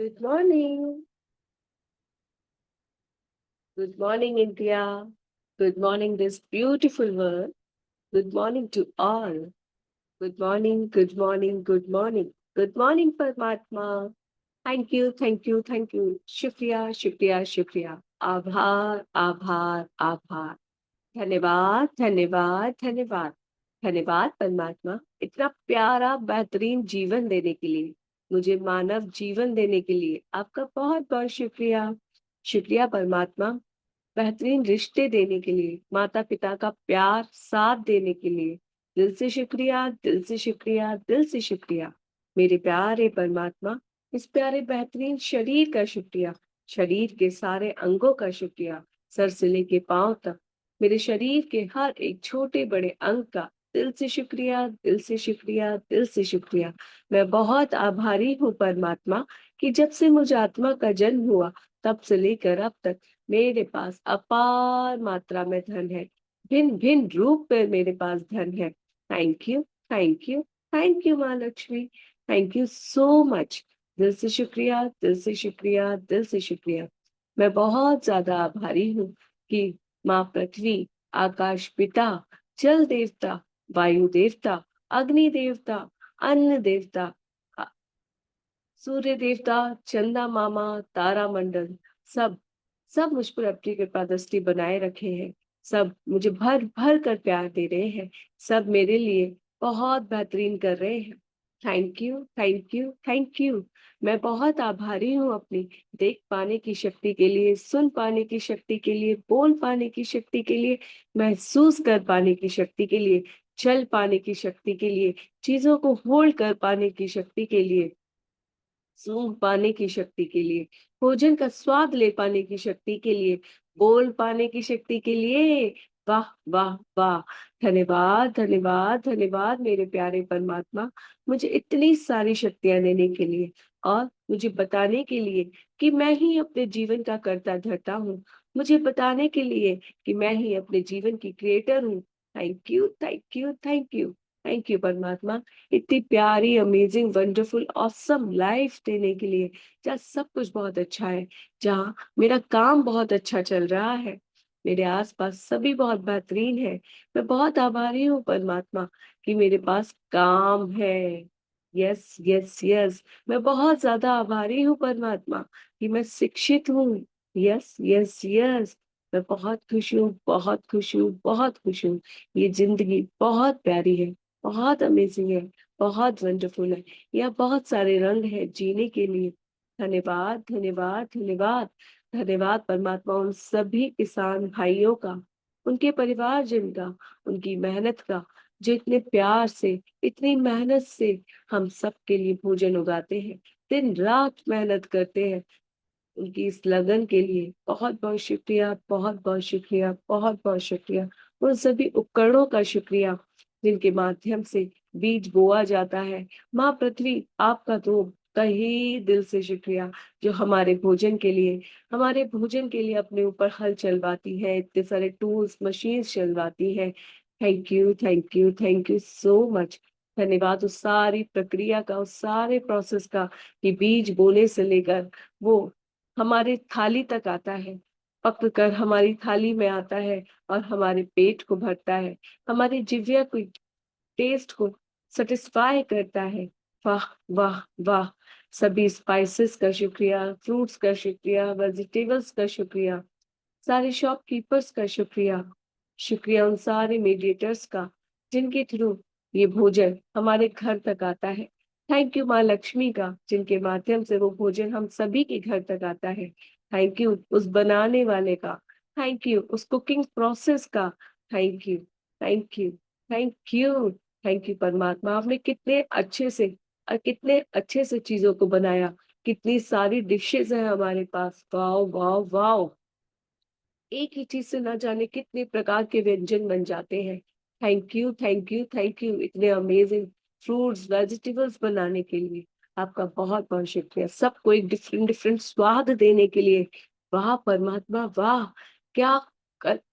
Good morning. Good morning, India. Good morning, this beautiful world. Good morning to all. Good morning, good morning, good morning. Good morning, Paramatma. Thank you. शुक्रिया. आभार, आभार, आभार. धन्यवाद, धन्यवाद, धन्यवाद. धन्यवाद परमात्मा, इतना प्यारा बेहतरीन जीवन देने के लिए, मुझे मानव जीवन देने के लिए आपका बहुत बहुत शुक्रिया. शुक्रिया परमात्मा, बेहतरीन रिश्ते देने के लिए, माता पिता का प्यार साथ देने के लिए. दिल से शुक्रिया, दिल से शुक्रिया, दिल से शुक्रिया. मेरे प्यारे परमात्मा, इस प्यारे बेहतरीन शरीर का शुक्रिया. शरीर के सारे अंगों का शुक्रिया. सर से लेके पांव तक मेरे शरीर के हर एक छोटे बड़े अंग का दिल से शुक्रिया, दिल से शुक्रिया, दिल से शुक्रिया. मैं बहुत आभारी हूँ परमात्मा कि जब से मुझे आत्मा का जन्म हुआ तब से लेकर अब तक मेरे पास अपार मात्रा में धन है. भिन्न भिन्न रूप में मेरे पास धन है. Thank you, thank you, thank you माँ Lakshmi. Thank you so much. दिल से शुक्रिया, दिल से शुक्रिया, दिल से शुक्रिया. मैं बहुत ज्यादा आभारी हूँ कि माँ पृथ्वी, आकाश पिता, जल देवता, वायु देवता, अग्नि देवता, अन्न देवता, अ- सूर्य देवता, चंदा मामा, तारा मंडल, सब सब मुझ पर अपनी कृपा दृष्टि बनाए रखे हैं. सब मुझे भर भर कर प्यार दे रहे हैं. सब मेरे लिए बहुत बेहतरीन कर रहे हैं. Thank you, thank you, thank you. मैं बहुत आभारी हूँ अपनी देख पाने की शक्ति के लिए, सुन पाने की शक्ति के लिए, बोल पाने की शक्ति के लिए, महसूस कर पाने की शक्ति के लिए, चल पाने की शक्ति के लिए, चीजों को होल्ड कर पाने की शक्ति के लिए, सूंघ पाने की शक्ति के लिए, भोजन का स्वाद ले पाने की शक्ति के लिए, बोल पाने की शक्ति के लिए. वाह वाह वाह. धन्यवाद, धन्यवाद, धन्यवाद मेरे प्यारे परमात्मा, मुझे इतनी सारी शक्तियां देने के लिए और मुझे बताने के लिए कि मैं ही अपने जीवन का कर्ता धर्ता हूँ. मुझे बताने के लिए कि मैं ही अपने जीवन की क्रिएटर हूँ. Thank you, thank you, thank you. Thank you परमात्मा, इतनी प्यारी अमेजिंग वंडरफुल ऑसम लाइफ देने के लिए, जहाँ सब कुछ बहुत अच्छा है, जहाँ मेरा काम बहुत अच्छा चल रहा है, मेरे आसपास सभी बहुत बेहतरीन है. मैं बहुत आभारी हूँ परमात्मा कि मेरे पास काम है. Yes yes yes. मैं बहुत ज्यादा आभारी हूँ परमात्मा कि मैं शिक्षित हूँ. Yes yes yes. मैं बहुत खुश हूँ, बहुत खुश हूँ, बहुत खुश हूँ. ये जिंदगी बहुत प्यारी है, बहुत अमेजिंग है, बहुत वंडरफुल है. यहाँ बहुत सारे रंग है जीने के लिए. धन्यवाद, धन्यवाद, धन्यवाद. धन्यवाद परमात्मा उन सभी किसान भाइयों का, उनके परिवारजन का, उनकी मेहनत का, जो इतने प्यार से, इतनी मेहनत से हम सबके लिए भोजन उगाते हैं, दिन रात मेहनत करते हैं. उनकी इस लगन के लिए बहुत बहुत शुक्रिया, बहुत बहुत शुक्रिया, बहुत बहुत शुक्रिया. उन सभी उपकरणों का शुक्रिया जिनके माध्यम से बीज बोआ जाता है. माँ पृथ्वी, आपका तो तहे दिल से शुक्रिया, जो हमारे भोजन के लिए अपने ऊपर हल चलवाती है, इतने सारे टूल्स मशीन चलवाती है. Thank you, thank you, thank you so much. धन्यवाद उस सारी प्रक्रिया का, उस सारे प्रोसेस का, कि बीज बोने से लेकर वो हमारे थाली तक आता है, पक कर हमारी थाली में आता है और हमारे पेट को भरता है, हमारी जिह्वा को, टेस्ट को सेटिस्फाई करता है. वाह वाह वाह. सभी स्पाइसेस का शुक्रिया, फ्रूट्स का शुक्रिया, वेजिटेबल्स का शुक्रिया, सारे शॉपकीपर्स का शुक्रिया. शुक्रिया उन सारे मीडिएटर्स का जिनके थ्रू ये भोजन हमारे घर तक आता है. थैंक यू माँ लक्ष्मी का, जिनके माध्यम से वो भोजन हम सभी के घर तक आता है. थैंक यू उस बनाने वाले का. थैंक यू उस कुकिंग प्रोसेस का. Thank you, thank you, thank you. Thank you परमात्मा, आपने कितने अच्छे से और कितने अच्छे से चीजों को बनाया. कितनी सारी डिशेस है हमारे पास. Wow wow wow. एक ही चीज से ना जाने कितने प्रकार के व्यंजन बन जाते हैं. Thank you, thank you, thank you, इतने अमेजिंग फ्रूट्स वेजिटेबल्स बनाने के लिए. आपका बहुत बहुत शुक्रिया, सबको एक डिफरेंट डिफरेंट स्वाद देने के लिए. वाह परमात्मा वाह. क्या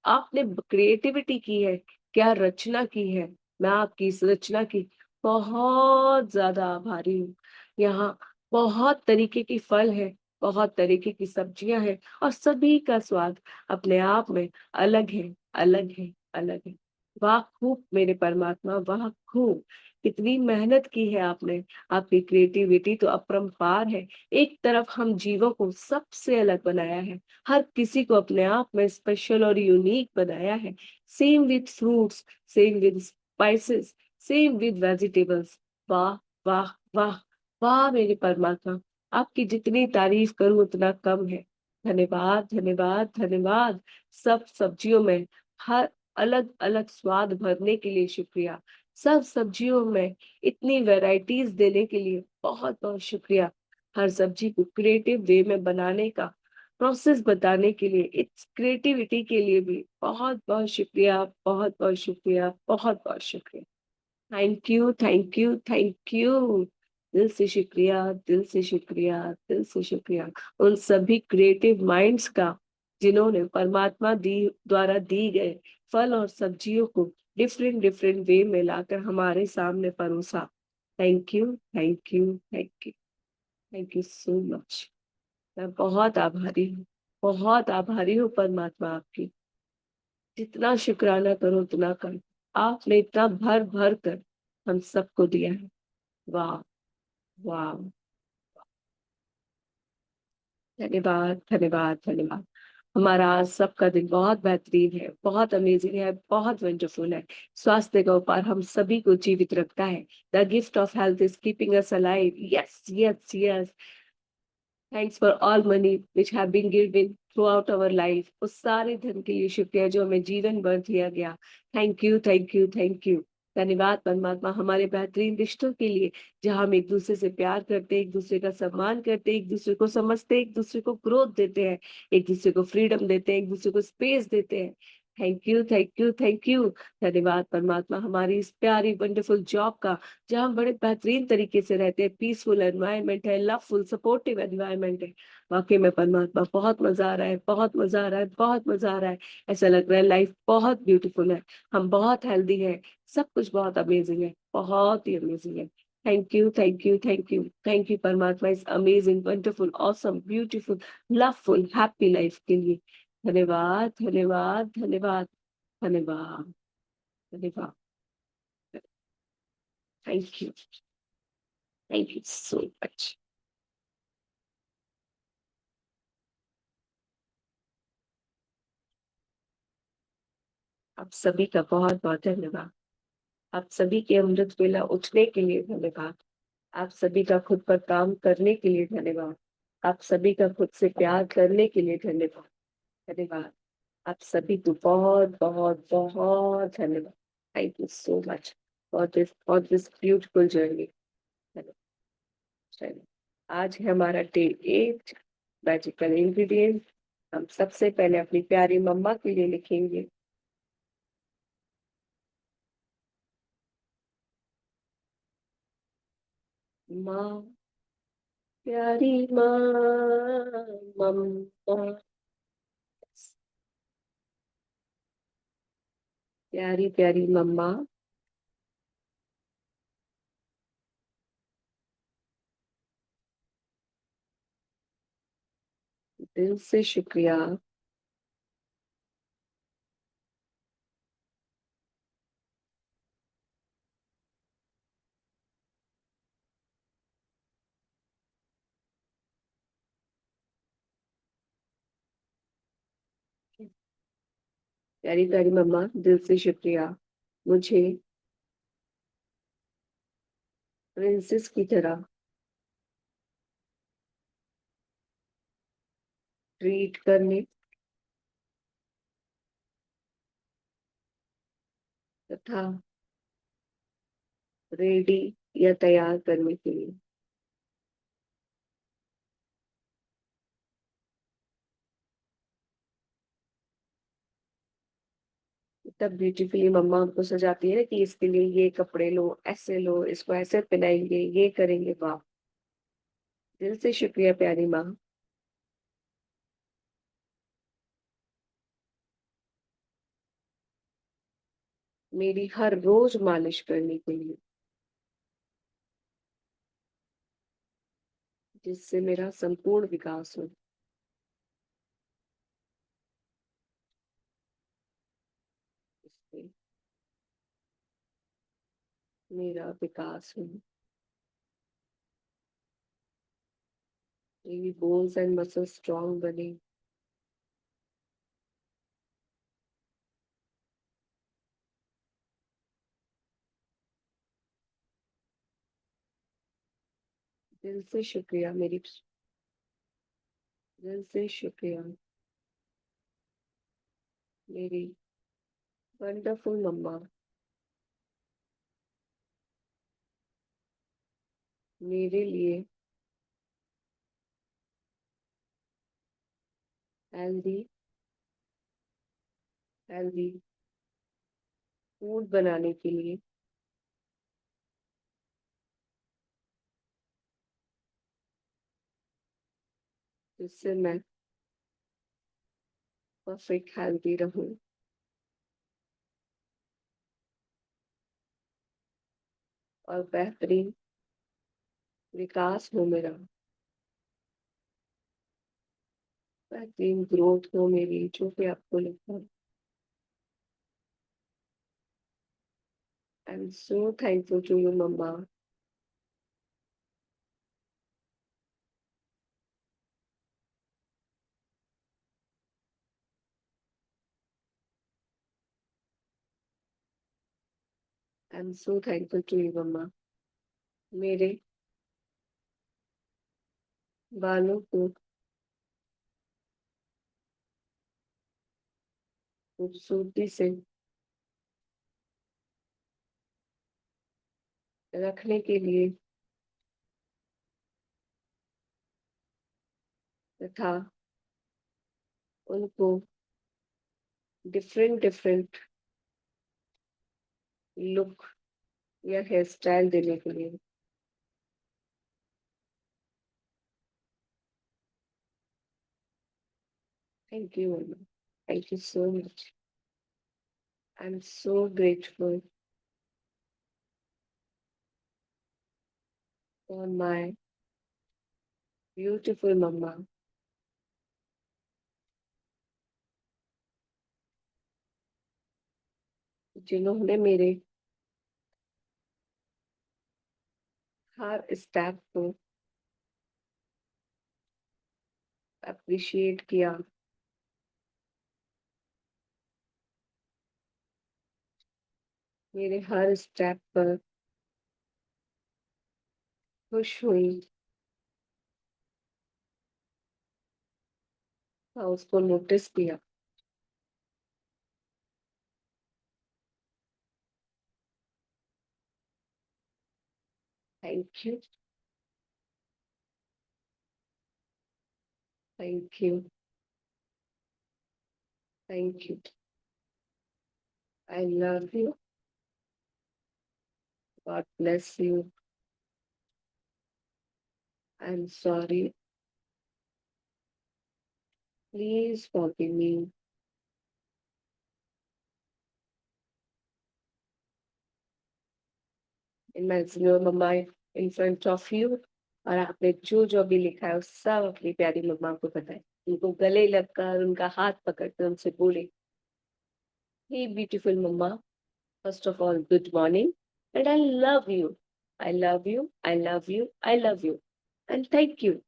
आपने क्रिएटिविटी की है, क्या रचना की है. मैं आपकी इस रचना की बहुत ज्यादा आभारी हूँ. यहाँ बहुत तरीके की फल है, बहुत तरीके की सब्जियां हैं और सभी का स्वाद अपने आप में अलग है, अलग है, अलग है। वाह खूब मेरे परमात्मा, वाह खूब! कितनी मेहनत की है आपने, आपकी क्रिएटिविटी तो अपरंपार है। एक तरफ हम जीवों को सबसे अलग बनाया है, हर किसी को अपने आप में स्पेशल और यूनिक बनाया है। Same with fruits, same with spices, same with vegetables. वाह, वाह, वाह! वाह मेरे परमात्मा! आपकी जितनी तारीफ करूँ उतना कम है। धन्यवाद, धन्यवाद, धन्यवाद। सब सब्जियों में हर अलग-अलग स्वाद भरने के लिए शुक्रिया। सब सब्जियों में इतनी वैराइटीज़ देने के लिए बहुत-बहुत शुक्रिया। हर सब्जी को क्रिएटिव वे में बनाने का प्रोसेस बताने के लिए, इस क्रिएटिविटी के लिए भी बहुत-बहुत शुक्रिया, बहुत-बहुत शुक्रिया, बहुत-बहुत शुक्रिया। Thank you, thank you, thank you. दिल से शुक्रिया, दिल से शुक्रिया, दिल से शुक्रिया। उन सभी क्रिएटिव माइंड्स का जिन्होंने परमात्मा दी द्वारा दी गए फल और सब्जियों को डिफरेंट डिफरेंट वे में लाकर हमारे सामने परोसा। Thank you, thank you, thank you, thank you so much. मैं बहुत आभारी हूँ परमात्मा आपकी। जितना शुक्राना करो उतना कम। आपने इतना भर भर कर हम सबको दिया है। वाह! वाह! धन्यवाद, धन्यवाद, धन्यवाद। हमारा आज सबका दिन बहुत बेहतरीन है, बहुत अमेज़िंग है, बहुत वंडरफुल है। स्वास्थ्य का उपाय हम सभी को जीवित रखता है। The gift of health is keeping us alive. Yes, yes, yes. Thanks for all money which have been given throughout our life. उस सारे धन के लिए शुक्रिया जो हमें जीवन भर दिया गया। Thank you, thank you, thank you. धन्यवाद परमात्मा हमारे बेहतरीन रिश्तों के लिए, जहाँ हम एक-दूसरे से प्यार करते, एक-दूसरे का सम्मान करते, एक-दूसरे को समझते, एक-दूसरे को ग्रोथ देते हैं, एक-दूसरे को फ्रीडम देते हैं, एक-दूसरे को स्पेस देते हैं। Thank you, thank you, thank you. धन्यवाद परमात्मा हमारी इस प्यारी वंडरफुल जॉब का, जहाँ हम बड़े बेहतरीन तरीके से रहते हैं, पीसफुल एनवायरनमेंट है, लवफुल सपोर्टिव एनवायरनमेंट है। वाक़ई में परमात्मा बहुत मज़ा आ रहा है, बहुत मज़ा आ रहा है, बहुत मज़ा आ रहा है। ऐसा लग रहा है लाइफ बहुत ब्यूटीफुल है, हम बहुत हेल्दी हैं, सब कुछ बहुत अमेज़िंग है, बहुत ही अमेज़िंग है। Thank you, thank you, thank you, thank you परमात्मा इस amazing, wonderful, awesome, beautiful, loveful, happy life के लिए। धन्यवाद, धन्यवाद, धन्यवाद, धन्यवाद, धन्यवाद। Thank you so much. आप सभी का बहुत-बहुत धन्यवाद। आप सभी के अमृत वेला उठने के लिए धन्यवाद। आप सभी का खुद पर काम करने के लिए धन्यवाद। आप सभी का खुद से प्यार करने के लिए धन्यवाद। धन्यवाद। आप सभी को बहुत-बहुत बहुत धन्यवाद। Thank you so much for this beautiful journey. धन्यवाद। चलिए, आज है हमारा डे 8 मैजिकल इंग्रीडिएंट। हम सबसे पहले अपनी प्यारी मम्मा के लिए लिखेंगे। माँ, प्यारी माँ, मम्मा, प्यारी प्यारी मम्मा, दिल से शुक्रिया। प्यारी प्यारी मम्मा, दिल से शुक्रिया। मुझे प्रिंसेस की तरह ट्रीट करने तथा रेडी या तैयार करने के लिए। तब ब्यूटीफुली मम्मा हमको सजाती है ना कि इसके लिए ये कपड़े लो, इसको ऐसे पहनाएंगे, ये करेंगे। वाह! दिल से शुक्रिया प्यारी माँ। मेरी हर रोज मालिश करने के लिए। जिससे मेरा संपूर्ण विकास हो, जिससे मेरा विकास हो, मेरी बोन्स एंड मसल्स स्ट्रांग बने, दिल से शुक्रिया मेरी, दिल से शुक्रिया मेरी वंडरफुल मम्मा, मेरे लिए हेल्दी हेल्दी फूड बनाने के लिए, जिससे मैं परफेक्ट हेल्दी रहूं और बेहतरीन विकास हो मेरा, बेहतरीन ग्रोथ हो मेरी, जो भी आपको लगता है। I am so thankful to you mamma. I am so thankful to you mama. मेरे बालों को खूबसूरती से रखने के लिए तथा उनको डिफरेंट डिफरेंट लुक या हेयर स्टाइल देने के लिए, thank you mamma, thank you so much. I am so grateful for my beautiful mama, जिन्होंने मेरे हर स्टेप को अप्रिशिएट किया, मेरे हर स्टेप पर खुश हुई और उसको नोटिस किया। Thank you, thank you, thank you. I love you, God bless you, I am sorry, please forgive me. Imagine your mamma in front of you, और आपने जो जो भी लिखा है वो सब अपनी प्यारी मम्मा को बताए, उनको गले लगकर उनका हाथ पकड़कर उनसे बोले, hey beautiful mamma, first of all good morning, and I love you, I love you, I love you, I love you, and thank you.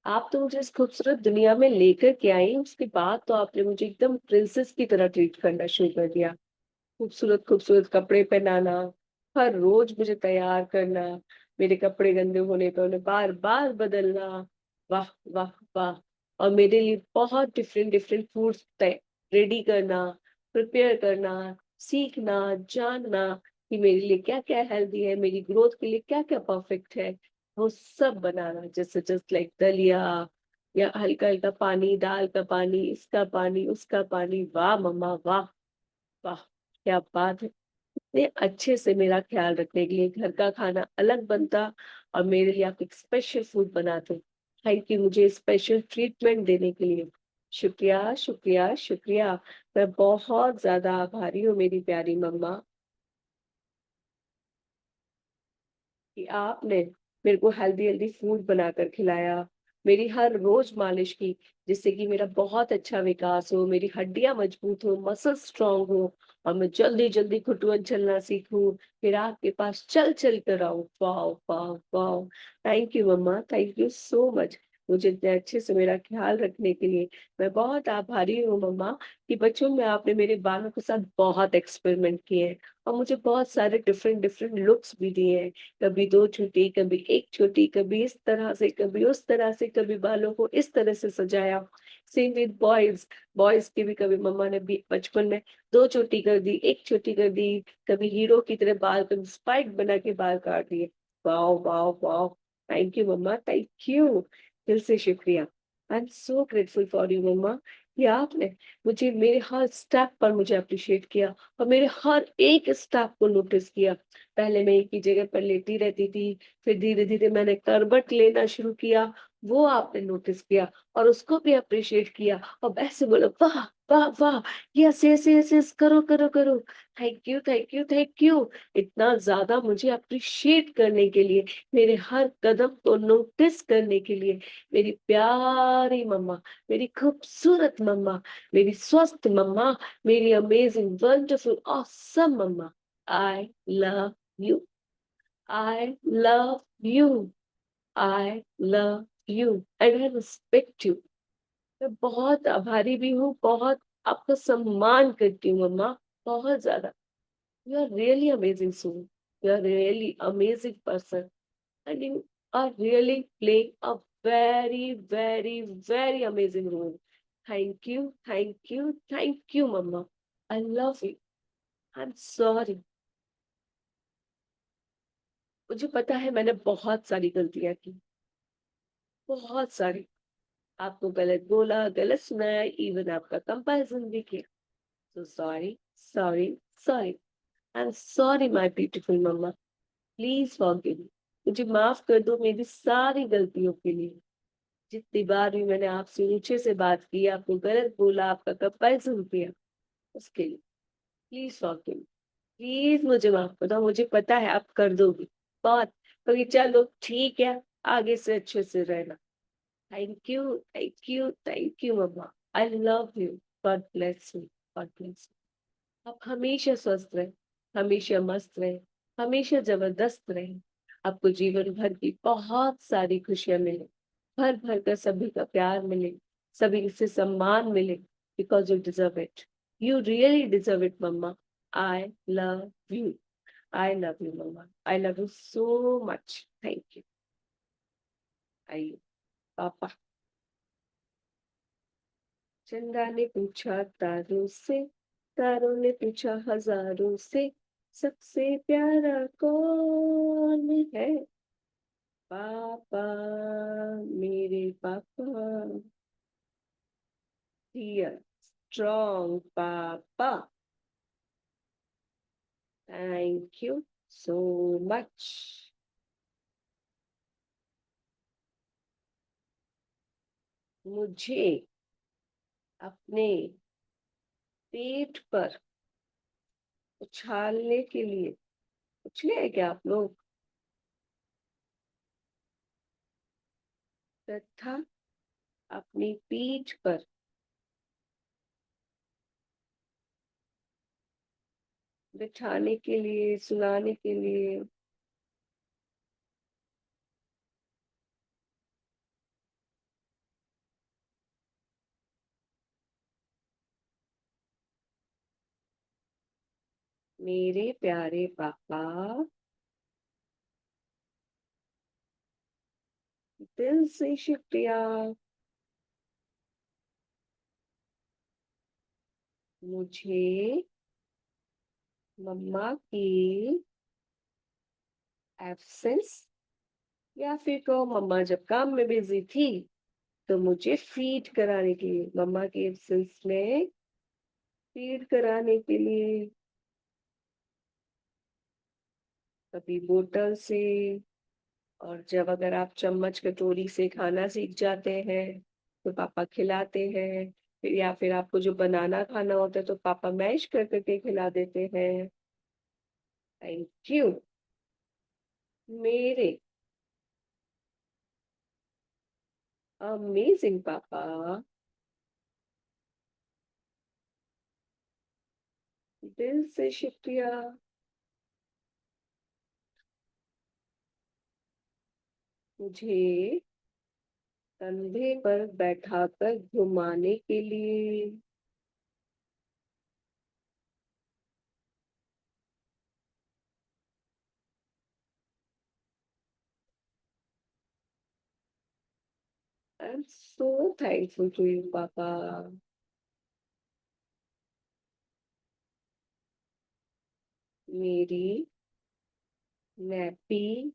आप तो मुझे इस खूबसूरत दुनिया में लेकर के आई, उसके बाद तो आपने मुझे एकदम प्रिंसेस की तरह ट्रीट करना शुरू कर दिया। खूबसूरत खूबसूरत कपड़े पहनाना, हर रोज मुझे तैयार करना, मेरे कपड़े गंदे होने पर उन्हें बार बार बदलना। वाह वाह वाह। और मेरे लिए बहुत डिफरेंट डिफरेंट फूड्स रेडी करना, प्रिपेयर करना, सीखना, जानना कि मेरे लिए क्या क्या हेल्दी है, मेरी ग्रोथ के लिए क्या क्या परफेक्ट है, वो सब बनाना, जैसे जस्ट लाइक दलिया या हल्का हल्का पानी, दाल का पानी, इसका पानी, उसका पानी। वाह मम्मा वाह, वाह क्या बात है। इतने अच्छे से मेरा ख्याल रखने के लिए, घर का खाना अलग बनता और मेरे लिए आप एक स्पेशल फूड बनाते। थैंक यू मुझे स्पेशल ट्रीटमेंट देने के लिए। शुक्रिया शुक्रिया शुक्रिया। मैं बहुत ज्यादा आभारी हूँ मेरी प्यारी मम्मा, कि आपने मेरे को हेल्दी-हेल्दी फूड बनाकर खिलाया, मेरी हर रोज़ मालिश की, जिससे कि मेरा बहुत अच्छा विकास हो, मेरी हड्डियाँ मजबूत हो, मसल्स स्ट्रॉन्ग हो और मैं जल्दी-जल्दी घुटुआ चलना सीखूँ, फिर आपके पास चल-चल कर आऊँ। Wow! Wow! Wow! Thank you mamma, thank you so much मुझे इतने अच्छे से मेरा ख्याल रखने के लिए। मैं बहुत आभारी हूँ मम्मा कि बचपन में आपने मेरे बालों के साथ बहुत एक्सपेरिमेंट किए हैं और मुझे बहुत सारे डिफरेंट डिफरेंट लुक्स भी दिए हैं। कभी 2 चोटी, कभी 1 चोटी, कभी इस तरह से, कभी उस तरह से, कभी बालों को इस तरह से सजाया। सेम विद बॉयज़, बॉयज़ के भी कभी मम्मा ने भी बचपन में 2 चोटी कर दी, 1 चोटी कर दी, कभी हीरो की तरह बाल कभी स्पाइक बना के बाल काट दिए। Wow! Wow! Wow! Thank you mamma, thank you. दिल से शुक्रिया। I am so grateful for you mama कि आपने मुझे मेरे हर स्टेप पर मुझे एप्रिशिएट किया और मेरे हर एक स्टेप को नोटिस किया। पहले मैं एक ही जगह पर लेटी रहती थी, फिर धीरे-धीरे मैंने करवट लेना शुरू किया, वो आपने नोटिस किया और उसको भी एप्रिशिएट किया और ऐसे बोला, "वाह! वाह! वाह! यस, यस, यस, यस, करो, करो, करो। Thank you, thank you, thank you." इतना ज़्यादा मुझे एप्रिशिएट करने के लिए, मेरे हर कदम को नोटिस करने के लिए, मेरी प्यारी मम्मा, मेरी खूबसूरत मम्मा, मेरी स्वस्थ मम्मा, मेरी amazing, wonderful, awesome mamma. I love you, I love you, I love you and I respect you. मैं बहुत आभारी भी हूँ, बहुत आपका सम्मान करती हूँ मम्मा, बहुत ज़्यादा। You are really amazing soul, you are really amazing person and you are really playing a very, very, very amazing role. Thank you, thank you, thank you, Mama. I love you. I'm sorry. मुझे पता है मैंने बहुत सारी गलतियाँ की, बहुत सारी। आपको गलत बोला, गलत सुनाया, इवन आपका कंपैरिज़न भी किया। So sorry, sorry, sorry. I'm sorry, my beautiful Mama. Please forgive me. मुझे माफ कर दो मेरी सारी गलतियों के लिए। जितनी बार भी मैंने आपसे ऊँचे से बात की, आपको गलत बोला, आपका कंपैरिज़न किया, उसके लिए प्लीज़ फॉरगिव मी। प्लीज़ मुझे माफ़ कर दो, मुझे पता है आप कर दोगी। बहुत कहोगी चलो ठीक है, आगे से अच्छे से रहना। Thank you, thank you, thank you mamma. I love you. God bless you, God bless you. आप हमेशा स्वस्थ रहें, हमेशा मस्त रहें, हमेशा ज़बरदस्त रहें। आपको जीवन भर की बहुत सारी खुशियाँ मिलें। भर-भर कर सभी का प्यार मिले, सभी से सम्मान मिले because you deserve it. You really deserve it mamma. I love you. I love you mamma. I love you so much. Thank you. आइए पापा। चंदा ने पूछा तारों से, तारों ने पूछा हज़ारों से, सबसे प्यारा कौन है? पापा, मेरे पापा। Dear, strong Papa. Thank you so much. मुझे अपने पेट पर उछालने के लिए उछले हैं क्या आप लोग? तथा अपनी पीठ पर बिठाने के लिए, सुलाने के लिए मेरे प्यारे पापा, दिल से शुक्रिया। मुझे मम्मा की एब्सेंस या फिर कहो मम्मा जब काम में बिज़ी थी तो मुझे फीड कराने के लिए, मम्मा के एब्सेंस में फीड कराने के लिए, कभी बोतल से और जब अगर आप चम्मच कटोरी से खाना सीख जाते हैं तो पापा खिलाते हैं। फिर या फिर आपको जो बनाना खाना होता है तो पापा मैश कर करके खिला देते हैं। थैंक यू मेरे अमेजिंग पापा। दिल से शुक्रिया। मुझे कंधे पर बैठाकर घुमाने के लिए। I am so thankful to you papa. मेरी नैपी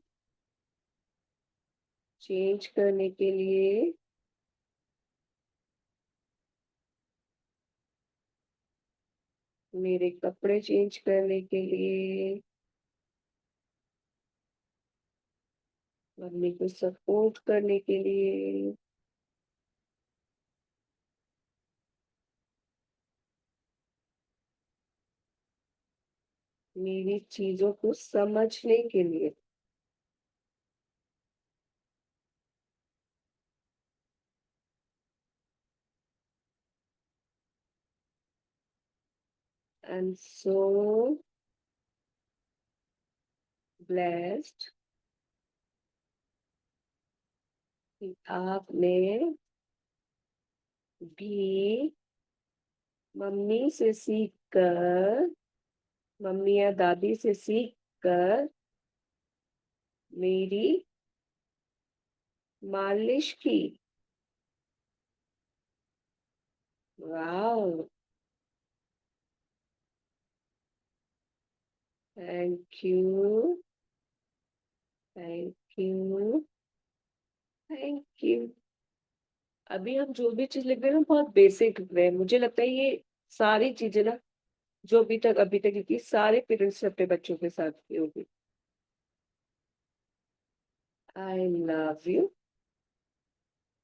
चेंज करने के लिए। मेरे कपड़े चेंज करने के लिए। मम्मी को सपोर्ट करने के लिए। मेरी चीजों को समझने के लिए। आई एम सो ब्लेस्ड कि आपने भी मम्मी से सीख कर, मम्मी या दादी से सीख कर मेरी मालिश की। Wow. Thank you. Thank you. Thank you. अभी हम जो भी चीज लिख रहे हैं ना, बहुत बेसिक लिख रहे हैं। मुझे लगता है ये सारी चीजें ना, जो अभी तक लिखी, सारे पेरेंट्स ने अपने बच्चों के साथ की होगी। I love you.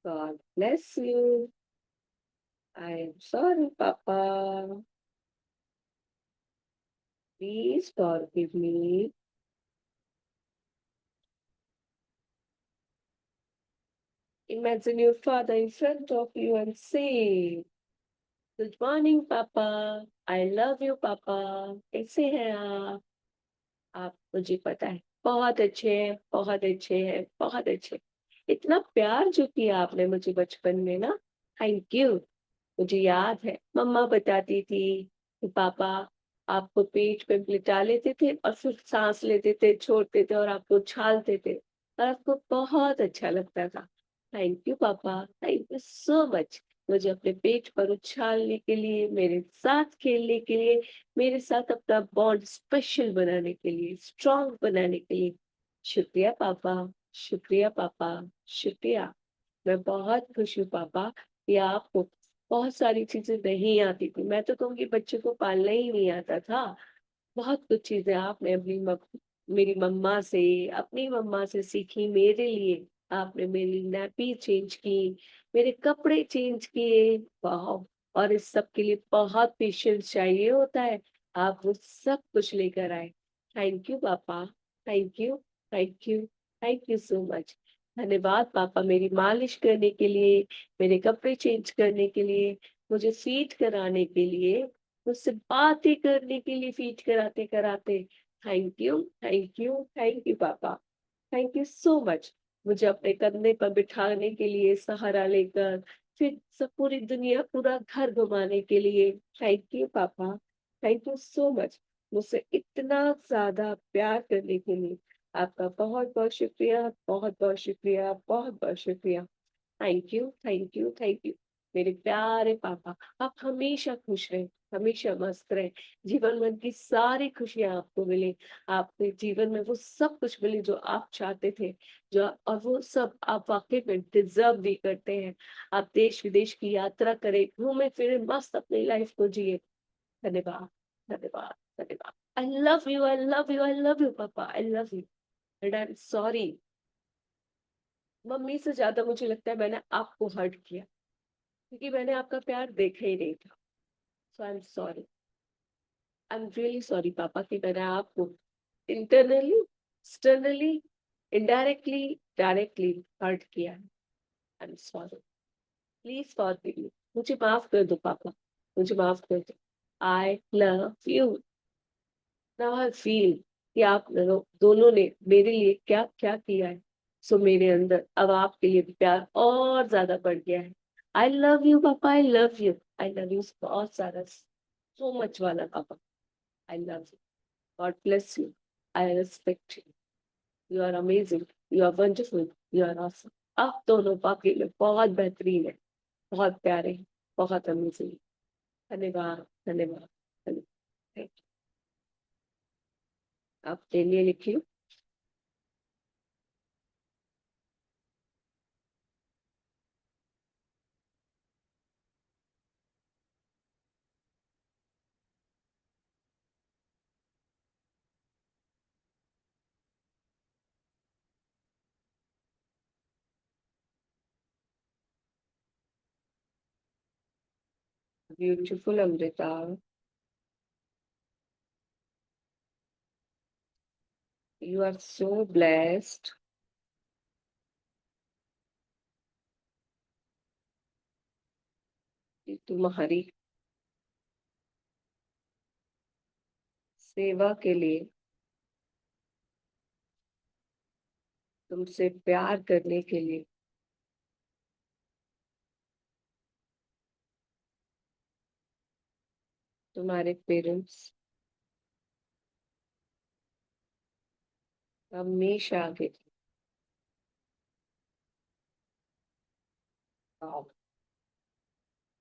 God bless you. I am sorry papa. Please forgive me. Imagine your father in front of you and say, Good morning, Papa. I love you, Papa. कैसे हैं आप? आप मुझे पता है बहुत अच्छे हैं, बहुत अच्छे हैं, बहुत अच्छे। इतना प्यार जो किया आपने मुझे बचपन में ना, थैंक यू। मुझे याद है मम्मा बताती थी कि पापा आपको पेट पे लिटा लेते थे और फिर सांस लेते थे, छोड़ते थे और आपको उछालते थे और आपको बहुत अच्छा लगता था। Thank you papa, thank you so much. मुझे अपने पेट पर उछालने के लिए, मेरे साथ खेलने के लिए, मेरे साथ अपना बॉन्ड स्पेशल बनाने के लिए, स्ट्रांग बनाने के लिए। शुक्रिया पापा। शुक्रिया पापा। शुक्रिया। मैं बहुत खुश हूँ पापा कि आपको बहुत सारी चीजें नहीं आती थी। मैं तो कहूँगी बच्चे को पालना ही नहीं आता था। बहुत कुछ चीजें आपने मेरी मम्मा से, अपनी मम्मा से सीखी मेरे लिए। आपने मेरी नैपी चेंज की, मेरे कपड़े चेंज किए। वाह। और इस सब के लिए बहुत पेशेंस चाहिए होता है। आप वो सब कुछ लेकर आए। Thank you papa. Thank you. Thank you. Thank you so much. धन्यवाद पापा, मेरी मालिश करने के लिए, मेरे कपड़े चेंज करने के लिए, मुझे फीड कराने के लिए, मुझसे बातें करने के लिए, फीड कराते कराते। Thank you. Thank you. Thank you papa. Thank you so much. मुझे अपने कंधे पर बिठाने के लिए, सहारा लेकर, फिर सब पूरी दुनिया, पूरा घर घुमाने के लिए। Thank you papa. Thank you so much. मुझसे इतना ज्यादा प्यार करने के लिए आपका बहुत बहुत शुक्रिया, बहुत बहुत शुक्रिया, बहुत बहुत शुक्रिया। Thank you. Thank you. Thank you. मेरे प्यारे पापा, आप हमेशा खुश रहें, हमेशा मस्त रहें। जीवन भर की सारी खुशियां आपको मिले। आपके जीवन में वो सब कुछ मिले जो आप चाहते थे, जो और वो सब आप वाकई में डिजर्व भी करते हैं। आप देश विदेश की यात्रा करें, घूमे फिरे, मस्त अपनी लाइफ को जिए। धन्यवाद। धन्यवाद। धन्यवाद। I love you, I love you, I love you papa, I love you. And I am sorry. Mummy से ज्यादा मुझे लगता है मैंने आपको हर्ट किया, क्योंकि मैंने आपका प्यार देखा ही नहीं था। So I am sorry. I am really sorry papa कि मैंने आपको internally, externally, indirectly, directly hurt किया है। I am sorry, please forgive me, मुझे माफ कर दो पापा, मुझे माफ कर दो। आई love you. Now I feel कि आप दोनों ने मेरे लिए क्या क्या किया है। सो मेरे अंदर अब आपके लिए प्यार और ज्यादा बढ़ गया है। I love you papa, I love you. I love you बहुत सारा, सो मच वाला पापा। I love you. God bless you. I respect you. You are amazing. You are wonderful. You are awesome. आप दोनों वाकई में बहुत बेहतरीन है, बहुत प्यारे हैं, बहुत अमेजिंग। धन्यवाद, धन्यवाद, धन्यवाद। Thank you। आपके लिए लिखी हूँ। Beautiful Amrita, you are so blessed कि तुम्हारी सेवा के लिए, तुमसे प्यार करने के लिए तुम्हारे पेरेंट्स हमेशा आगे थे।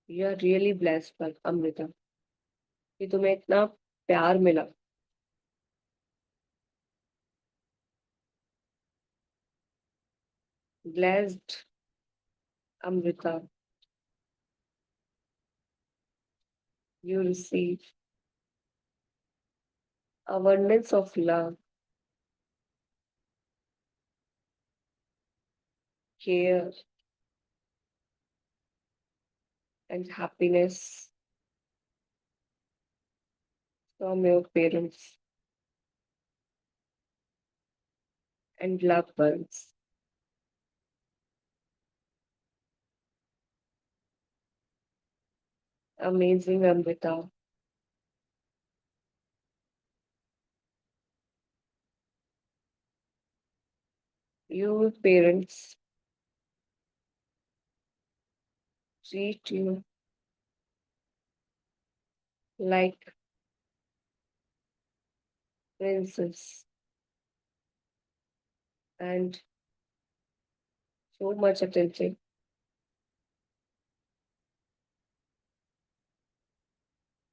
यू आर रियली ब्लेस्ड पर अमृता, कि तुम्हें इतना प्यार मिला। Blessed Amrita, you receive abundance of love, care, and happiness from your parents and loved ones. Amazing, Amrita. Your parents treat you like princess and so much attention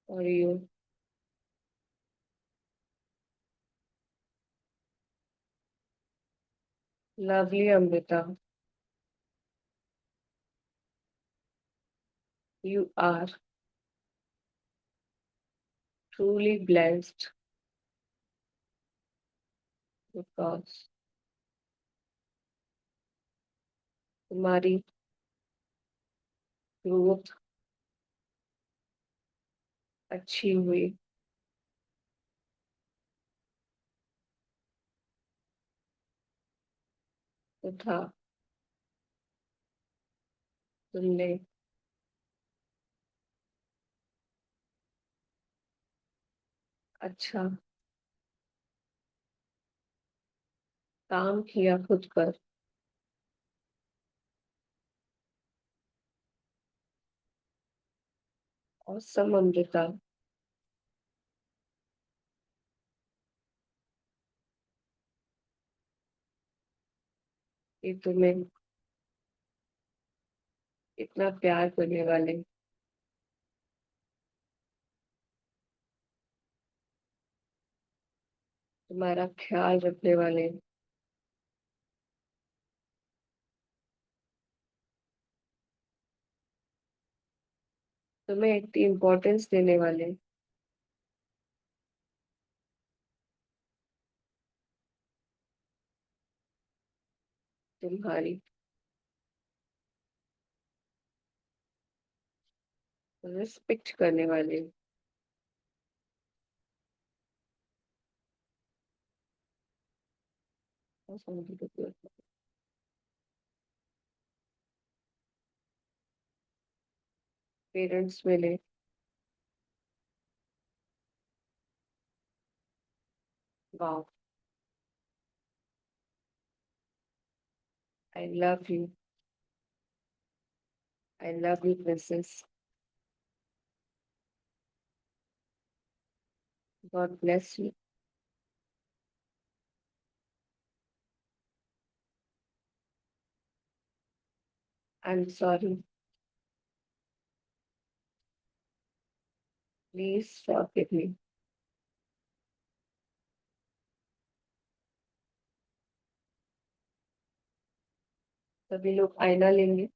for you. Lovely, Amrita. You are truly blessed because तुम्हारी growth अच्छी हुई तथा तुमने अच्छा काम किया खुद पर। और अमृता, ये तुम्हें इतना प्यार करने वाले, तुम्हारा ख्याल रखने वाले, तुम्हें इतनी इम्पोर्टेंस देने वाले, तुम्हारी रिस्पेक्ट करने वाले, पेरेंट्स मिले। वाह, I love you, I love you princess. God bless you. I am sorry, please forgive मी। सभी लोग आईना लेंगे।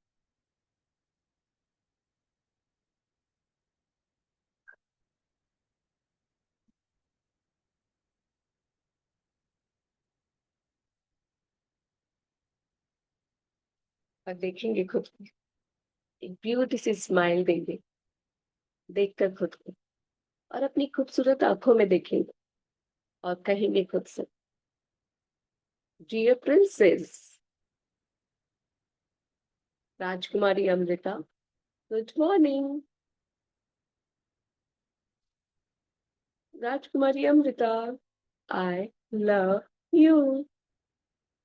और देखेंगे खुद को, एक ब्यूटी सी स्माइल देंगे देखकर खुद को, और अपनी खूबसूरत आंखों में देखेंगे और कहेंगे खुद से, dear princess, Rajkumari Amrita, good morning. Rajkumari Amrita, I love you.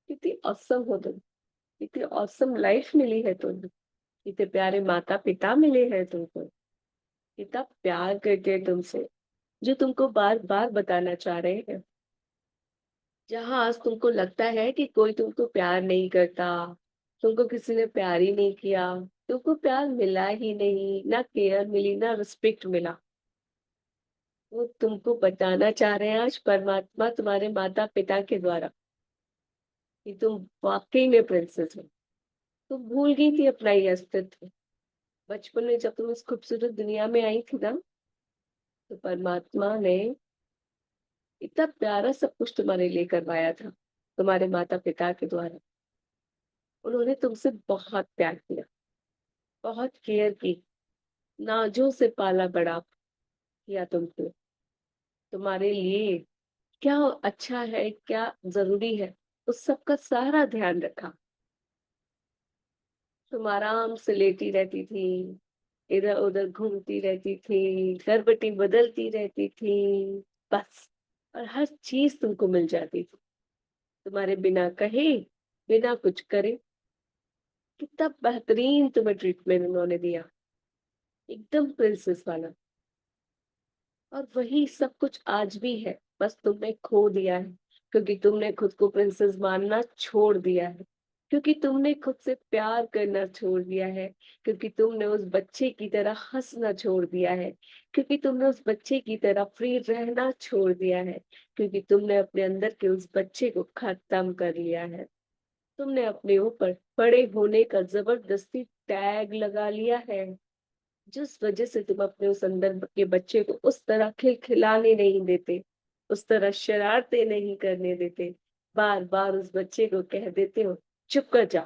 कितनी ऑसम हो तुम, कितनी ऑसम लाइफ मिली है तुमको, इतने प्यारे माता पिता मिले हैं तुमको, इतना प्यार करते हैं तुमसे, जो तुमको बार बार बताना चाह रहे हैं। जहां आज तुमको लगता है कि कोई तुमको प्यार नहीं करता, तुमको किसी ने प्यार ही नहीं किया, तुमको प्यार मिला ही नहीं, ना केयर मिली ना रिस्पेक्ट मिला, वो तुमको बताना चाह रहे हैं आज परमात्मा तुम्हारे माता पिता के द्वारा कि तुम वाकई में प्रिंसेस हो। तुम भूल गई थी अपना ये अस्तित्व। बचपन में जब तुम इस खूबसूरत दुनिया में आई थी ना, तो परमात्मा ने इतना प्यारा सब कुछ तुम्हारे लिए करवाया था, तुम्हारे माता पिता के द्वारा। उन्होंने तुमसे बहुत प्यार किया, बहुत केयर की, नाजों से पाला बड़ा किया तुमको, तुम्हारे लिए क्या अच्छा है क्या जरूरी है उस सब का सारा ध्यान रखा। तुम आराम से लेटी रहती थी, इधर उधर घूमती रहती थी, करवटी बदलती रहती थी, बस। और हर चीज तुमको मिल जाती थी, तुम्हारे बिना कहे, बिना कुछ करे। कितना बेहतरीन तुम्हें ट्रीटमेंट उन्होंने दिया, एकदम प्रिंसेस वाला। और वही सब कुछ आज भी है, बस तुमने खो दिया है, क्योंकि तुमने खुद को प्रिंसेस मानना छोड़ दिया है, क्योंकि तुमने खुद से प्यार करना छोड़ दिया है, क्योंकि तुमने उस बच्चे की तरह हंसना छोड़ दिया है, क्योंकि तुमने उस बच्चे की तरह फ्री रहना छोड़ दिया है, क्योंकि तुमने अपने अंदर के उस बच्चे को खत्म कर लिया है। तुमने अपने ऊपर बड़े होने का जबरदस्ती टैग लगा लिया है, जिस वजह से तुम अपने उस अंदर के बच्चे को उस तरह खिलखिलाने नहीं देते, उस तरह शरारते नहीं करने देते। बार बार उस बच्चे को कह देते हो, चुप कर जा,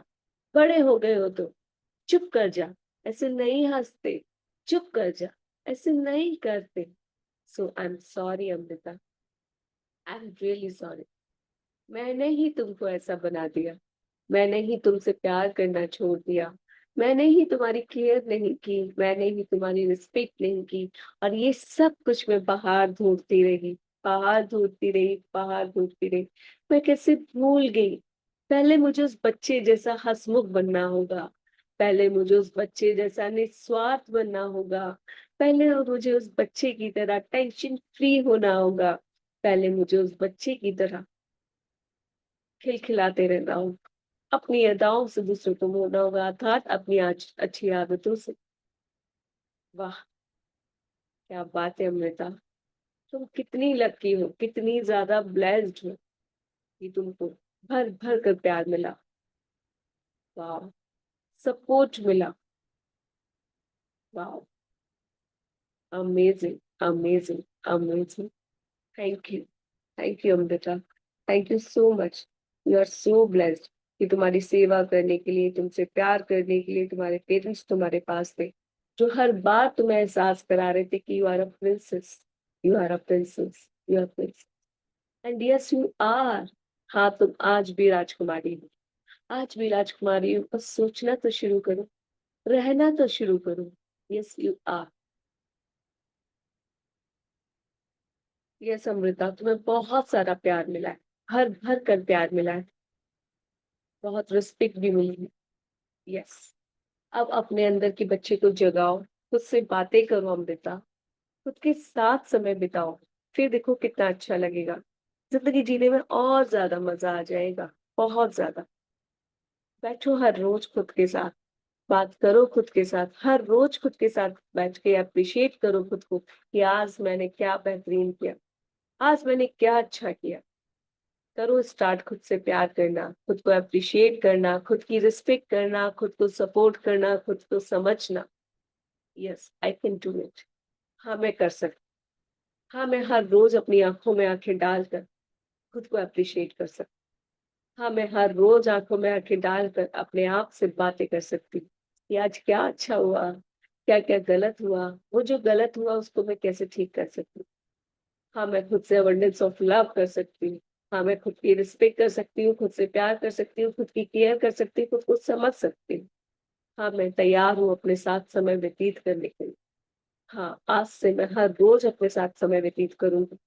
बड़े हो गए हो तो चुप कर जा, ऐसे नहीं हंसते, चुप कर जा, ऐसे नहीं करते। So I am sorry Amrita, I am really sorry. मैंने ही तुमको ऐसा बना दिया, मैंने ही तुमसे प्यार करना छोड़ दिया, मैंने ही तुम्हारी केयर नहीं की, मैंने ही तुम्हारी रिस्पेक्ट नहीं की। और ये सब कुछ मैं बाहर ढूंढती रही, बाहर ढूंढती रही, बाहर ढूंढती रही। मैं कैसे भूल गई, पहले मुझे उस बच्चे जैसा हंसमुख बनना होगा, पहले मुझे उस बच्चे जैसा निस्वार्थ बनना होगा, पहले मुझे उस बच्चे की तरह टेंशन फ्री होना होगा, पहले मुझे उस बच्चे की तरह खिलखिलाते रहना होगा, अपनी अदाओं से दूसरों को मोड़ना होगा, अर्थात अपनी अच्छी आदतों से। वाह, क्या बात है अमृता, तुम कितनी लकी हो, कितनी ज्यादा ब्लेस्ड हो कि तुमको भर भर कर प्यार मिला। वाह, सपोर्ट मिला। वाह, amazing, amazing, amazing. Thank you Amrita, thank you so much. You are so blessed कि तुम्हारी सेवा करने के लिए, तुमसे प्यार करने के लिए तुम्हारे पेरेंट्स तुम्हारे पास थे, जो हर बार तुम्हें एहसास करा रहे थे कि you are a princess, you are a princess, you are princess, and yes you are. हाँ, तुम आज भी राजकुमारी हो, आज भी राजकुमारी हो, बस सोचना तो शुरू करो, रहना तो शुरू करो, yes you are. Yes Amrita, तुम्हें बहुत सारा प्यार मिला है, भर भर कर प्यार मिला है, बहुत रिस्पेक्ट भी मिली है। यस। अब अपने अंदर के बच्चे को जगाओ, खुद से बातें करो अमृता, खुद के साथ समय बिताओ, फिर देखो कितना अच्छा लगेगा। जिंदगी जीने में और ज्यादा मजा आ जाएगा, बहुत ज्यादा। बैठो हर रोज खुद के साथ, बात करो खुद के साथ, हर रोज खुद के साथ बैठ के अप्रिशिएट करो खुद को कि आज मैंने क्या बेहतरीन किया, आज मैंने क्या अच्छा किया। करो स्टार्ट खुद से प्यार करना, खुद को अप्रिशिएट करना, खुद की रिस्पेक्ट करना, खुद को सपोर्ट करना, खुद को समझना। Yes I can do it. हाँ मैं कर सकती। हाँ मैं हर रोज अपनी आंखों में आंखें डालकर खुद को अप्रिशिएट कर सकती। हाँ मैं हर रोज आंखों में आंखें डालकर अपने आप से बातें कर सकती हूँ कि आज क्या अच्छा हुआ, क्या क्या गलत हुआ, वो जो गलत हुआ उसको मैं कैसे ठीक कर सकती हूँ। हाँ मैं खुद से अबंडेंस ऑफ लव कर सकती हूँ। हाँ मैं खुद की रिस्पेक्ट कर सकती हूँ, खुद से प्यार कर सकती हूँ, खुद की केयर कर सकती हूँ, खुद को समझ सकती हूँ। हाँ मैं तैयार हूँ अपने साथ समय व्यतीत करने के लिए। हाँ आज से मैं हर रोज अपने साथ समय व्यतीत करूंगी।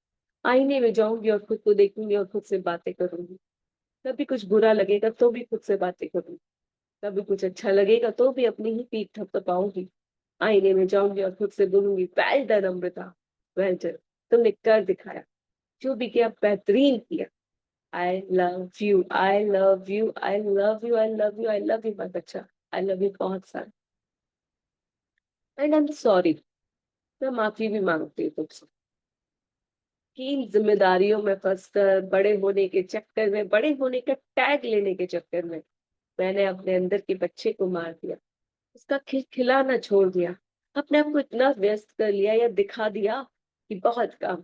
आईने में जाऊंगी और खुद को देखूंगी और खुद से बातें करूंगी। कभी कुछ बुरा लगेगा तो भी खुद से बातें करूंगी, कभी कुछ अच्छा लगेगा तो भी अपनी ही पीठ थपथपाऊंगी। आईने में जाऊंगी और खुद से बोलूंगी well done Amrita, well done, तुमने कर दिखाया, जो भी किया बेहतरीन किया। I love you, I love you, I love you, I love you, I love you, बहुत अच्छा। आई लव यू बहुत सारा। एंड आई एम सॉरी, मैं माफी भी मांगती हूँ तुमसे कि इन जिम्मेदारियों में फंसकर, बड़े होने के चक्कर में, बड़े होने का टैग लेने के चक्कर में मैंने अपने अंदर के बच्चे को मार दिया, उसका खिलखिलाना छोड़ दिया, अपने आप को इतना व्यस्त कर लिया या दिखा दिया कि बहुत काम,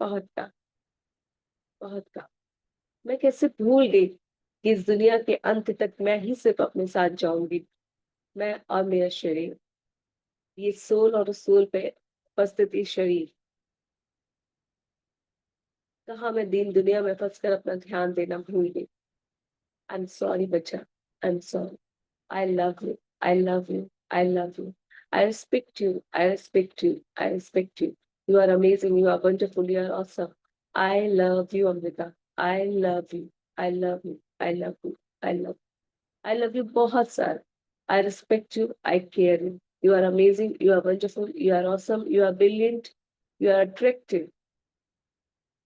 बहुत काम, बहुत काम। मैं कैसे भूल गई कि इस दुनिया के अंत तक मैं ही सिर्फ अपने साथ जाऊंगी, मैं और मेरा शरीर, ये सोल और उस सोल पे उपस्थित ये शरीर। कहाँ मैं दीन दुनिया में फंसकर अपना ध्यान देना भूल गई। आई एम सॉरी बच्चा, आई am sorry. I love you. I love you. I love you. I respect you. I respect you. I respect you. You are amazing. You are wonderful. You are awesome. I love you, Amrita. I love you. I love you. I love you. I love you. I love you बहुत सारा. I respect you. I care you. You are amazing. You are wonderful. You are awesome. You are brilliant. You are attractive.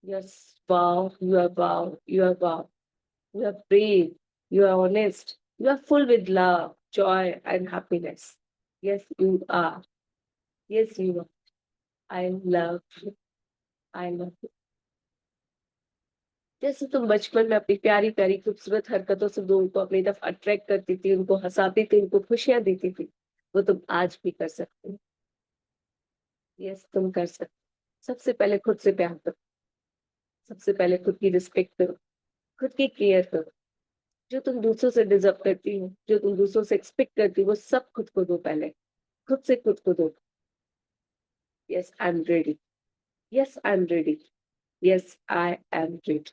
Yes, wow. You are wow. You are wow. You are brave. You are honest. You are full with love, joy, and happiness. Yes, you are. Yes, you are. I love you. I love you. जैसे तुम बचपन में अपनी प्यारी प्यारी खूबसूरत हरकतों से लोगों को अपनी तरफ अट्रैक्ट करती थी, उनको हंसाती थी, उनको खुशियां देती थी, वो तुम आज भी कर सकते हो। यस तुम कर सकते हो। सबसे पहले खुद से प्यार करो, सबसे पहले खुद की रिस्पेक्ट करो, खुद की केयर करो। जो तुम दूसरों से डिजर्व करती हो, जो तुम दूसरों से एक्सपेक्ट करती हो, वो सब खुद को दो पहले, खुद से खुद को दो। Yes, I'm ready. Yes, I'm ready. Yes, I am ready.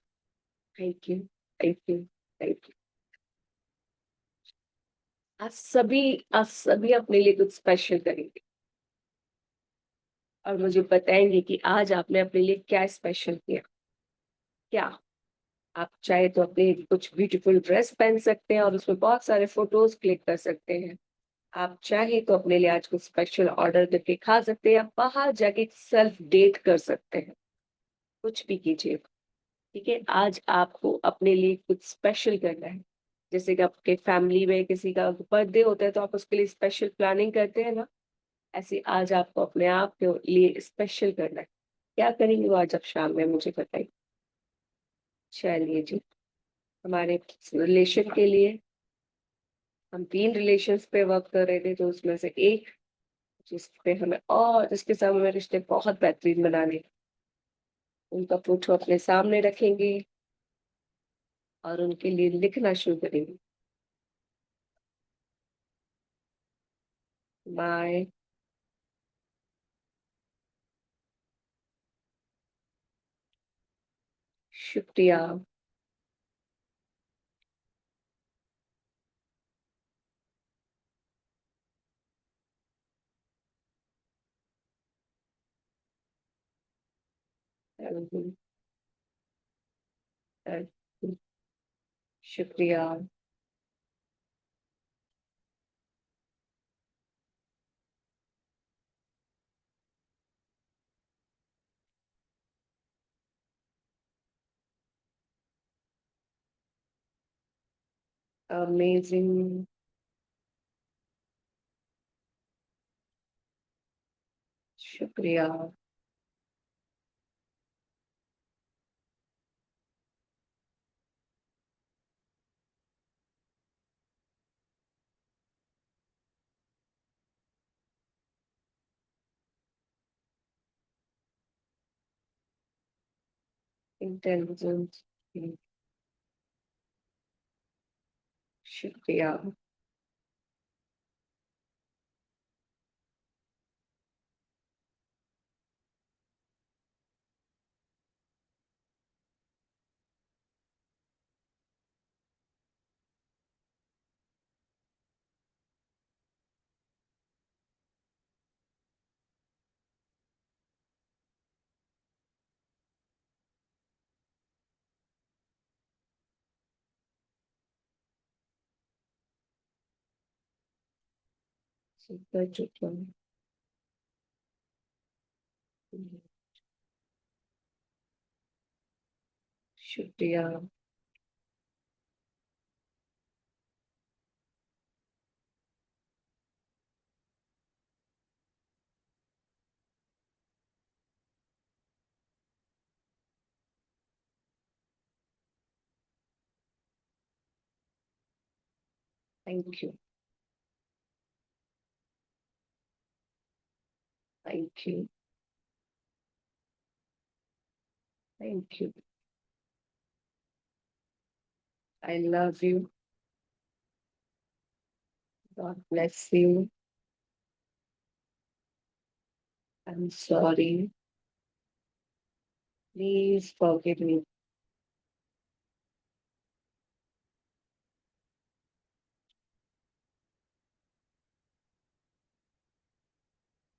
Thank you. Thank you. Thank you. आज सभी अपने लिए कुछ स्पेशल करेंगे और मुझे बताएंगे कि आज आपने अपने लिए क्या स्पेशल किया। क्या आप चाहे तो अपने कुछ ब्यूटीफुल ड्रेस पहन सकते हैं और उसमें बहुत सारे फोटोज क्लिक कर सकते हैं। आप चाहे तो अपने लिए आज कुछ स्पेशल ऑर्डर करके खा सकते हैं या बाहर जाके सेल्फ डेट कर सकते हैं। कुछ भी कीजिए, ठीक है। आज आपको अपने लिए कुछ स्पेशल करना है। जैसे कि आपके फैमिली में किसी का बर्थडे होता है तो आप उसके लिए स्पेशल प्लानिंग करते हैं ना, ऐसे आज आपको अपने आप के लिए स्पेशल करना है। क्या करेंगे वो आज आप शाम में मुझे बताइए। चलिए जी, हमारे रिलेशन के लिए हम 3 रिलेशंस पे वर्क कर रहे थे, तो उसमें से एक जिस पे हमें और जिसके साथ हमें रिश्ते बहुत बेहतरीन बनाने, उनका फोटो अपने सामने रखेंगे और उनके लिए लिखना शुरू करेंगे। बाय। शुक्रिया। हम्म, शुक्रिया। अमेजिंग। शुक्रिया। इंटेलिजेंट। शुक्रिया। सुपर चुटकुला। शुक्रिया। Thank you. Thank you. Thank you. I love you. God bless you. I am sorry. Please forgive मी।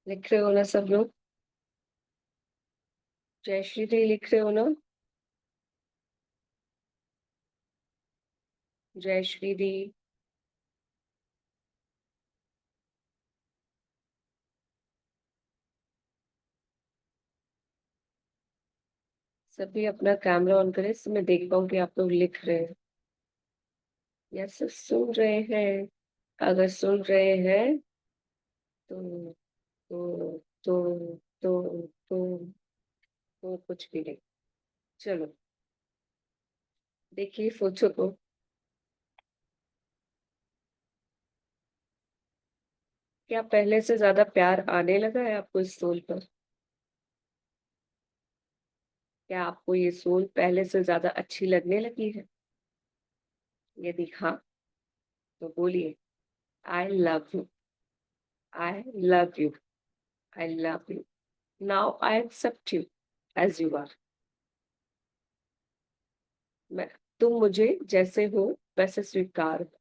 लिख रहे हो ना सब लोग? जयश्री दी लिख रहे हो ना? जयश्री दी। सभी अपना कैमरा ऑन करें so मैं देख पाऊँ कि आप लोग लिख रहे हैं या सिर्फ सुन रहे हैं। अगर सुन रहे हैं तो तो तो तो कुछ भी नहीं। चलो, देखिए सोचो तो। क्या पहले से ज्यादा प्यार आने लगा है आपको इस सोल पर? क्या आपको ये सोल पहले से ज्यादा अच्छी लगने लगी है? यदि हाँ, तो बोलिए, I love you. I love you. I love you. Now I accept you as you are. मैं तुम मुझे जैसे हो वैसे स्वीकार करो,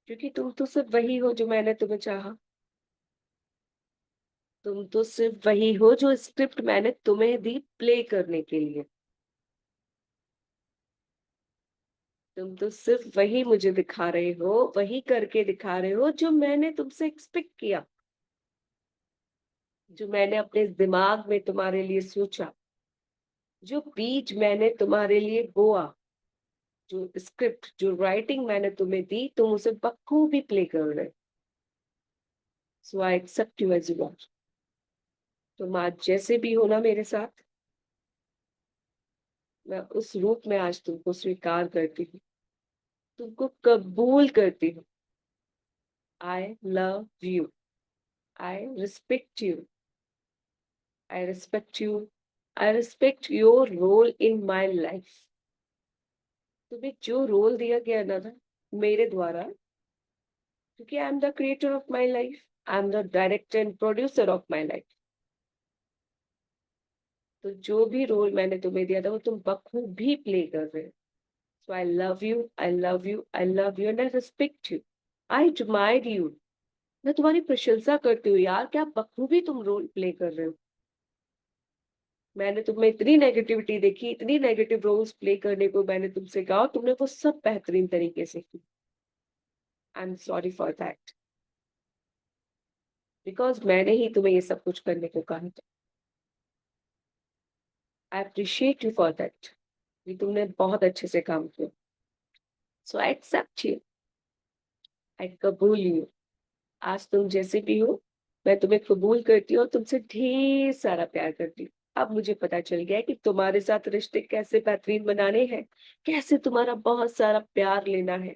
क्योंकि तुम तो सिर्फ वही हो जो मैंने तुम्हें चाहा। तुम तो सिर्फ वही हो जो स्क्रिप्ट मैंने तुम्हें दी प्ले करने के लिए। तुम तो सिर्फ वही मुझे दिखा रहे हो, वही करके दिखा रहे हो जो मैंने तुमसे एक्सपेक्ट किया, जो मैंने अपने दिमाग में तुम्हारे लिए सोचा, जो बीज मैंने तुम्हारे लिए बोआ, जो स्क्रिप्ट जो राइटिंग मैंने तुम्हें दी, तुम उसे बखूबी प्ले कर रहे। So I accept you as you are. तुम आज जैसे भी हो ना मेरे साथ, मैं उस रूप में आज तुमको स्वीकार करती हूँ, तुमको कबूल करती हूँ। I love you. I respect you. I respect you. I respect your role in my life. तुम्हें जो रोल दिया गया ना मेरे द्वारा, क्योंकि I am the creator of my life, I am the director and producer of my life. तो जो भी रोल मैंने तुम्हें दिया था वो तुम बखूबी प्ले कर रहे हो। So I love you. I love you. I love you and I respect you. I admire you. मैं तुम्हारी प्रशंसा करती हूँ यार, क्या बखूबी तुम रोल प्ले कर रहे हो। मैंने तुम्हें इतनी नेगेटिविटी देखी, इतनी नेगेटिव रोल्स प्ले करने को मैंने तुमसे कहा, तुमने वो सब बेहतरीन तरीके से की। आई am sorry for that, because मैंने ही तुम्हें ये सब कुछ करने को कहा था। आई अप्रिशिएट यू फॉर दैट, कि तुमने बहुत अच्छे से काम किया। सो आई एक्सेप्ट यू, आई कबूल यू। आज तुम जैसे भी हो, मैं तुम्हें कबूल करती हूँ और तुमसे ढेर सारा प्यार करती हूँ। अब मुझे पता चल गया है कि तुम्हारे साथ रिश्ते कैसे बेहतरीन बनाने हैं, कैसे तुम्हारा बहुत सारा प्यार लेना है,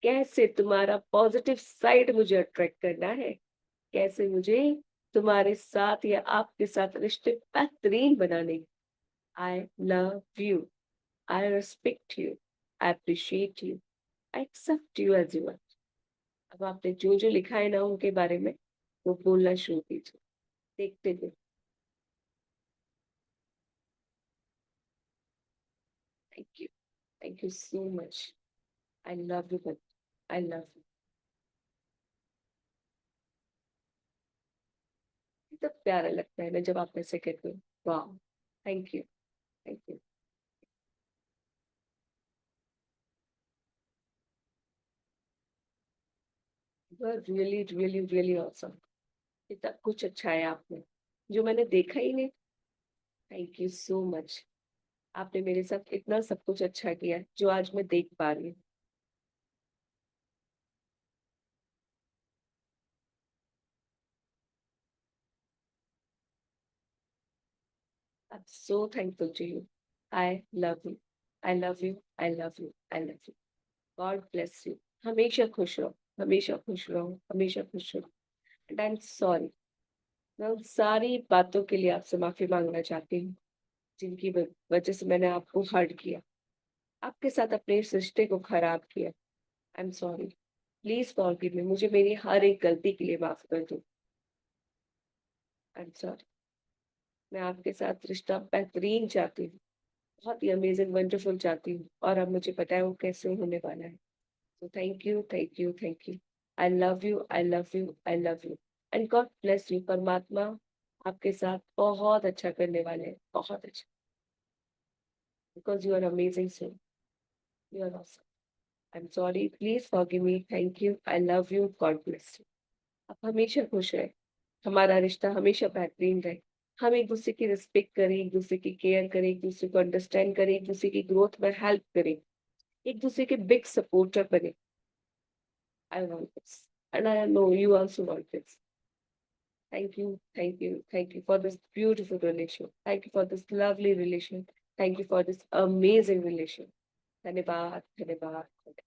कैसे तुम्हारा पॉजिटिव साइड मुझे अट्रैक्ट करना है, कैसे मुझे तुम्हारे साथ या आपके साथ रिश्ते बेहतरीन बनाने हैं। I love you, I respect you, I appreciate you, I accept you as you are. अब आपने जो जो लिखा है ना उनके बारे में, वो बोलना शुरू कीजिए। देखते गए। Thank you, thank you so much. I love you, I love you. कितना प्यारा लगता है ना जब आप ऐसे कहते हो। वाह, thank you, thank you. You are really really really awesome. इतना कुछ अच्छा है आप में जो मैंने देखा ही नहीं। Thank you so much. आपने मेरे साथ इतना सब कुछ अच्छा किया है, जो आज मैं देख पा रही हूँ। I am so thankful to you. I love you, I love you, I love you, I love you. God bless you. हमेशा खुश रहो, हमेशा खुश रहो, हमेशा खुश रहो। एंड आई एम सॉरी, मैं उन सारी बातों के लिए आपसे माफी मांगना चाहती हूँ जिनकी वजह से मैंने आपको हर्ट किया, आपके साथ अपने इस रिश्ते को खराब किया। आई am sorry, please forgive me, मुझे मेरी हर एक गलती के लिए माफ कर दो। आई एम सॉरी। मैं आपके साथ रिश्ता बेहतरीन चाहती हूँ, बहुत ही अमेजिंग वंडरफुल चाहती हूँ, और अब मुझे पता है वो कैसे होने वाला है। तो thank you, thank you, thank you. I love you, I love you, I love you. And God bless you. परमात्मा आपके साथ बहुत अच्छा करने वाले हैं, बहुत अच्छा। Because you are amazing soul, you are awesome. I am sorry, please forgive me. Thank you, I love you, God bless you. आप हमेशा खुश रहे, हमारा रिश्ता हमेशा बेहतरीन रहे। हम एक दूसरे की रिस्पेक्ट करें, एक दूसरे की केयर करें, एक दूसरे को अंडरस्टैंड करें, एक दूसरे की ग्रोथ में हेल्प करें, एक दूसरे के बिग सपोर्टर बने। I want this, and I know you also want this. Thank you, thank you, thank you for this beautiful relation. Thank you for this lovely relation. Thank you for this amazing relation. धन्यवाद, धन्यवाद, धन्यवाद।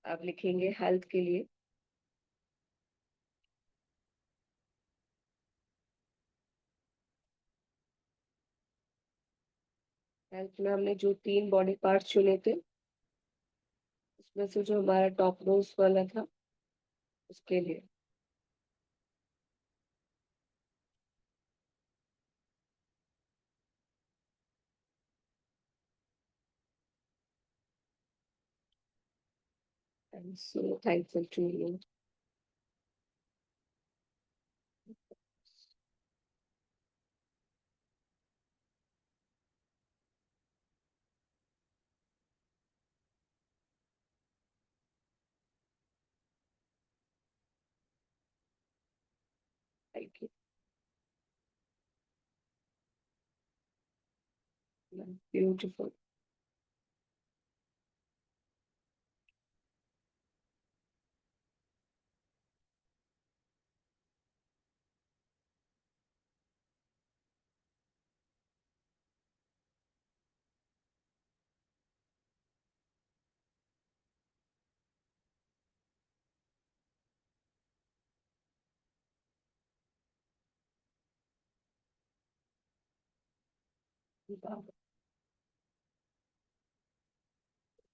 आप लिखेंगे health के लिए। Health में हमने जो 3 बॉडी पार्ट्स चुने थे, उसमें से जो हमारा टॉप नोज वाला था, उसके लिए। I am so thankful to you. Thank you, beautiful.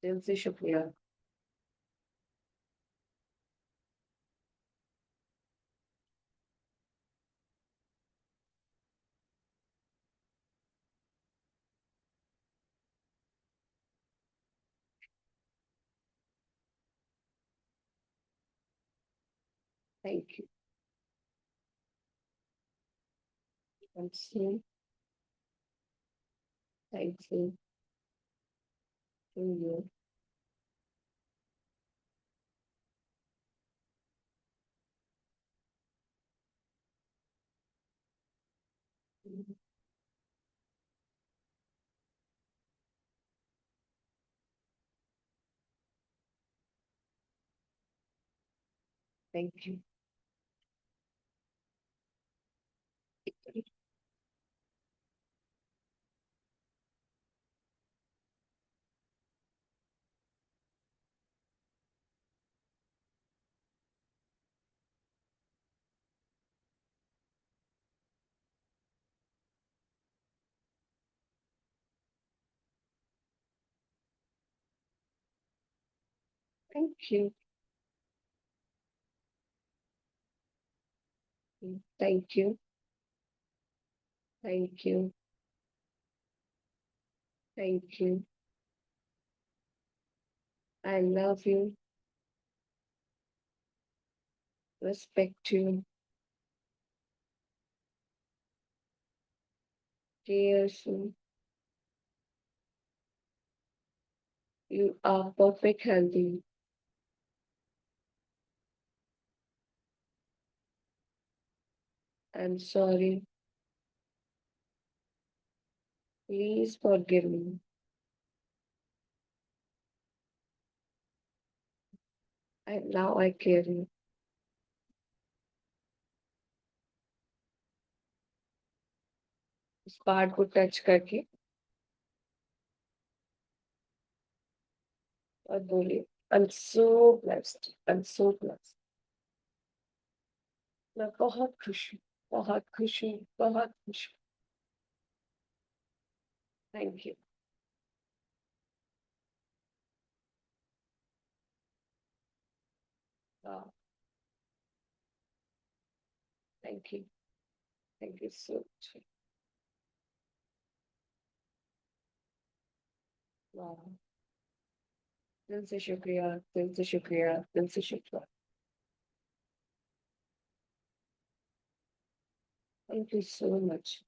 दिल से शुक्रिया। Thank you. Also thankful to you. Thank you. Thank you. Thank you. Thank you. Thank you. I love you. Respect you. Cherish you. You are perfect healthy. I'm sorry. Please forgive me. Now I care you. इस part को touch करके और बोलिए I'm so blessed. I'm so blessed. मैं बहुत खुश हूँ, बहुत खुश हूँ, बहुत खुश हूँ। Thank you. Thank you. Thank you so much. दिल से शुक्रिया, दिल से शुक्रिया, दिल से शुक्रिया। Thank you so much.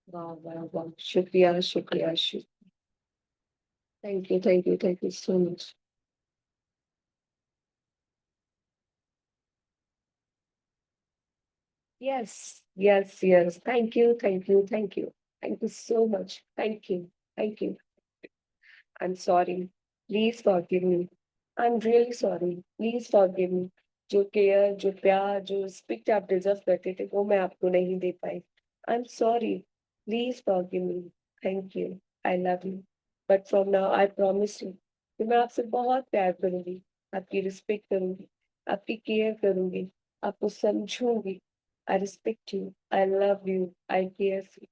वाह वाह वाह, शुक्रिया शुक्रिया शुक्रिया। Thank you, thank you, thank you so much. Yes, yes, yes. Thank you, thank you, thank you. Thank you so much. Thank you, thank you. I'm sorry. Please forgive me. I'm really sorry. Please forgive me. जो care, जो प्यार, जो respect आप deserve करते थे, वो मैं आपको नहीं दे पाई। I'm sorry. Please forgive me. Thank you. I love you. But from now, I promise you कि मैं आपसे बहुत प्यार करूंगी, आपकी रिस्पेक्ट करूंगी, आपकी केयर करूंगी, आपको समझूंगी। I respect you. I love you. I care for you.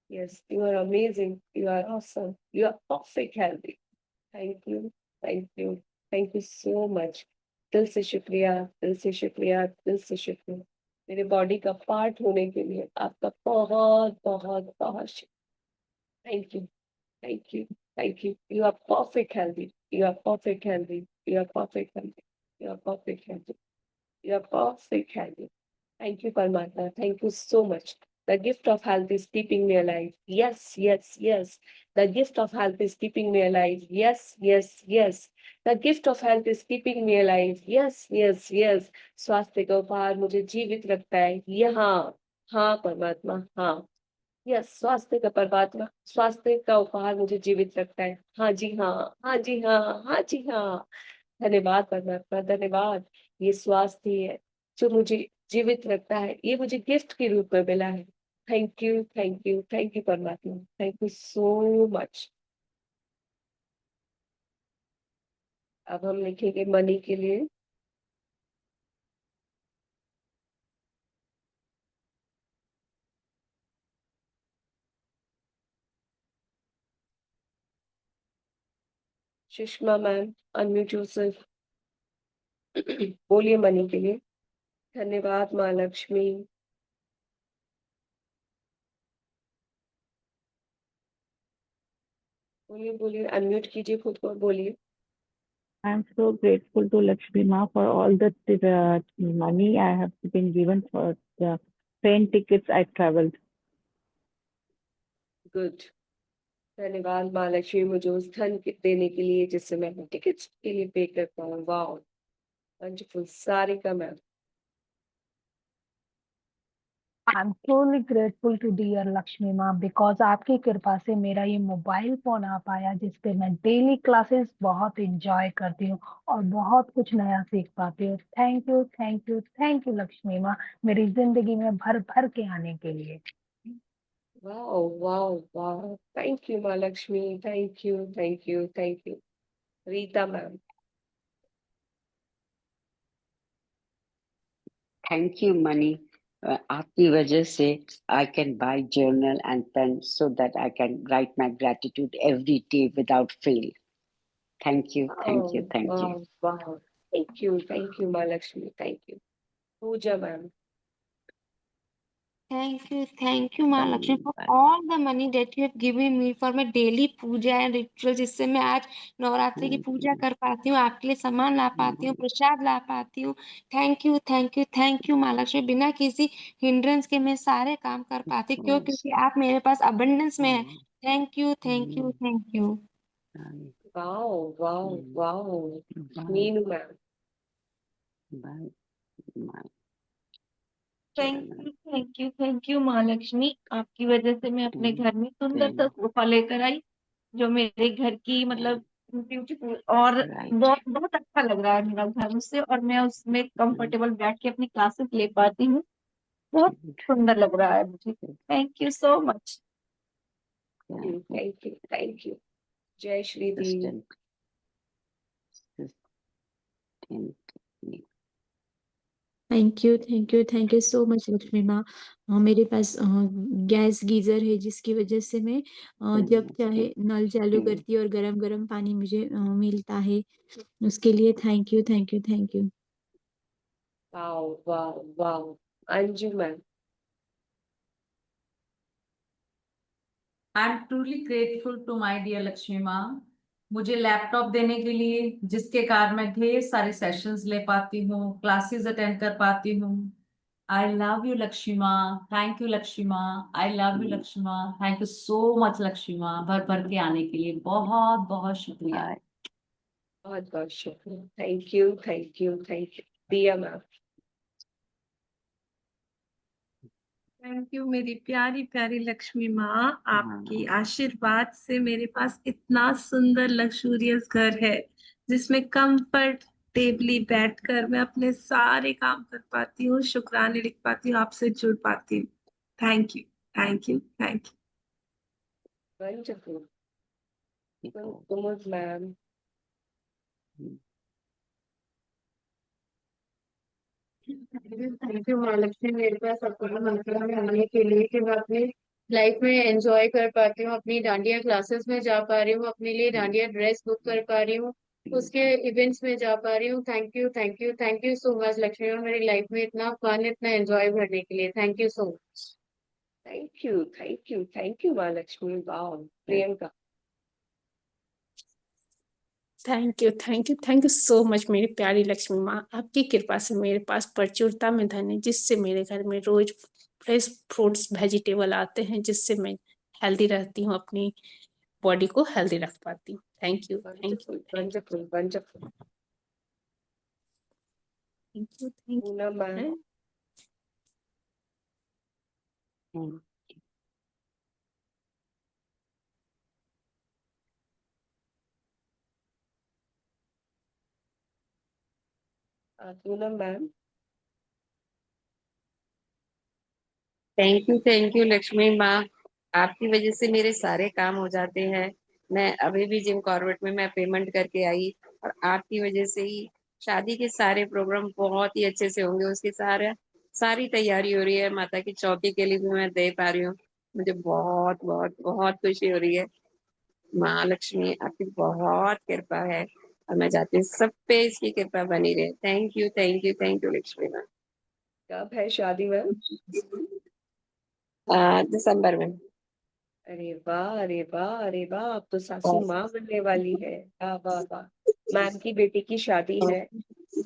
Yes, you are amazing. You are awesome. You are perfect healthy. Thank you. Thank you. Thank you so much. दिल से शुक्रिया, दिल से शुक्रिया, दिल से शुक्रिया। मेरे बॉडी का पार्ट होने के लिए आपका बहुत बहुत बहुत शुक्रिया। Thank you, thank you, thank you. You are perfect healthy, you are perfect healthy, you are perfect healthy, you are perfect healthy, you are perfect healthy. Thank you, Parmatma. Thank you so much. The gift of health is keeping me alive. Yes, yes, yes. The gift of health is keeping me alive. Yes, yes, yes. The gift of health is keeping me alive. Yes, yes, yes. स्वास्थ्य का उपहार मुझे जीवित रखता है। ये हाँ, हाँ परमात्मा, हाँ। यस, स्वास्थ्य का परमात्मा, स्वास्थ्य का उपहार मुझे जीवित रखता है। हाँ जी, हाँ, हाँ जी, हाँ, हाँ जी, हाँ। धन्यवाद परमात्मा, धन्यवाद। ये स्वास्थ्य ही है जो मुझे जीवित रखता है, ये मुझे गिफ्ट के रूप में मिला है। Thank you, thank you, thank you परमात्मा। Thank you so much. अब हम लिखेंगे मनी के लिए। Sushma ma'am, unmute yourself. बोलिए मनी के लिए। धन्यवाद माँ लक्ष्मी। बोलिए बोलिए, अनम्यूट कीजिए खुद को, बोलिए। I'm so grateful to Lakshmi Ma for all the money I have been given for the train tickets I traveled. Good. धन्यवाद माँ लक्ष्मी मुझे उस धन देने के लिए जिससे मैं अपने टिकट्स के लिए पे कर पाऊँ। Wow, wonderful. Sarika ma'am. I'm truly grateful to dear Lakshmi Ma because आपकी कृपा से मेरा ये मोबाइल फोन आ पाया जिस पे मैं डेली क्लासेस बहुत एंजॉय करती हूँ और बहुत कुछ नया सीख पाती हूँ। Thank you thank you thank you Lakshmi माँ, मेरी जिंदगी में भर भर के आने के लिए। Wow wow wow, thank you माँ Lakshmi, thank you thank you thank you. Rita ma'am. Thank you, money. आपकी वजह से I can buy journal and pen so that I can write my gratitude every day without fail. Thank you, thank you, thank you. Wow wow, thank you माँ Lakshmi, thank you. Pooja ma'am. Thank you, Mahalakshmi, for all the money that you have given me for my daily puja and rituals, जिससे मैं आज नवरात्रि की पूजा कर पाती हूँ, आपके लिए सामान ला पाती हूँ, प्रसाद ला पाती हूँ। थैंक यू महालक्ष्मी, बिना किसी हिंड्रेंस के मैं सारे काम कर पाती हूँ, क्योंकि आप मेरे पास अबंडेंस में है। Thank you. Wow wow wow. Meenu ma'am. Bye. Bye. Thank you Mahalakshmi, आपकी वजह से मैं अपने घर में सुंदर सा सोफा लेकर आई जो मेरे घर की मतलब ब्यूटीफुल और बहुत बहुत अच्छा लग रहा है मेरा घर उससे, और मैं उसमें कंफर्टेबल बैठ के अपनी क्लासेस ले पाती हूँ। बहुत सुंदर लग रहा है मुझे। Thank you so much. Thank you. जय Shri Dev. Thank you so much Lakshmi माँ। मेरे पास गैस गीजर है जिसकी वजह से मैं जब चाहे नल चालू करती हूँ और गरम गरम पानी मुझे मिलता है। उसके लिए thank you. Wow wow wow. Anju ma'am. I am truly grateful to my dear Lakshmi Maa, मुझे लैपटॉप देने के लिए जिसके कारण मैं ढेर सारे सेशंस ले पाती हूँ, क्लासेस अटेंड कर पाती हूँ। I love you Lakshmi Maa, thank you Lakshmi माँ, I love you Lakshmi Maa, thank you so much Lakshmi माँ, भर भर के आने के लिए बहुत बहुत शुक्रिया। बहुत बहुत शुक्रिया। Thank you thank you thank you. दिया मैम। थैंक यू मेरी प्यारी प्यारी लक्ष्मी माँ, आपकी आशीर्वाद से मेरे पास इतना सुंदर लग्जूरियस घर है जिसमें कंफर्टेबली बैठकर मैं अपने सारे काम कर पाती हूँ, शुक्राने लिख पाती हूँ, आपसे जुड़ पाती हूँ। Thank you thank you thank you. Wonderful. Kumud ma'am. Thank you Mahalakshmi, मेरे पास अपूर्ण मात्रा में आने के लिए कि मैं अपनी लाइफ में एंजॉय कर पाती हूँ, अपनी डांडिया क्लासेस में जा पा रही हूँ, अपने लिए डांडिया ड्रेस बुक कर पा रही हूँ, उसके इवेंट्स में जा पा रही हूँ। Thank you so much Lakshmi, और मेरी लाइफ में इतना फन इतना एंजॉय भरने के लिए thank you so much. Thank you माँ Lakshmi. Wow. Priyanka. Thank you so much मेरी प्यारी लक्ष्मी माँ। आपकी कृपा से मेरे पास प्रचुरता में धन है जिससे मेरे घर में रोज फ्रेश फ्रूट्स वेजिटेबल आते हैं, जिससे मैं हेल्दी रहती हूँ, अपनी बॉडी को हेल्दी रख पाती हूँ। Thank you. Poonam ma'am. Poonam ma'am. Thank you Lakshmi माँ, आपकी वजह से मेरे सारे काम हो जाते हैं। मैं अभी भी जिम कॉर्बेट में मैं पेमेंट करके आई, और आपकी वजह से ही शादी के सारे प्रोग्राम बहुत ही अच्छे से होंगे, उसकी सारी तैयारी हो रही है। माता की चौकी के लिए भी मैं दे पा रही हूँ, मुझे बहुत बहुत बहुत खुशी हो रही है। माँ लक्ष्मी आपकी बहुत कृपा है, और मैं चाहती हूँ सब पे इसकी कृपा बनी रहे। थैंक यू लक्ष्मी माँ। कब है शादी मैम? दिसंबर में। अरे वाह, अरे वाह, अरे वाह, अब तो सासू माँ बनने वाली है। वाह वाह वाह। मैम की बेटी की शादी है,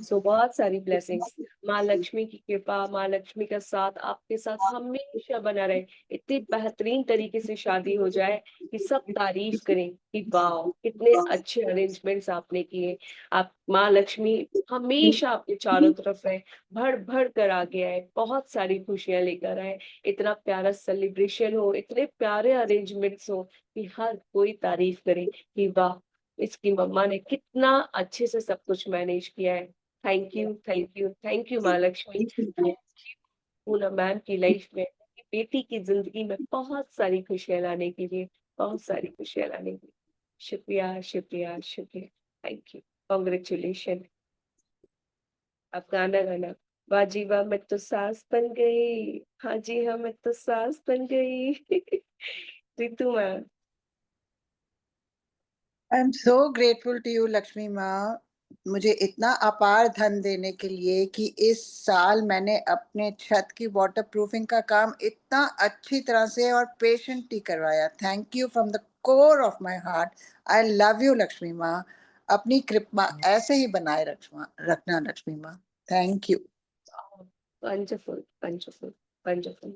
सो बहुत सारी ब्लेसिंग्स। माँ लक्ष्मी की कृपा, माँ लक्ष्मी का साथ आपके साथ हमेशा बना रहे। इतनी बेहतरीन तरीके से शादी हो जाए कि सब तारीफ करें कि वाह कितने अच्छे अरेंजमेंट्स आपने किए। आप माँ लक्ष्मी हमेशा आपके चारों तरफ रहे, भर भर कर आगे आए, बहुत सारी खुशियां लेकर आए। इतना प्यारा सेलिब्रेशन हो, इतने प्यारे अरेंजमेंट्स हो कि हर कोई तारीफ करे कि वाह इसकी मम्मा ने कितना अच्छे से सब कुछ मैनेज किया है। Thank you, thank you, thank you माँ लक्ष्मी। पूनम मैम की लाइफ में, बेटी की जिंदगी में बहुत सारी खुशियां लाने के लिए, बहुत सारी खुशियां लाने के लिए शुक्रिया, शुक्रिया, शुक्रिया। Thank you, congratulation. अब गाना गाना। वाह जी वाह, मैं तो सास बन गई, हाँ जी हाँ, मैं तो सास बन गई। Ritu ma'am. I am so grateful to you Lakshmi Maa, मुझे इतना अपार धन देने के लिए कि इस साल मैंने अपने छत की वाटर प्रूफिंग का काम इतना अच्छी तरह से और पेशेंटली करवाया। Thank you from the core of my heart. I love you Lakshmi माँ, अपनी कृपा ऐसे ही बनाए रखना Lakshmi Maa. Thank you. Wonderful, wonderful, wonderful.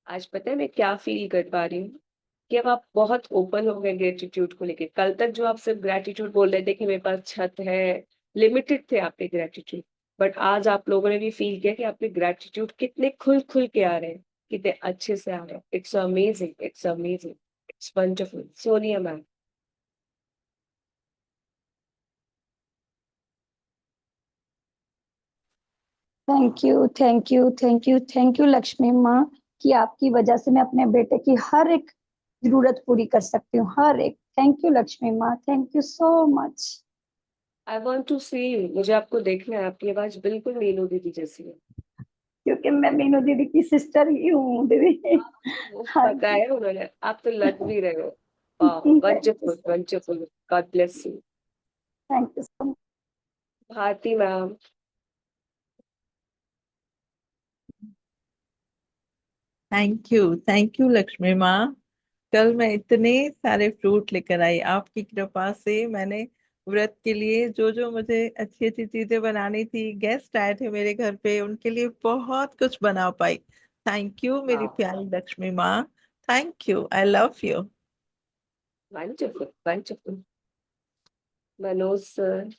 आज पता है मैं क्या फील कर पा रही हूँ कि अब आप बहुत ओपन हो गए ग्रेटिट्यूड को लेके। कल तक जो आप सिर्फ ग्रेटिट्यूड बोल रहे थे कि मेरे पास छत है, लिमिटेड थे आपके ग्रेटिट्यूड, बट आज आप लोगों ने भी फील किया कि आपके ग्रेटिट्यूड कितने खुल खुल के आ रहे हैं, कितने अच्छे से आ रहे हैं। It's amazing, it's amazing, it's wonderful. Sonia ma'am. Thank you, thank you, thank you, thank you Lakshmi माँ कि आपकी वजह से मैं अपने बेटे की हर एक जरूरत पूरी कर सकती हूँ, हर एक। Thank you Lakshmi Maa, thank you so much. I want to see you, मुझे आपको देखना है। आपकी आवाज बिल्कुल मीनू दीदी जैसी है। क्योंकि मैं मीनू दीदी की सिस्टर ही हूँ दीदी। वो हाँ जी। बताया उन्होंने, आप तो लग भी रहे हो। वाह, wonderful, wonderful. God bless you. Thank you so much. Bharti ma'am. Thank you Lakshmi Maa. कल मैं इतने सारे फ्रूट लेकर आई आपकी कृपा से। मैंने व्रत के लिए जो जो मुझे अच्छी अच्छी चीजें बनानी थी, गेस्ट आए थे मेरे घर पे, उनके लिए बहुत कुछ बना पाई। थैंक यू मेरी प्यारी Lakshmi Maa. Thank you, I love you. Wonderful, wonderful. Manoj sir.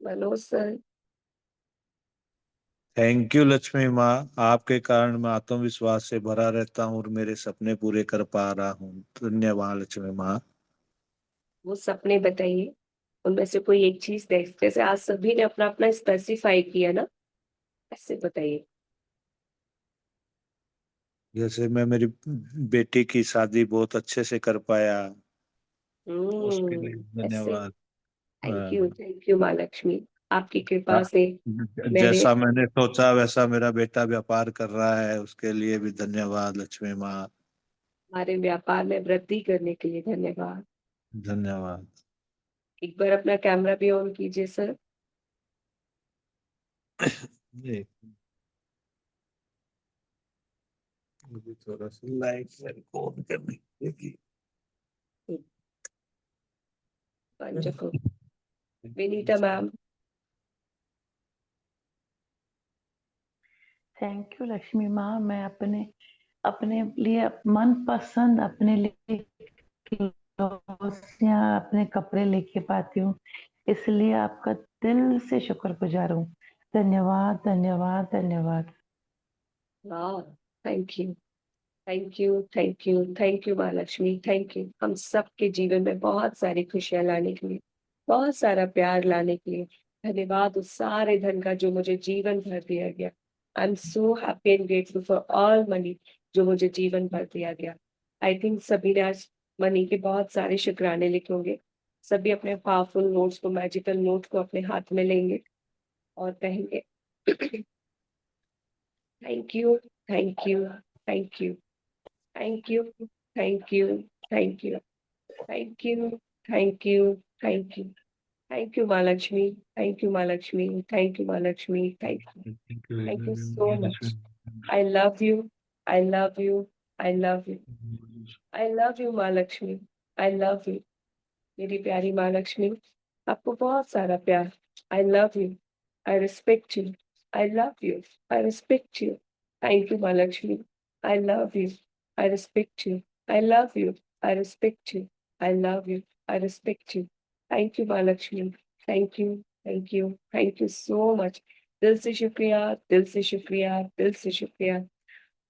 Manoj sir. Thank you Lakshmi माँ, आपके कारण मैं आत्मविश्वास से भरा रहता हूँ और मेरे सपने पूरे कर पा रहा हूँ। धन्यवाद लक्ष्मी माँ। वो सपने बताइए, उनमें से कोई एक चीज देख, जैसे आज सभी ने अपना अपना स्पेसिफाई किया ना, ऐसे बताइए। जैसे मैं मेरी बेटी की शादी बहुत अच्छे से कर पाया, उसके लिए ऐसे। धन्यवाद। थैंक यू माँ लक्ष्मी, आपकी कृपा से मैंने जैसा मैंने सोचा वैसा मेरा बेटा व्यापार कर रहा है, उसके लिए भी धन्यवाद लक्ष्मी माँ। हमारे व्यापार में वृद्धि करने के लिए धन्यवाद। धन्यवाद। एक बार अपना कैमरा भी ऑन कीजिए सर। जी, मुझे थोड़ा सा लाइट मेरे को ऑन करनी पड़ेगी। Wonderful. Vinita ma'am. Thank you Lakshmi माँ, मैं अपने अपने लिए मनपसंद अपने लिए क्लॉथ्स या अपने कपड़े लेके पाती हूँ, इसलिए आपका दिल से शुक्रगुजार हूँ। धन्यवाद, धन्यवाद, धन्यवाद। वाह, thank you, thank you, thank you, thank you माँ लक्ष्मी, थैंक यू। हम सबके जीवन में बहुत सारी खुशियां लाने के लिए, बहुत सारा प्यार लाने के लिए धन्यवाद। उस सारे धन का जो मुझे जीवन भर दिया गया। आई am so happy and grateful for all money जो मुझे जीवन भर दिया गया। आई थिंक सभी ने आज मनी के बहुत सारे शुक्राने लिखे होंगे। सभी अपने पावरफुल नोट्स को, मैजिकल नोट को अपने हाथ में लेंगे और कहेंगे thank you, thank you, thank you, thank you, thank you, thank you, thank you, thank you, thank you, Thank you, Mahalakshmi. Thank you, Mahalakshmi. Thank you, Mahalakshmi. Thank you. Thank you so much. I love you. I love you. I love you. I love you, Mahalakshmi. I love you. मेरी प्यारी महालक्ष्मी, आपको बहुत सारा प्यार. I love you. I respect you. I love you. I respect you. Thank you, Mahalakshmi. I love you. I respect you. I love you. I respect you. I love you. I respect you. Thank you, Mahalakshmi. Thank you. Thank you. Thank you so much. दिल से शुक्रिया, दिल से शुक्रिया, दिल से शुक्रिया.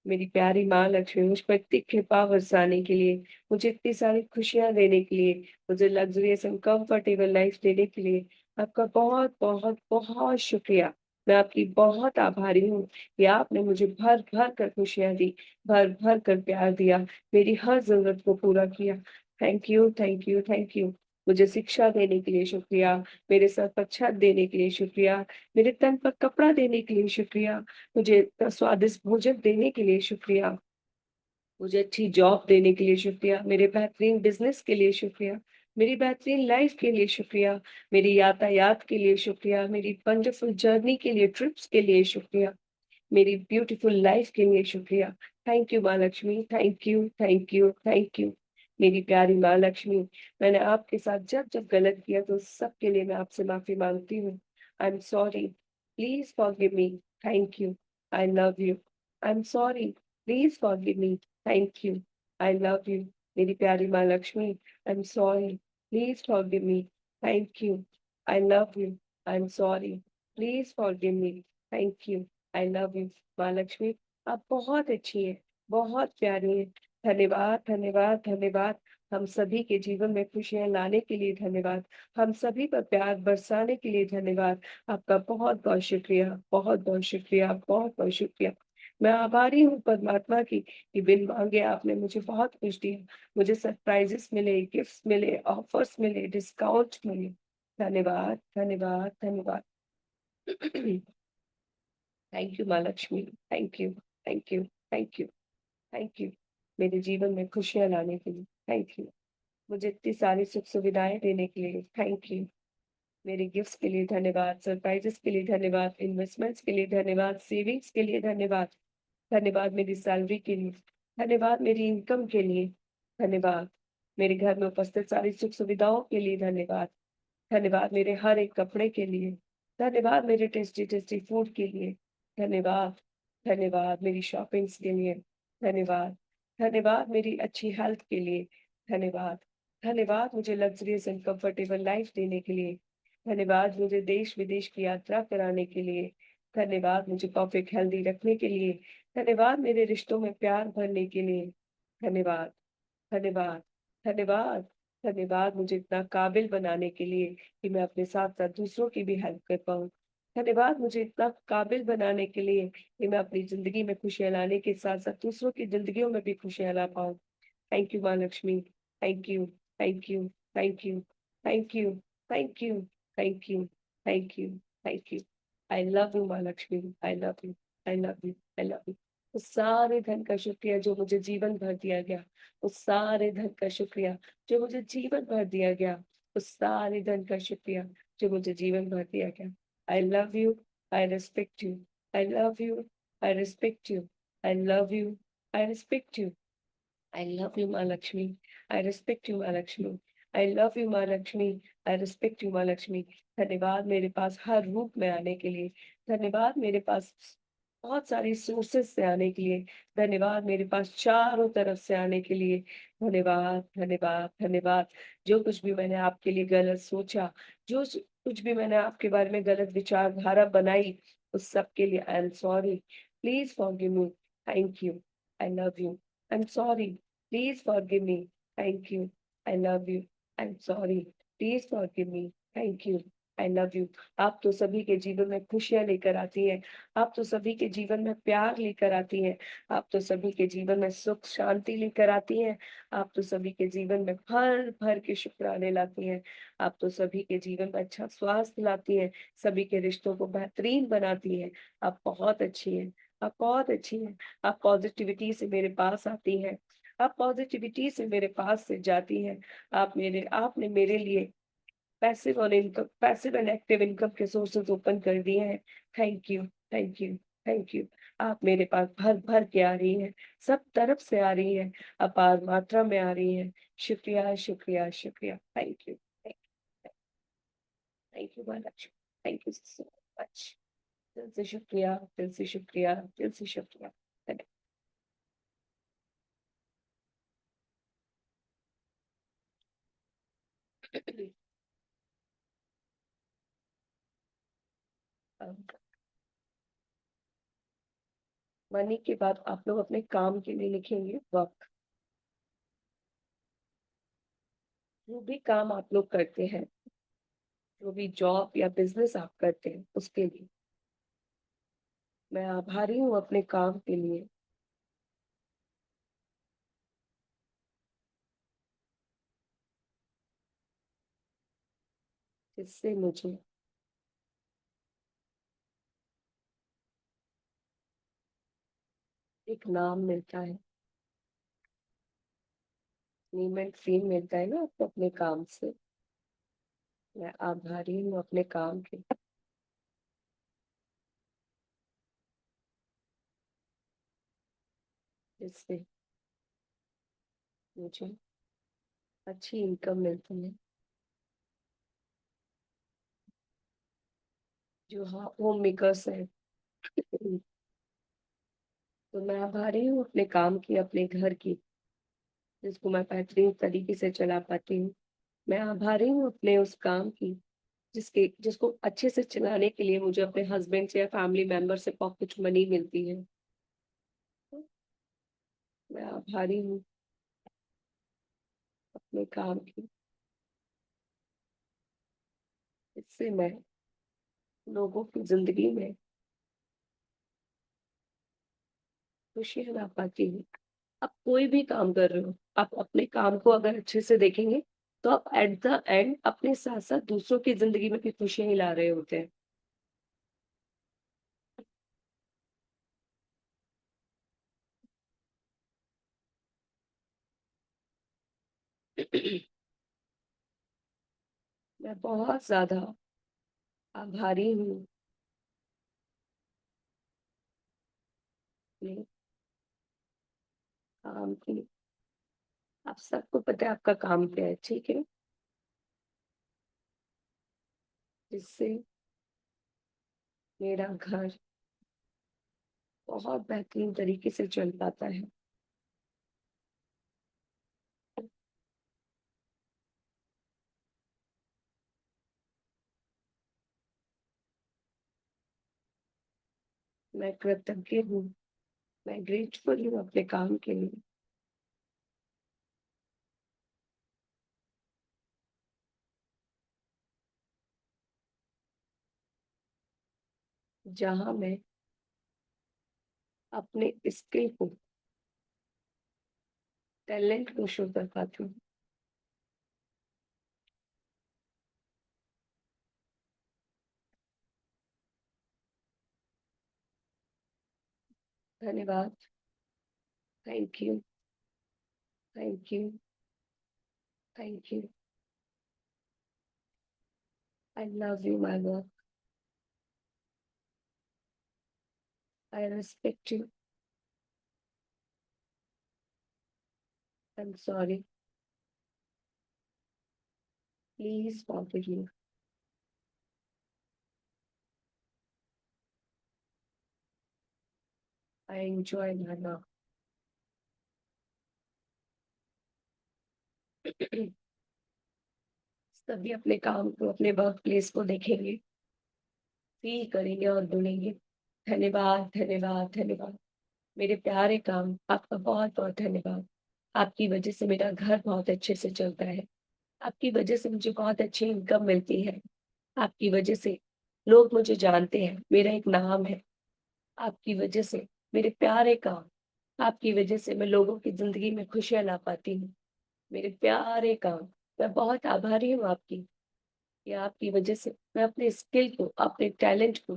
मेरी प्यारी माँ लक्ष्मी, मुझ पर इतनी कृपा बरसाने के लिए, मुझे इतनी सारी खुशियाँ देने के लिए, मुझे लग्जरियस एंड कंफर्टेबल लाइफ देने के लिए आपका बहुत बहुत बहुत शुक्रिया. मैं आपकी बहुत आभारी हूँ कि आपने मुझे भर भर कर खुशियाँ दी, भर भर कर प्यार दिया, मेरी हर जरूरत को पूरा किया. Thank you, thank you, thank you. मुझे शिक्षा देने के लिए शुक्रिया, मेरे सर पर छत देने के लिए शुक्रिया, मेरे तन पर कपड़ा देने के लिए शुक्रिया, मुझे इतना स्वादिष्ट भोजन देने के लिए शुक्रिया, मुझे अच्छी जॉब देने के लिए शुक्रिया, मेरे बेहतरीन बिजनेस के लिए शुक्रिया, मेरी बेहतरीन लाइफ के लिए शुक्रिया, मेरी यातायात के लिए शुक्रिया, मेरी वंडरफुल जर्नी के लिए, ट्रिप्स के लिए शुक्रिया, मेरी ब्यूटीफुल लाइफ के लिए शुक्रिया. थैंक यू माँ Lakshmi. Thank you, thank you, thank you. मेरी प्यारी माँ लक्ष्मी, मैंने आपके साथ जब जब गलत किया तो सब के लिए मैं आपसे माफी मांगती हूँ. I am sorry. Please forgive me. Thank you. I love you. I am sorry. Please forgive me. Thank you. I love you. मेरी प्यारी माँ लक्ष्मी, आई am sorry. Please forgive me. Thank you. I love you. I am sorry. Please forgive me. Thank you. I love you. माँ लक्ष्मी, आप बहुत अच्छी हैं, बहुत प्यारी हैं. धन्यवाद, धन्यवाद, धन्यवाद. हम सभी के जीवन में खुशियां लाने के लिए धन्यवाद. हम सभी पर प्यार बरसाने के लिए धन्यवाद. आपका बहुत बहुत शुक्रिया, बहुत बहुत शुक्रिया, बहुत बहुत शुक्रिया. मैं आभारी हूँ परमात्मा की कि बिन मांगे आपने मुझे बहुत कुछ दिया. मुझे सरप्राइजेस मिले, गिफ्ट्स मिले, ऑफर्स मिले, डिस्काउंट मिले. धन्यवाद, धन्यवाद, धन्यवाद. थैंक यू माँ Lakshmi. Thank you, thank you, thank you, thank you. मेरे जीवन में खुशियां लाने के लिए थैंक यू. मुझे इतनी सारी सुख सुविधाएं देने के लिए थैंक यू. मेरे गिफ्ट्स के लिए धन्यवाद, सरप्राइजेस के लिए धन्यवाद, इन्वेस्टमेंट्स के लिए धन्यवाद, सेविंग्स के लिए धन्यवाद. धन्यवाद मेरी सैलरी के लिए. धन्यवाद मेरी इनकम के लिए. धन्यवाद मेरे घर में उपस्थित सारी सुख सुविधाओं के लिए. धन्यवाद. धन्यवाद मेरे हर एक कपड़े के लिए. धन्यवाद मेरे टेस्टी टेस्टी फूड के लिए. धन्यवाद. धन्यवाद मेरी शॉपिंग्स के लिए. धन्यवाद. धन्यवाद मेरी अच्छी हेल्थ के लिए. धन्यवाद. धन्यवाद मुझे लग्जरियस एंड कंफर्टेबल लाइफ देने के लिए. धन्यवाद मुझे देश विदेश की यात्रा कराने के लिए. धन्यवाद मुझे परफेक्ट हेल्दी रखने के लिए. धन्यवाद मेरे रिश्तों में प्यार भरने के लिए. धन्यवाद. धन्यवाद. धन्यवाद. धन्यवाद मुझे इतना काबिल बनाने के लिए कि मैं अपने साथ साथ दूसरों की भी हेल्प कर पाऊँ. धन्यवाद मुझे इतना काबिल बनाने के लिए कि मैं अपनी जिंदगी में खुशियां लाने के साथ साथ दूसरों की जिंदगियों में भी खुशियां ला पाऊँ. थैंक यू माँ Lakshmi. Thank you, thank you, thank you, thank you, thank you, thank you, thank you, thank you. I love you माँ Lakshmi. I love you. I love you. I love you. उस सारे धन का शुक्रिया जो मुझे जीवन भर दिया गया. उस सारे धन का शुक्रिया जो मुझे जीवन भर दिया गया. उस सारे धन का शुक्रिया जो मुझे जीवन भर दिया गया. I love you. I respect you. I love you. I respect you. I love you. I respect you. I love you, माँ लक्ष्मी. I respect you, माँ लक्ष्मी. I love you, माँ लक्ष्मी. I respect you, माँ लक्ष्मी. धन्यवाद मेरे पास हर रूप में आने के लिए. धन्यवाद मेरे पास बहुत सारी सोर्सेस से आने के लिए. धन्यवाद मेरे पास चारों तरफ से आने के लिए. धन्यवाद, धन्यवाद, धन्यवाद. जो कुछ भी मैंने आपके लिए गलत सोचा, कुछ भी मैंने आपके बारे में गलत विचारधारा बनाई, उस सब के लिए I am sorry. Please forgive me. Thank you. I love you. I am sorry. Please forgive me. Thank you. I love you. I am sorry. Please forgive me. Thank you. I love you. आप तो सभी के जीवन में खुशियां लेकर आती हैं. आप तो सभी के जीवन में प्यार लेकर आती हैं. आप तो सभी के जीवन में सुख शांति लेकर आती हैं. आप तो सभी के जीवन में भर भर के शुक्राने लाती हैं. आप तो सभी के जीवन में अच्छा स्वास्थ्य लाती हैं. सभी के रिश्तों को बेहतरीन बनाती हैं. आप बहुत अच्छी हैं. आप बहुत अच्छी हैं. आप पॉजिटिविटी से मेरे पास आती हैं. आप पॉजिटिविटी से मेरे पास से जाती हैं. आपने मेरे लिए पैसिव और income, passive and active income के सोर्सेज ओपन कर दिए हैं। Thank you, thank you, thank you. आप मेरे पास भर भर के आ रही हैं, सब तरफ से आ रही हैं, अपार मात्रा में आ रही हैं। शुक्रिया, शुक्रिया, शुक्रिया। Thank you, thank you Mahalakshmi, thank you so much. दिल से शुक्रिया, दिल से शुक्रिया, दिल से शुक्रिया। धन्यवाद। मनी के बाद आप लोग अपने काम के लिए लिखेंगे वक्त। जो भी काम आप लोग करते हैं, जो भी जॉब या बिजनेस आप करते हैं, उसके लिए मैं आभारी हूँ अपने काम के लिए। जिससे मुझे एक नाम मिलता है, नीमेंट फेम मिलता है ना आपको अपने काम से। मैं आभारी हूँ अपने काम के, जिससे मुझे अच्छी इनकम मिलती है। जो हाँ होम मेकर्स है, तो मैं आभारी हूँ अपने काम की, अपने घर की, जिसको मैं बेहतरीन तरीके से चला पाती हूँ। मैं आभारी हूँ अपने उस काम की, जिसको अच्छे से चलाने के लिए मुझे अपने हस्बैंड से या फैमिली मेंबर से पॉकेट मनी मिलती है। मैं आभारी हूँ अपने काम की, इससे मैं लोगों की जिंदगी में खुशियाँ ला पाती हूँ। आप कोई भी काम कर रहे हो, आप अपने काम को अगर अच्छे से देखेंगे, तो आप एट द एंड अपने साथ साथ दूसरों की जिंदगी में भी खुशियां ही ला रहे होते हैं। मैं बहुत ज्यादा आभारी हूँ अपने काम की। आप सबको पता है आपका काम क्या है, ठीक है? जिससे मेरा घर बहुत बेहतरीन तरीके से चल पाता है। मैं कृतज्ञ हूँ, मैं ग्रेटफुल हूँ अपने काम के लिए, जहाँ मैं अपने स्किल को, टैलेंट को शो कर पाती हूँ। धन्यवाद, thank you, thank you, thank you. I love you, my work. I respect you. I'm sorry. Please forgive me. I enjoy my work. सभी अपने काम को, अपने वर्क प्लेस को देखेंगे, फील करेंगे और बोलेंगे धन्यवाद, धन्यवाद, धन्यवाद। मेरे प्यारे काम, आपका बहुत बहुत धन्यवाद। आपकी वजह से मेरा घर बहुत अच्छे से चलता है। आपकी वजह से मुझे बहुत अच्छी इनकम मिलती है। आपकी वजह से लोग मुझे जानते हैं, मेरा एक नाम है। आपकी वजह से मेरे प्यारे काम, आपकी वजह से मैं लोगों की जिंदगी में खुशियाँ ला पाती हूँ। मेरे प्यारे काम, मैं बहुत आभारी हूँ आपकी, कि आपकी वजह से मैं अपने स्किल को, अपने टैलेंट को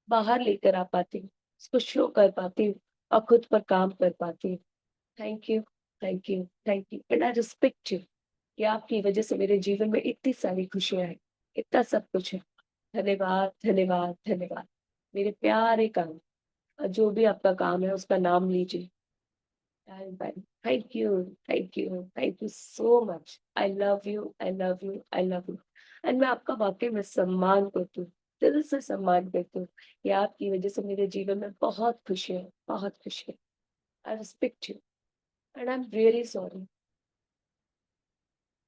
बाहर लेकर आ पाती हूँ, उसको शो कर पाती हूँ और खुद पर काम कर पाती हूँ। Thank you, thank you, thank you and I respect you, कि आपकी वजह से मेरे जीवन में इतनी सारी खुशियाँ हैं। इतना सब कुछ है। धन्यवाद, धन्यवाद, धन्यवाद। मेरे प्यारे काम, जो भी आपका काम है उसका नाम लीजिए। Thank you, thank you, thank you so much. I love you, I love you, I love you. And मैं आपका वाकई में सम्मान करती हूँ, दिल से सम्मान करती हूँ। ये आपकी वजह से मेरे जीवन में बहुत खुशी है, बहुत खुशी है। आई respect you and I am really sorry.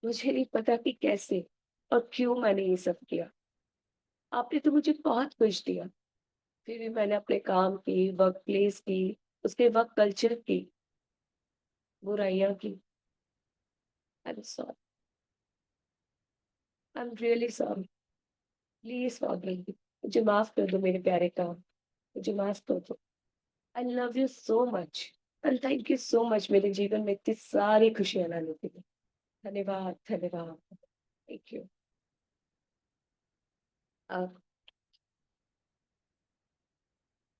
मुझे नहीं पता कि कैसे और क्यों मैंने ये सब किया। आपने तो मुझे बहुत कुछ दिया, फिर भी मैंने अपने काम की, वर्क प्लेस की, उसके वर्क कल्चर की बुराइयां की। आई am sorry, I am really sorry. Please forgive me. मुझे माफ कर दो मेरे प्यारे काम, मुझे माफ कर दो। आई love you so much and thank you so much मेरे जीवन में इतनी सारी खुशियां लाने के लिए। धन्यवाद, धन्यवाद, थैंक यू। आप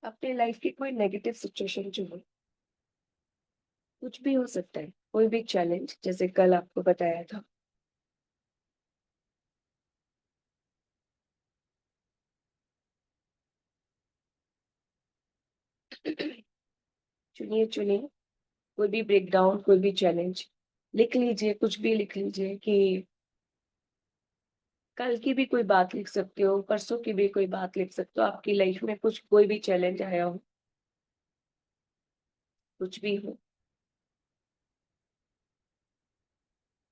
अपनी लाइफ की कोई नेगेटिव सिचुएशन जो हो, कुछ भी हो सकता है, कोई भी चैलेंज, जैसे कल आपको बताया था। चुनिए चुनिए, कोई भी ब्रेकडाउन, कोई भी चैलेंज लिख लीजिए, कुछ भी लिख लीजिए कि कल की भी कोई बात लिख सकते हो, परसों की भी कोई बात लिख सकते हो, आपकी लाइफ में कुछ कोई भी चैलेंज आया हो, कुछ भी हो,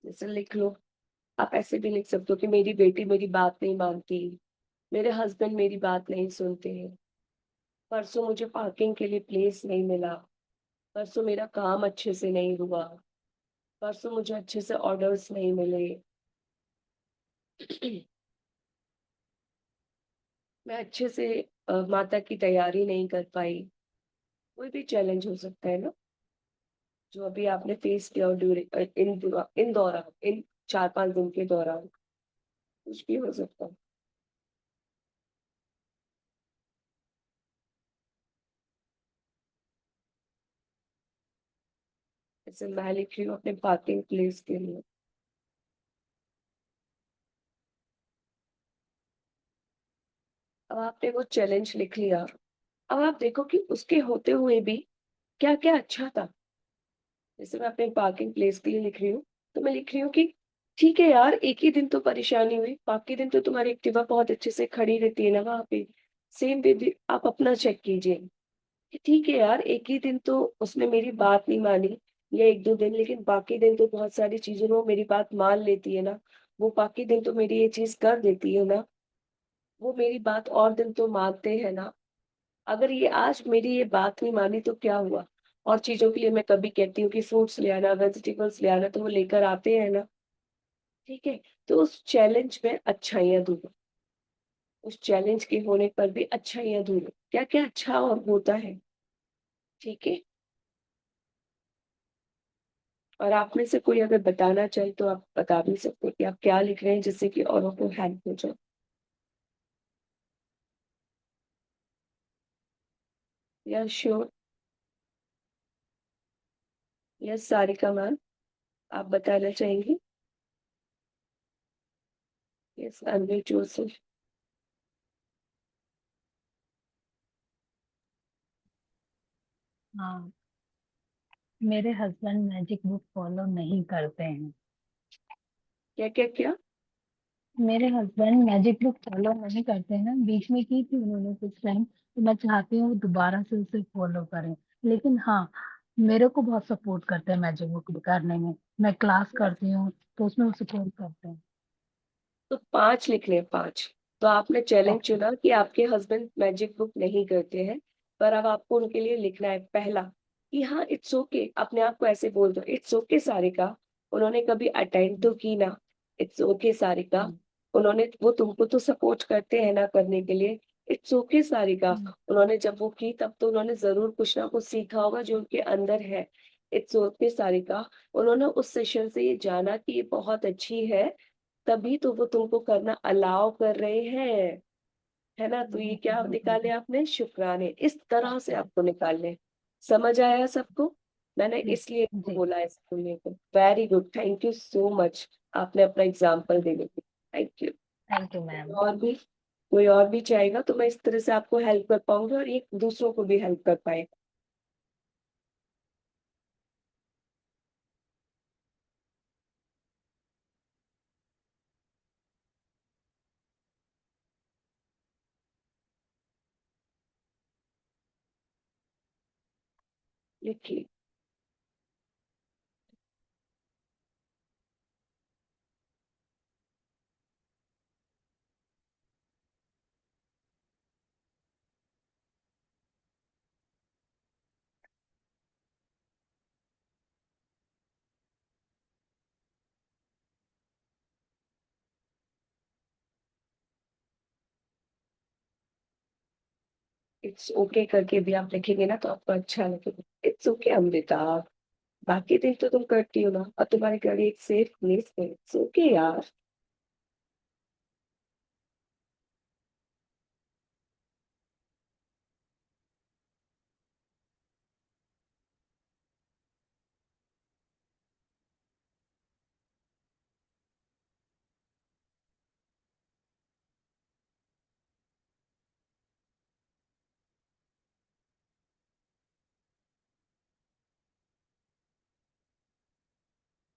जैसे लिख लो। आप ऐसे भी लिख सकते हो कि मेरी बेटी मेरी बात नहीं मानती, मेरे हस्बैंड मेरी बात नहीं सुनते हैं, परसों मुझे पार्किंग के लिए प्लेस नहीं मिला, परसों मेरा काम अच्छे से नहीं हुआ, परसों मुझे अच्छे से ऑर्डर्स नहीं मिले। मैं अच्छे से माता की तैयारी नहीं कर पाई। कोई भी चैलेंज हो सकता है ना, जो अभी आपने फेस किया और ड्यूरिंग इन दौरान, इन 4-5 दिन के दौरान, कुछ भी हो सकता है। जैसे मैं लिख रही हूँ अपने पार्किंग प्लेस के लिए। अब आपने वो चैलेंज लिख लिया, अब आप देखो कि उसके होते हुए भी क्या क्या अच्छा था। जैसे मैं अपने पार्किंग प्लेस के लिए लिख रही हूँ, तो मैं लिख रही हूँ कि ठीक है यार, एक ही दिन तो परेशानी हुई, बाकी दिन तो तुम्हारी एक्टिवा बहुत अच्छे से खड़ी रहती है ना वहां पे। सेम वे आप अपना चेक कीजिए कि ठीक है यार, एक ही दिन तो उसने मेरी बात नहीं मानी, या 1-2 दिन, लेकिन बाकी दिन तो बहुत सारी चीजों में वो मेरी बात मान लेती है ना। वो बाकी दिन तो मेरी ये चीज कर देती है ना। वो मेरी बात और दिन तो मानते हैं ना। अगर ये आज मेरी ये बात नहीं मानी तो क्या हुआ? और चीज़ों के लिए मैं कभी कहती हूँ कि फ्रूट्स ले आना, वेजिटेबल्स ले आना, तो वो लेकर आते हैं ना, ठीक है? तो उस चैलेंज में अच्छाइयाँ ढूँढो, उस चैलेंज के होने पर भी अच्छाइयाँ ढूँढो, क्या-क्या अच्छा और होता है, ठीक है? और आप में से कोई अगर बताना चाहे तो आप बता भी सकते हैं कि आप क्या लिख रहे हैं जिससे कि औरों को हेल्प हो जाए। या श्योर, यस सारिका मैम, आप बताना चाहेंगी? Yes unmute yourself. हाँ, मेरे हस्बैंड मैजिक बुक फॉलो नहीं करते हैं। क्या? मेरे हस्बैंड मैजिक बुक फॉलो नहीं करते हैं। बीच में की थी उन्होंने कुछ टाइम, तो मैं चाहती हूँ दोबारा से उसे फॉलो करें। लेकिन हाँ, मेरे को बहुत सपोर्ट करते हैं मैजिक बुक करने में। मैं क्लास करती हूँ तो उसमें वो सपोर्ट करते हैं। तो 5 लिख लें, 5। तो आपने चैलेंज ओके। चुना कि आपके हस्बैंड मैजिक बुक नहीं करते हैं, पर अब आपको उनके लिए लिखना है पहला कि हाँ इट्स ओके, अपने आप को ऐसे बोल दो, इट्स ओके सारिका, उन्होंने कभी अटेंड तो की ना, इट्स ओके सारिका, उन्होंने वो तुमको तो सपोर्ट करते हैं ना करने के लिए, इट्स ओके सारिका, उन्होंने जब वो की तब तो उन्होंने जरूर कुछ ना कुछ सीखा होगा जो उनके अंदर है। इट्स ओके सारिका, उन्होंने उस सेशन से ये जाना कि ये बहुत अच्छी है, तभी तो वो तुमको करना अलाउ कर रहे हैं, है ना? तो ये क्या निकाले आपने? शुक्राने। इस तरह से आपको निकालने। समझ आया सबको? मैंने जी इसलिए इसको जी। बोला है स्कूल को। Very good, thank you so much, आपने अपना एग्जाम्पल देने के लिए। Thank you. Thank you ma'am. और भी कोई और भी चाहेगा तो मैं इस तरह से आपको हेल्प कर पाऊंगी और ये दूसरों को भी हेल्प कर पाएगा। लिखिए। इट्स ओके करके भी आप लिखेंगे ना तो आपको अच्छा लगेगा। इट्स ओके अमृता, बाकी दिन तो तुम करती हो ना, और तुम्हारे घर एक सेफ प्लेस है। इट्स ओके यार।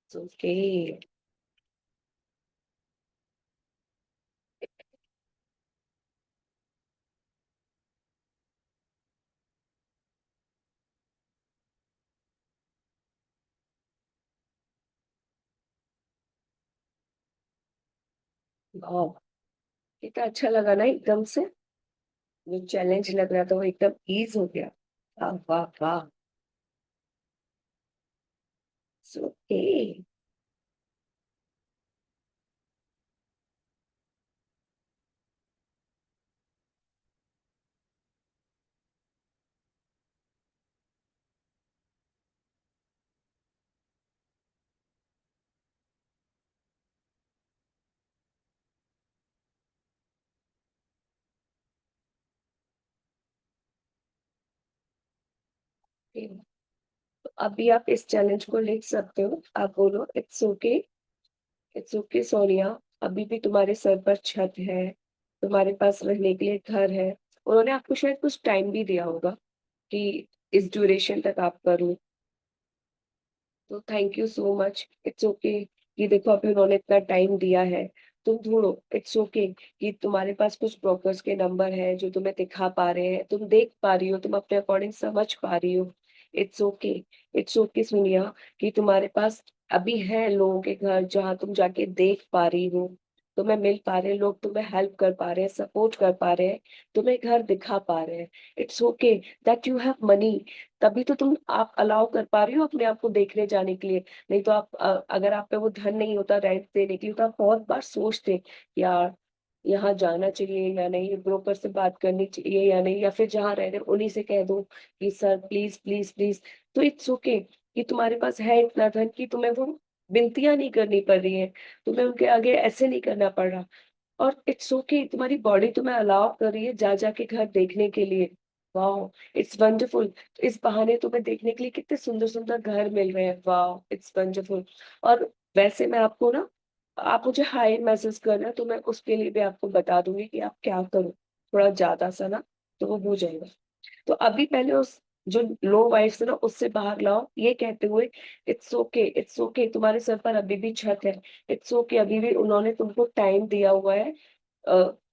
It's okay. वाह, कितना अच्छा लगा ना एकदम से। जो चैलेंज लग रहा था वो एकदम ईज हो गया। वाह वाह वाह। It's okay. तो अभी आप इस चैलेंज को लिख सकते हो। आप बोलो it's okay. It's okay Sonia, अभी भी तुम्हारे सर पर छत है, तुम्हारे पास रहने के लिए घर है। उन्होंने आपको शायद कुछ टाइम भी दिया होगा कि इस ड्यूरेशन तक आप करो। तो thank you so much. It's okay कि देखो अभी उन्होंने इतना टाइम दिया है। तुम ढूंढो। इट्स ओके कि तुम्हारे पास कुछ ब्रोकर्स के नंबर है जो तुम्हें दिखा पा रहे हैं, तुम देख पा रही हो, तुम अपने अकॉर्डिंग समझ पा रही हो। It's okay. इट्स ओके सुनिया कि तुम्हारे पास अभी है लोगों के घर जहाँ तुम जाके देख पा रही हो, तुम्हें मिल पा रहे हैं लोग, तुम्हें हेल्प कर पा रहे हैं, सपोर्ट कर पा रहे हैं, तुम्हें घर दिखा पा रहे हैं। It's okay that you have money. तभी तो तुम आप अलाउ कर पा रही हो अपने आप को देखने जाने के लिए। नहीं तो आप अगर आप पे वो धन नहीं होता रेंट देने के लिए तो आप बहुत बार सोचते यार यहाँ जाना चाहिए या नहीं, ब्रोकर से बात करनी चाहिए या नहीं, या फिर जहाँ रह रहे हो उन्हीं से कह दो कि सर प्लीज प्लीज प्लीज। तो इट्स ओके कि तुम्हारे पास है इतना धन कि तुम्हें वो विनतियां नहीं करनी पड़ रही है, तुम्हें उनके आगे ऐसे नहीं करना पड़ रहा। और इट्स ओके तुम्हारी बॉडी तुम्हें अलाउ कर रही है जा जाके घर देखने के लिए। Wow, it's wonderful. इस बहाने तुम्हें देखने के लिए कितने सुंदर सुंदर घर मिल रहे हैं। Wow, it's wonderful. और वैसे मैं आपको ना, आप मुझे हाई मैसेज करना तो मैं उसके लिए भी आपको बता दूंगी कि आप क्या करो। थोड़ा ज्यादा सा ना तो वो हो जाएगा। तो अभी पहले उस जो लो वाइब्स है ना उससे बाहर लाओ, ये कहते हुए इट्स ओके। इट्स ओके तुम्हारे सर पर अभी भी छत है। इट्स ओके अभी भी उन्होंने तुमको टाइम दिया हुआ है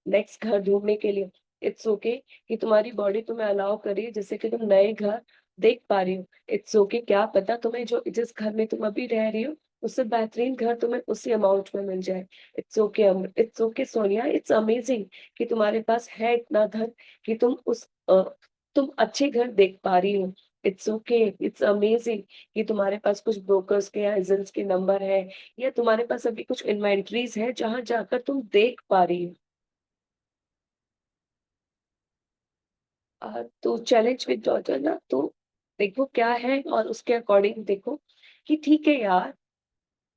नेक्स्ट घर ढूंढने के लिए। इट्स ओके कि तुम्हारी बॉडी तुम्हें अलाउ करी जैसे कि तुम नए घर देख पा रही हो। इट्स ओके क्या पता तुम्हें जो जिस घर में तुम अभी रह रही हो उससे बेहतरीन घर तुम्हें उसी अमाउंट में मिल जाए। It's okay it's okay Sonia, it's amazing कि तुम्हारे पास है इतना धन कि तुम अच्छे घर देख पा रही हो। इट्स ओके, इट्स अमेजिंग कि तुम्हारे पास कुछ ब्रोकर्स के या एजेंट्स के नंबर है, या तुम्हारे पास अभी कुछ इन्वेंटरीज है जहां जाकर तुम देख पा रही हो। तो चैलेंज विद डॉटर ना, तो देखो क्या है और उसके अकॉर्डिंग देखो कि ठीक है यार,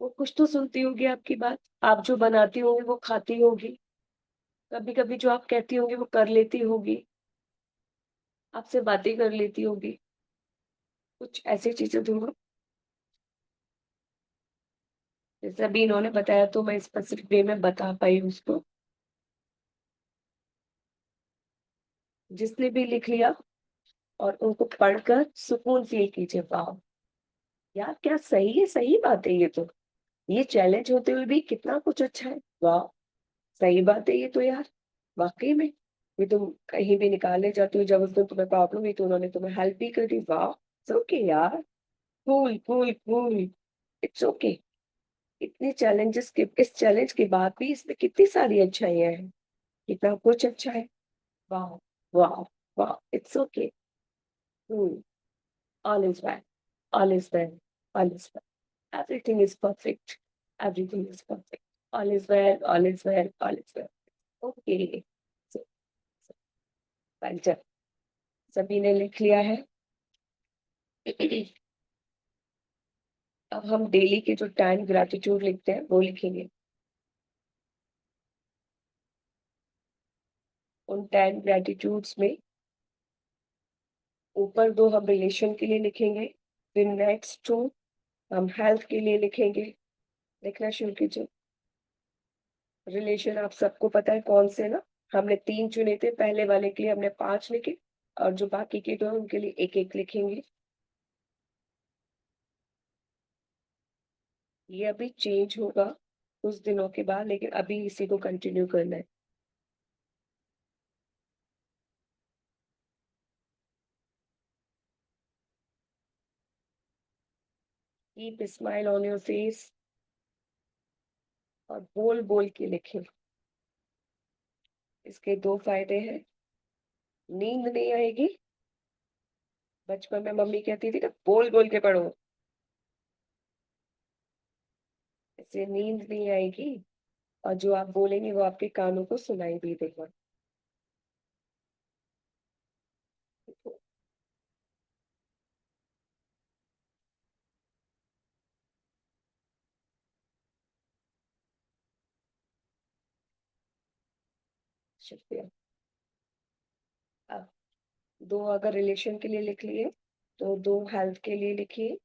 वो कुछ तो सुनती होगी आपकी बात, आप जो बनाती होंगी वो खाती होगी, कभी कभी जो आप कहती होंगी वो कर लेती होगी, आपसे बातें कर लेती होगी। कुछ ऐसी चीजें ढूंढो। जैसे अभी इन्होंने बताया तो मैं स्पेसिफिक वे में बता पाई उसको। जिसने भी लिख लिया और उनको पढ़कर सुकून फील कीजिए। वाह यार, क्या सही है, सही बात है ये तो। ये चैलेंज होते हुए भी कितना कुछ अच्छा है। वाह, सही बात है ये तो यार, वाकई में। ये तुम कहीं भी निकालने जाती हो, जब उस दिन तुम्हें प्रॉब्लम हुई तो उन्होंने तुम्हें हेल्प भी कर दी। वाह, इट्स ओके यार, cool cool cool, it's okay. इतने चैलेंजेस के, इस चैलेंज के बाद भी इसमें कितनी सारी अच्छाइयां हैं, कितना कुछ अच्छा है। वाह वाह वाह, it's okay. All is well, all is well, all is well, everything is perfect, everything is perfect, all is well, all is well, all is well. Okay, puncture सभी ने लिख लिया है। अब हम डेली के जो 10 ग्रेटिट्यूड लिखते हैं वो लिखेंगे। उन 10 ग्रेटिट्यूड्स में ऊपर 2 हम रिलेशन के लिए लिखेंगे, फिर नेक्स्ट 2 हम हेल्थ के लिए लिखेंगे। लिखना शुरू कीजिए। रिलेशन आप सबको पता है कौन से ना, हमने 3 चुने थे, पहले वाले के लिए हमने 5 लिखे, और जो बाकी के 2 उनके लिए एक एक लिखेंगे। ये अभी चेंज होगा कुछ दिनों के बाद, लेकिन अभी इसी को कंटिन्यू करना है। Keep smile on your face, और बोल बोल के लिखें। इसके 2 फायदे हैं। नींद नहीं आएगी, बचपन में मम्मी कहती थी ना बोल बोल के पढ़ो, इससे नींद नहीं आएगी, और जो आप बोलेंगे वो आपके कानों को सुनाई भी देगा। शुक्रिया। अब 2 अगर रिलेशन के लिए लिख लिए, तो 2 हेल्थ के लिए लिखिए।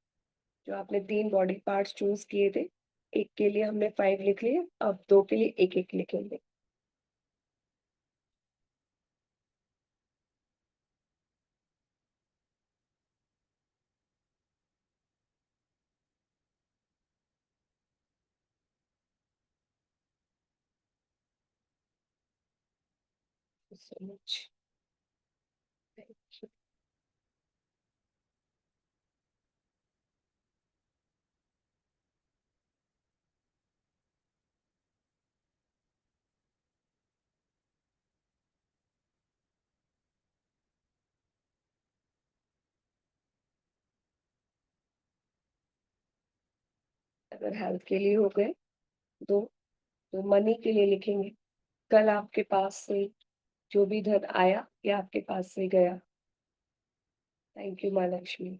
जो आपने 3 बॉडी पार्ट्स चूज किए थे, एक के लिए हमने 5 लिख लिए, अब 2 के लिए एक एक लिखेंगे। So much. Thank you. अगर हेल्थ के लिए हो गए 2, तो मनी के लिए लिखेंगे। कल आपके पास से जो भी धन आया या आपके पास से गया, थैंक यू माँ लक्ष्मी,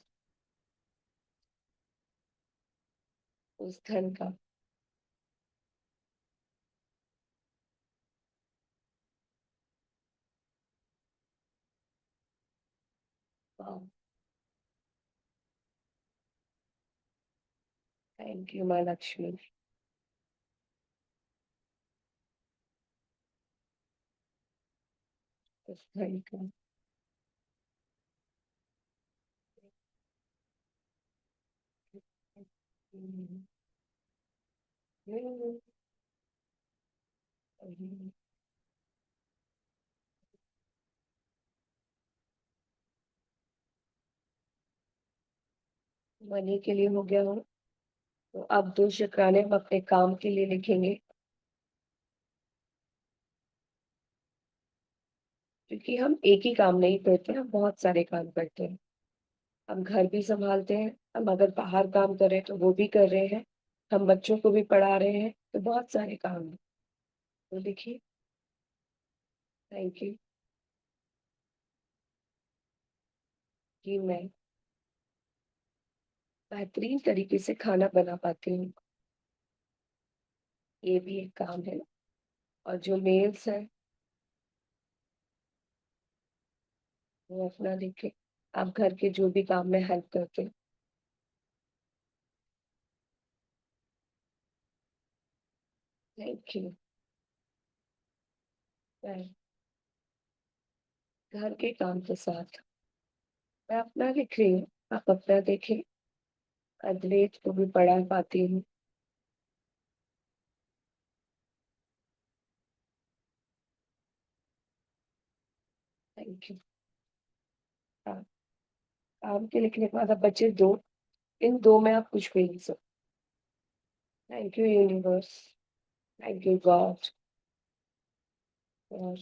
उस धन का। वाह, थैंक यू माँ लक्ष्मी। उस धन का। हम्म, हम्म, हम्म। मनी के लिए हो गया हो, तो अब 2 शुक्राने हम अपने काम के लिए लिखेंगे। क्योंकि हम एक ही काम नहीं करते, हम बहुत सारे काम करते हैं। हम घर भी संभालते हैं, हम अगर बाहर काम कर रहे हैं तो वो भी कर रहे हैं, हम बच्चों को भी पढ़ा रहे हैं, तो बहुत सारे काम हैं। तो लिखिए, थैंक यू कि मैं बेहतरीन तरीके से खाना बना पाती हूँ, ये भी एक काम है। और जो मेल्स हैं वो अपना लिखे, आप घर के जो भी काम में हेल्प करते हैं। Thank you. बाय। घर के काम के साथ मैं अपना लिख रही हूँ, आप अपना देखें। अद्वैत को भी पढ़ा पाती हूँ। Thank you. काम के लिखने के बाद अब बचे 2, इन 2 में आप कुछ भी लिख सकते। Thank you universe, thank you God. और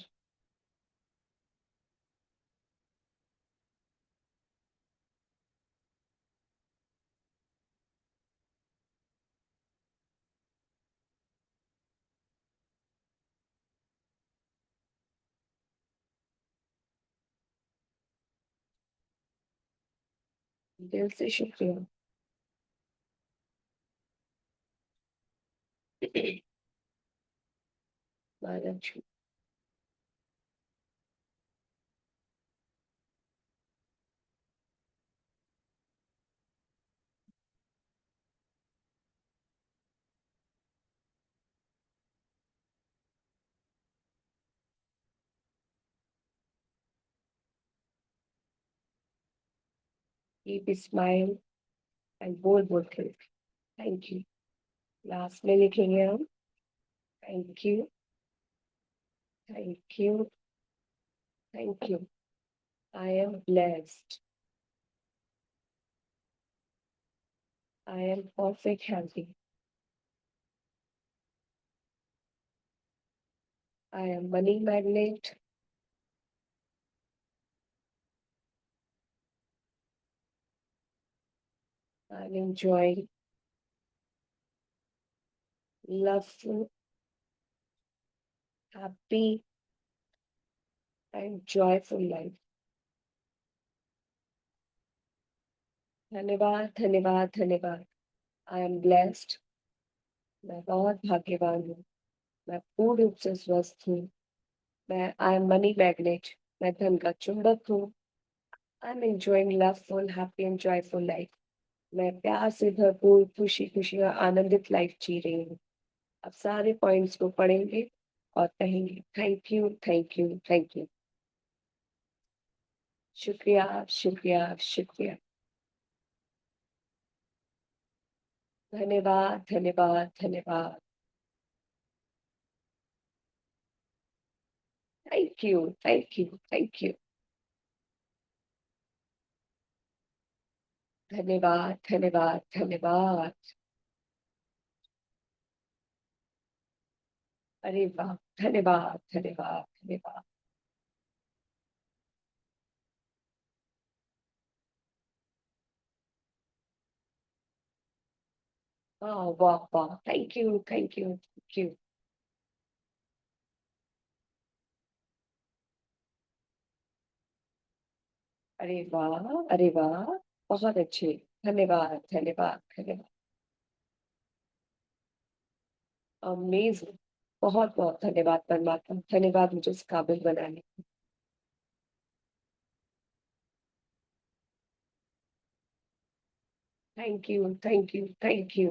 दिल से शुक्रिया। महालक्ष्मी, keep smile and बोल के थैंक यू। लास्ट में लिखेंगे हम thank you, thank you, thank you. I am blessed. I am perfect healthy. I am money magnet. I'm enjoying loveful, happy, and joyful life. धन्यवाद, धन्यवाद, धन्यवाद। I am blessed. मैं बहुत भाग्यवान हूँ। मैं पूर्ण रूप से स्वस्थ हूँ। मैं I am money magnet. मैं धन का चुंबक हूँ। I'm enjoying loveful, happy and joyful life. मैं प्यार से भरपूर खुशी खुशी और आनंदित लाइफ जी रही हूँ। अब सारे पॉइंट्स को पढ़ेंगे और कहेंगे thank you, thank you, thank you. शुक्रिया, शुक्रिया, शुक्रिया। धन्यवाद, धन्यवाद, धन्यवाद। Thank you, thank you, thank you. धन्यवाद, धन्यवाद, धन्यवाद। अरे वाह, धन्यवाद, धन्यवाद, धन्यवाद। वाह, वाह, वाह। Thank you, thank you, thank you. अरे वाह, अरे वाह, बहुत अच्छे। धन्यवाद, धन्यवाद, धन्यवाद। अमेजिंग। बहुत बहुत धन्यवाद परमात्मा, धन्यवाद मुझे इस काबिल बनाने। Thank you, thank you, thank you.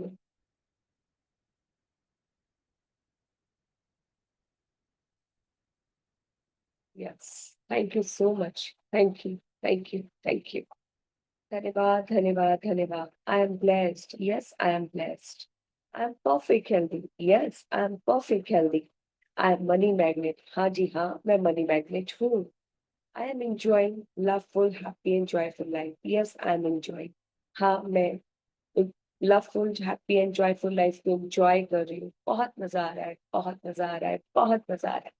Yes, thank you so much. Thank you, thank you, thank you. धन्यवाद, धन्यवाद, धन्यवाद। I am blessed. Yes, I am blessed. I am perfect healthy. Yes, I am perfect healthy. I M money magnet. हाँ जी हाँ, मैं money magnet हूँ। I M enjoying loveful, happy and joyful life. Yes, I am enjoying. हाँ, मैं loveful, happy and joyful life को enjoy कर रही हूँ। बहुत मजा आ रहा है, बहुत मजा आ रहा है, बहुत मजा आ रहा है।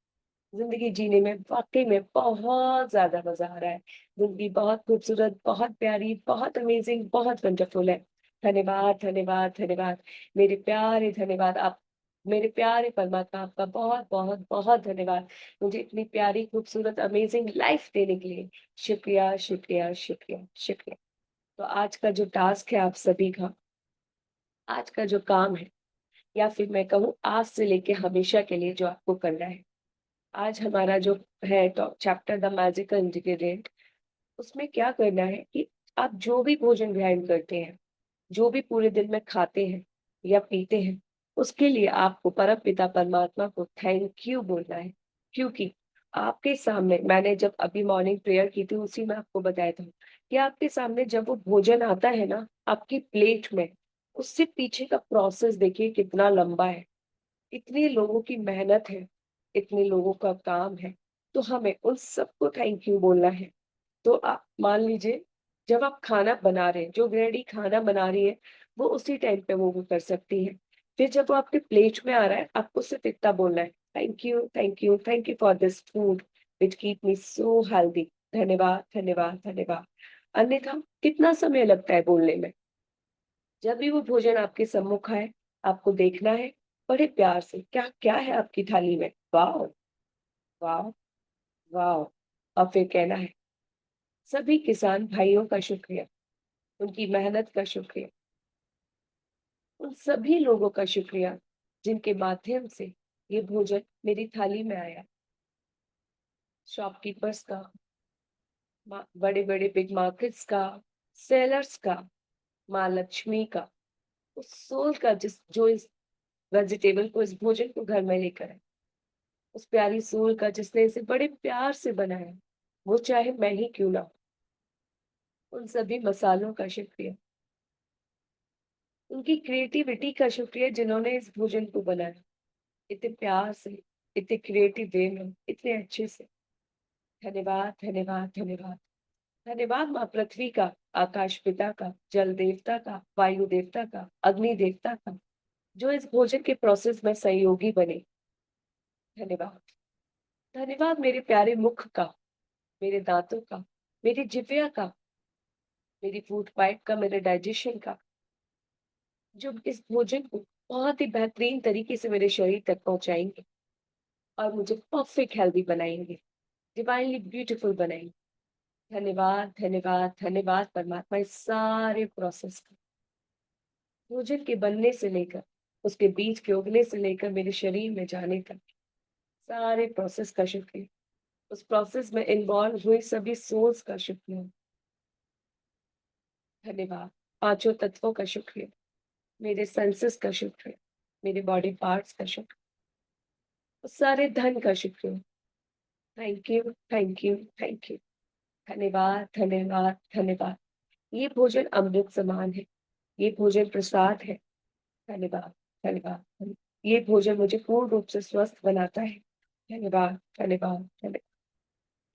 जिंदगी जीने में वाकई में बहुत ज्यादा मजा आ रहा है। जिंदगी बहुत खूबसूरत, बहुत प्यारी, बहुत अमेजिंग, बहुत वंडरफुल है। धन्यवाद, धन्यवाद, धन्यवाद। मेरे प्यारे धन्यवाद। आप मेरे प्यारे परमात्मा, आपका बहुत बहुत बहुत धन्यवाद मुझे इतनी प्यारी खूबसूरत अमेजिंग लाइफ देने के लिए। शुक्रिया, शुक्रिया, शुक्रिया, शुक्रिया। तो आज का जो टास्क है आप सभी का, आज का जो काम है, या फिर मैं कहूँ आज से लेके हमेशा के लिए जो आपको करना है, आज हमारा जो है चैप्टर द मैजिकल इंग्रेडिएंट, उसमें क्या करना है कि आप जो भी भोजन ग्रहण करते हैं, जो भी पूरे दिन में खाते हैं या पीते हैं, उसके लिए आपको परम पिता परमात्मा को थैंक यू बोलना है। क्योंकि आपके सामने मैंने जब अभी मॉर्निंग प्रेयर की थी उसी में आपको बताया था कि आपके सामने जब वो भोजन आता है ना आपकी प्लेट में, उससे पीछे का प्रोसेस देखिए कितना लंबा है। इतने लोगों की मेहनत है, इतने लोगों का काम है, तो हमें उन सबको थैंक यू बोलना है। तो आप मान लीजिए जब आप खाना बना रहे हैं, जो गृहिणी खाना बना रही है, वो उसी टाइम पे वो कर सकती है। फिर जब वो आपके प्लेट में आ रहा है, आपको सिर्फ इतना बोलना है, thank you, thank you, thank you for this food which keep me so healthy. धन्यवाद, धन्यवाद, धन्यवाद। अन्यथा कितना समय लगता है बोलने में? जब भी वो भोजन आपके सम्मुख आए, आपको देखना है बड़े प्यार से, क्या-क्या है आपकी थाली में? वाओ! वाओ! वाओ! और फिर कहना है, सभी किसान भाइयों का शुक्रिया, उनकी मेहनत का शुक्रिया, उन सभी लोगों का शुक्रिया, जिनके माध्यम से ये भोजन मेरी थाली में आया। शॉपकीपर्स का, बड़े-बड़े बिग मार्केट्स का, सेलर्स का, माँ लक्ष्मी का, उस सोल का जो इस वेजिटेबल को, इस भोजन को घर में लेकर आए। उस प्यारी सोल का जिसने इसे बड़े प्यार से बनाया, वो चाहे मैं ही क्यों ना हो। उन सभी मसालों का शुक्रिया, उनकी क्रिएटिविटी का शुक्रिया जिन्होंने इस भोजन को बनाया, इतने प्यार से, इतने क्रिएटिव वे में, इतने अच्छे से। धन्यवाद, धन्यवाद, धन्यवाद। धन्यवाद माँ पृथ्वी का, आकाश पिता का, जल देवता का, वायु देवता का, अग्नि देवता का, जो इस भोजन के प्रोसेस में सहयोगी बने। धन्यवाद। धन्यवाद मेरे प्यारे मुख का, मेरे दांतों का, मेरी जिह्वा का, मेरी फूड पाइप का, मेरे डाइजेशन का, जो इस भोजन को बहुत ही बेहतरीन तरीके से मेरे शरीर तक पहुंचाएंगे और मुझे परफेक्ट हेल्दी बनाएंगे, डिवाइनली ब्यूटीफुल बनाएंगे। धन्यवाद, धन्यवाद, धन्यवाद परमात्मा इस सारे प्रोसेस का, भोजन के बनने से लेकर, उसके बीज के उगने से लेकर मेरे शरीर में जाने तक, सारे प्रोसेस का शुक्रिया। उस प्रोसेस में इन्वॉल्व हुई सभी सोल्स का शुक्रिया। धन्यवाद। पांचों तत्वों का शुक्रिया, मेरे सेंसेस का शुक्रिया, मेरे बॉडी पार्ट्स का शुक्रिया, उस सारे धन का शुक्रिया। Thank you, thank you, thank you. धन्यवाद, धन्यवाद, धन्यवाद। ये भोजन अमृत समान है, ये भोजन प्रसाद है। धन्यवाद, धन्यवाद, ये भोजन मुझे पूर्ण रूप से स्वस्थ बनाता है। धन्यवाद, धन्यवाद, धन्यवाद।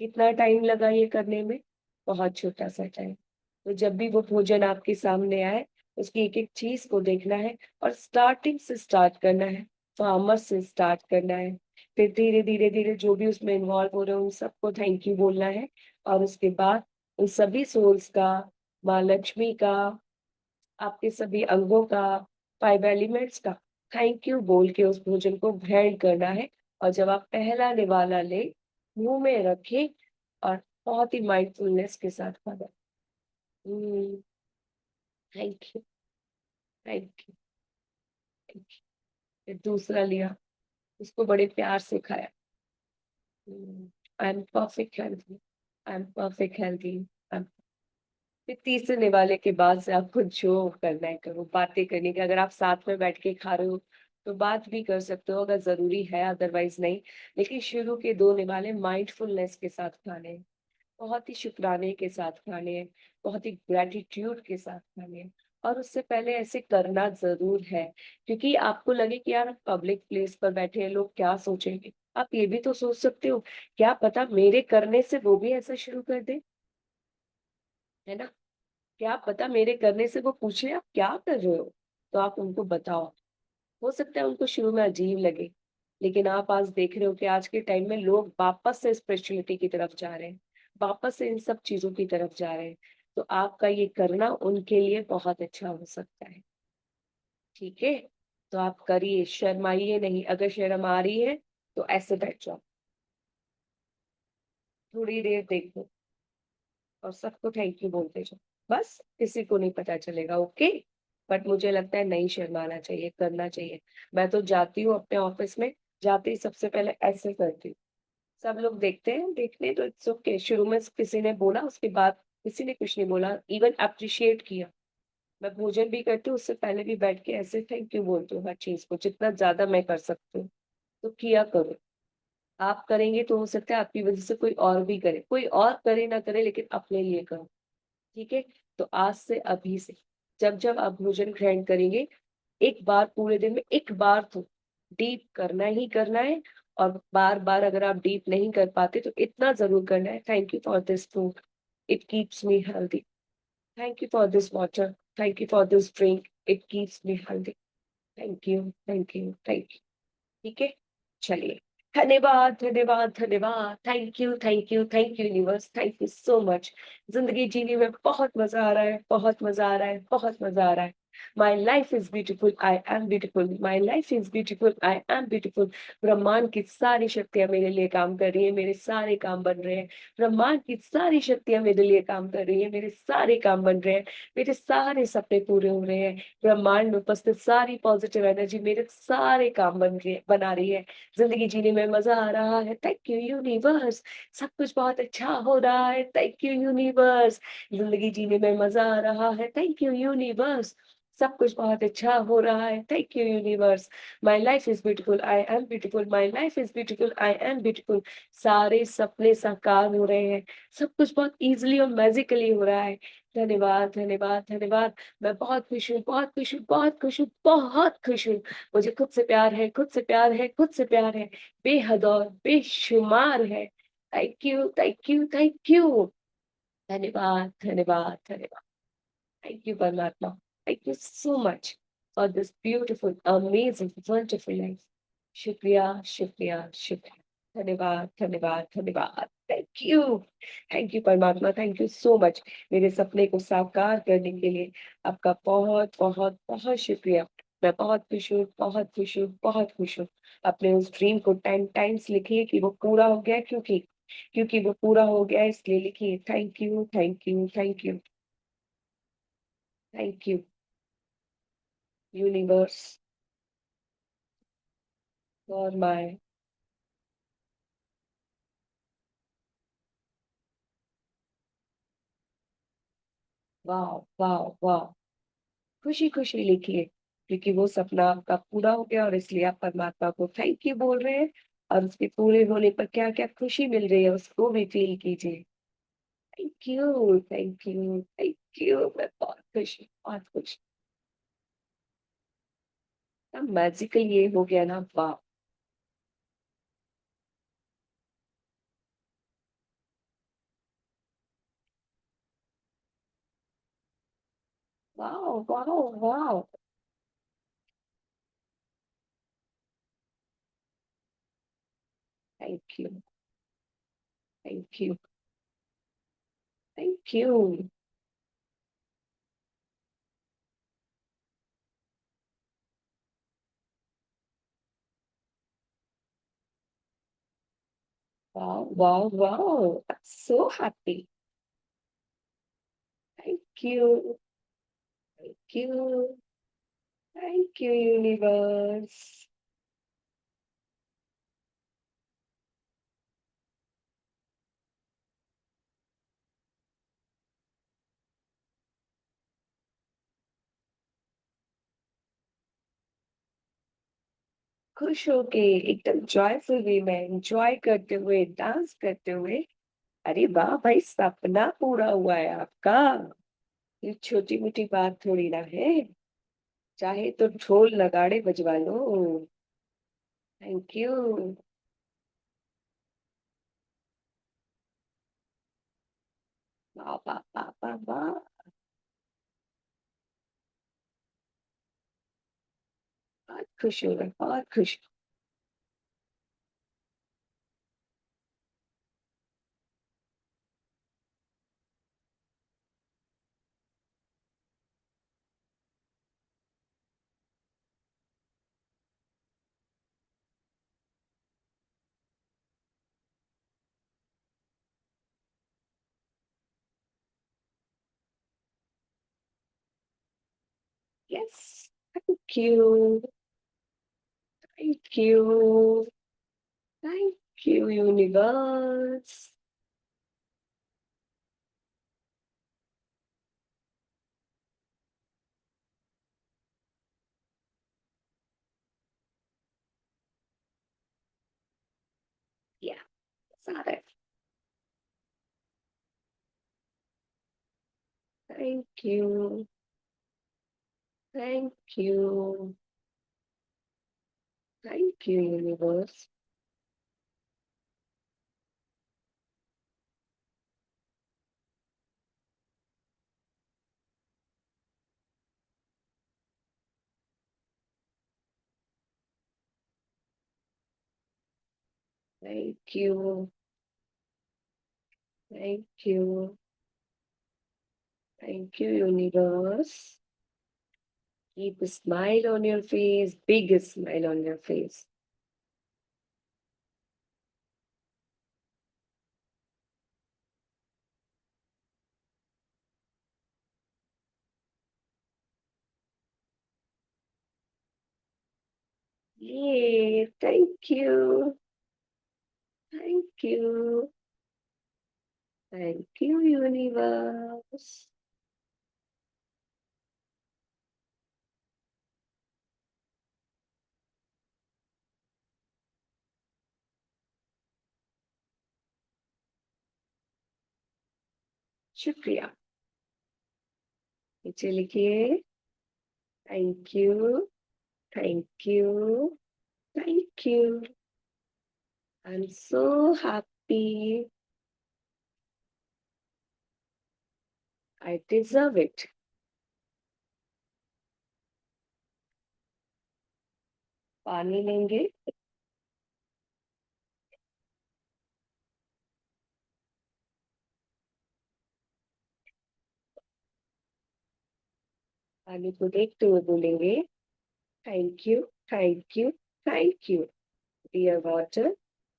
कितना टाइम लगा ये करने में? बहुत छोटा सा टाइम। तो जब भी वो भोजन आपके सामने आए, उसकी एक-एक चीज़ को देखना है और स्टार्टिंग से स्टार्ट करना है, फार्मर से स्टार्ट करना है। फिर धीरे-धीरे, धीरे जो भी उसमें इन्वॉल्व हो रहे हैं, उन सबको थैंक यू बोलना है और उसके बाद उन सभी सोल्स का, माँ लक्ष्मी का, आपके सभी अंगों का, 5 एलिमेंट्स का थैंक यू बोल के उस भोजन को ग्रहण करना है और जब आप पहला निवाला लें, मुँह में रखें और बहुत ही माइंडफुलनेस के साथ खाना। हुँ, thank you, thank you, thank you. फिर दूसरा लिया, उसको बड़े प्यार से खाया। I am perfect healthy, I am perfect healthy, I am फिर तीसरे निवाले के बाद से आपको जो करना है करो, बातें करनी की अगर आप साथ में बैठ के खा रहे हो, तो बात भी कर सकते हो अगर ज़रूरी है, अदरवाइज़ नहीं। लेकिन शुरू के 2 निवाले माइंडफुलनेस के साथ खाने हैं, बहुत ही शुक्राने के साथ खाने हैं, बहुत ही ग्रैटिट्यूड के साथ खाने हैं और उससे पहले ऐसे करना ज़रूर है, क्योंकि आपको लगे कि यार पब्लिक प्लेस पर बैठे हैं, लोग क्या सोचेंगे? आप ये भी तो सोच सकते हो, क्या पता मेरे करने से वो भी ऐसा शुरू कर दें, है ना? क्या पता मेरे करने से वो पूछे आप क्या कर रहे हो? तो आप उनको बताओ। हो सकता है उनको शुरू में अजीब लगे, लेकिन आप आज देख रहे हो कि आज के टाइम में लोग वापस से स्पिरिचुअलिटी की तरफ जा रहे हैं, वापस से इन सब चीज़ों की तरफ जा रहे हैं। तो आपका ये करना उनके लिए बहुत अच्छा हो सकता है, ठीक है? तो आप करिए, शर्माइए नहीं, अगर शर्म आ रही है, तो ऐसे बैठ जाओ। थोड़ी देर देखो और सबको थैंक यू बोलते जाओ। बस किसी को नहीं पता चलेगा, ओके? बट मुझे लगता है नहीं शर्माना चाहिए, करना चाहिए। मैं तो जाती हूँ अपने ऑफ़िस में, जाते ही सबसे पहले ऐसे करती हूँ। सब लोग देखते हैं, देखने तो इट्स ओके। शुरू में किसी ने बोला, उसके बाद किसी ने कुछ नहीं बोला, इवन एप्रिशिएट किया। मैं भोजन भी करती हूँ, उससे पहले भी बैठ के ऐसे थैंक यू बोलती हूँ हर चीज़ को, जितना ज़्यादा मैं कर सकती हूँ। तो किया करो। आप करेंगे तो हो सकता है आपकी वजह से कोई और भी करे, कोई और करे ना करे लेकिन अपने लिए करो। ठीक है? तो आज से, अभी से, जब जब आप भोजन ग्रहण करेंगे, एक बार पूरे दिन में, एक बार तो डीप करना ही करना है। और बार बार अगर आप डीप नहीं कर पाते तो इतना जरूर करना है, thank you for this food, it keeps me healthy. Thank you for this water, thank you for this drink, it keeps me healthy. Thank you, thank you, thank you. ठीक है? चलिए, धन्यवाद, धन्यवाद, धन्यवाद। Thank you, thank you, thank you universe, thank you so much. जिंदगी जीने में बहुत मजा आ रहा है, बहुत मजा आ रहा है, बहुत मजा आ रहा है। My life is beautiful, I am beautiful, my life is beautiful, I am beautiful. ब्रह्मांड की सारी शक्तियां मेरे लिए काम कर रही है, मेरे सारे काम बन रहे हैं। ब्रह्मांड की सारी शक्तियां मेरे लिए काम कर रही है, मेरे सारे काम बन रहे हैं। मेरे सारे सपने पूरे हो रहे हैं। ब्रह्मांड में उपस्थित सारी पॉजिटिव एनर्जी मेरे सारे काम बना रही है। जिंदगी जीने में मजा आ रहा है, थैंक यू यूनिवर्स। सब कुछ बहुत अच्छा हो रहा है, थैंक यू यूनिवर्स। जिंदगी जीने में मजा आ रहा है, थैंक यू यूनिवर्स। सब कुछ बहुत अच्छा हो रहा है, thank you universe. My life is beautiful, I am beautiful, my life is beautiful, I am beautiful. सारे सपने साकार हो रहे हैं। सब कुछ बहुत इजिली और मैजिकली हो रहा है। धन्यवाद, धन्यवाद, धन्यवाद। मैं बहुत खुश हूँ, बहुत खुश हूँ, बहुत खुश हूँ, बहुत खुश हूँ। मुझे खुद से प्यार है, खुद से प्यार है, खुद से प्यार है। बेहद और बेशुमार है। Thank you, thank you, thank you. धन्यवाद, धन्यवाद, धन्यवाद। थैंक यू परमात्मा। Thank you so much for this beautiful, amazing, wonderful life. शुक्रिया, शुक्रिया, शुक्रिया। धन्यवाद, धन्यवाद, धन्यवाद। थैंक यू परमात्मा, थैंक यू सो मच। मेरे सपने को साकार करने के लिए आपका बहुत बहुत बहुत शुक्रिया। मैं बहुत खुश हूँ, बहुत खुश हूँ, बहुत खुश हूँ। अपने उस ड्रीम को 10 टाइम्स लिखिए कि वो पूरा हो गया, क्योंकि वो पूरा हो गया, इसलिए लिखिए thank you, thank you, thank you, thank you universe for my वाह, वाह, वाह। खुशी खुशी लिखिए, क्योंकि वो सपना आपका पूरा हो गया और इसलिए आप परमात्मा को थैंक यू बोल रहे हैं। और उसके पूरे होने पर क्या क्या खुशी मिल रही है उसको भी फील कीजिए। Thank you, thank you, thank you. मैं बहुत खुश हूँ, बहुत खुश हूँ। मैजिकल ये हो गया ना, वाह, वाह, वाह, वाह। Thank you, thank you, thank you. Wow, wow, wow. I'm so happy. Thank you. Thank you. Thank you, universe. खुश होके एकदम जॉयफुल वे में एंजॉय करते हुए, डांस करते हुए। अरे वाह भाई, सपना पूरा हुआ है आपका। ये छोटी मोटी बात थोड़ी ना है। चाहे तो ढोल नगाड़े बजवा लो। Thank you. वाह, वाह, वाह, वाह, वाह। बहुत खुश हूँ मैं, बहुत खुश हूँ। Yes, thank you, thank you, thank you universe. आ रहा है। Thank you, thank you, thank you universe. Thank you, thank you, thank you universe. Keep a smile on your face, big smile on your face. Yay, thank you. Thank you. Thank you, universe. शुक्रिया। नीचे लिखिए thank you, thank you, thank you. I am so happy. I deserve it. पानी लेंगे। पानी को देखते हुए बोलेंगे thank you, thank you, thank you. Dear water,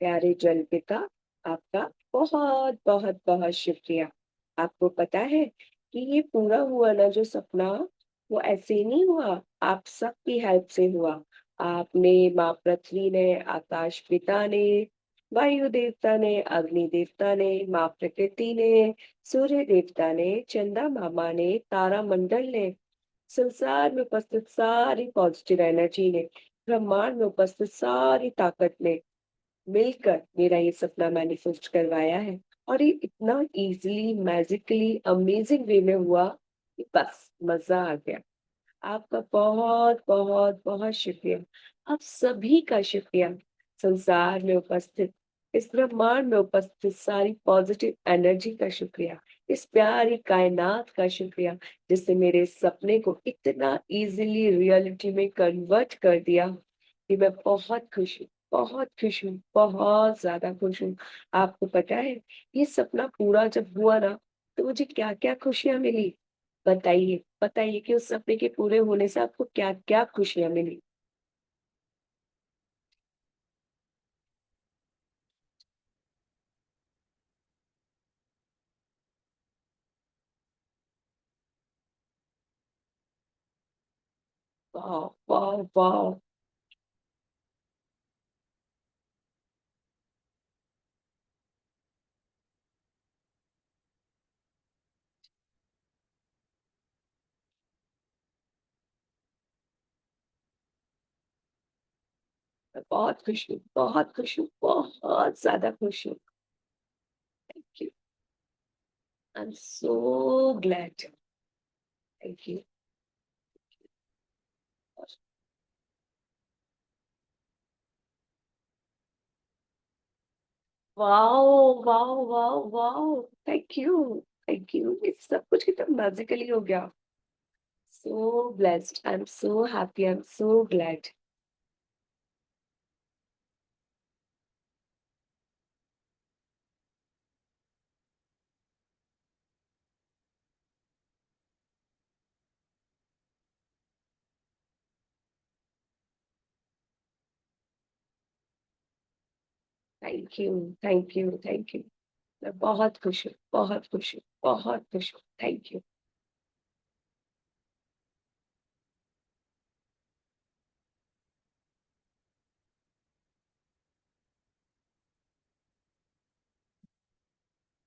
प्यारे जल पिता, आपका बहुत बहुत बहुत शुक्रिया। आपको पता है कि ये पूरा हुआ ना जो सपना, वो ऐसे ही नहीं हुआ, आप सबकी हेल्प से हुआ। आपने, माँ पृथ्वी ने, आकाश पिता ने, वायु देवता ने, अग्नि देवता ने, माँ प्रकृति ने, सूर्य देवता ने, चंदा मामा ने, तारा मंडल ने, संसार में उपस्थित सारी पॉजिटिव एनर्जी ने, ब्रह्मांड में उपस्थित सारी ताकत ने मिलकर मेरा ये सपना मैनिफेस्ट करवाया है। और ये इतना इजीली, मैजिकली, अमेजिंग वे में हुआ कि बस मजा आ गया। आपका बहुत बहुत बहुत शुक्रिया। आप सभी का शुक्रिया। संसार में उपस्थित, इस ब्रह्मांड में उपस्थित सारी पॉजिटिव एनर्जी का शुक्रिया। इस प्यारी कायनात का शुक्रिया जिसने मेरे सपने को इतना इजीली रियलिटी में कन्वर्ट कर दिया कि मैं बहुत खुश हूँ, बहुत खुश हूँ, बहुत ज्यादा खुश हूँ। आपको पता है ये सपना पूरा जब हुआ ना, तो मुझे क्या क्या खुशियां मिली। बताइए, बताइए कि उस सपने के पूरे होने से आपको क्या-क्या खुशियाँ मिली? वाह! वाह! वाह! मैं बहुत खुश हूँ, बहुत खुश हूँ, बहुत ज़्यादा खुश हूँ। Thank you. I am so glad. Thank you. Wow! Wow! Wow! Wow! Thank you, thank you. ये सब कुछ कितना मैजिकली हो गया। So blessed, I am so happy, I am so glad. Thank you, thank you, thank you. मैं बहुत खुश हूँ, बहुत खुश हूँ, बहुत खुश हूँ। Thank you.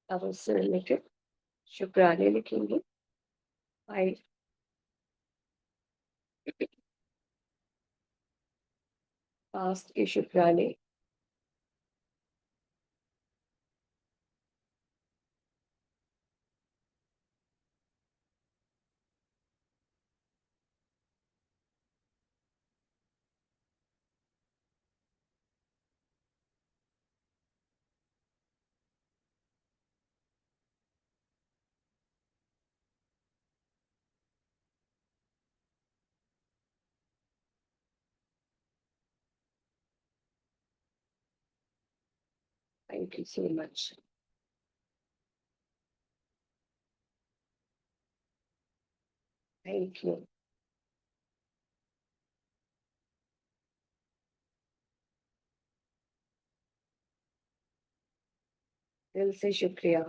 अब उससे रिलेटेड शुक्राने लिखेंगे। भाई पास्ट के शुक्राने, Thank you so much. Thank you. दिल से शुक्रिया.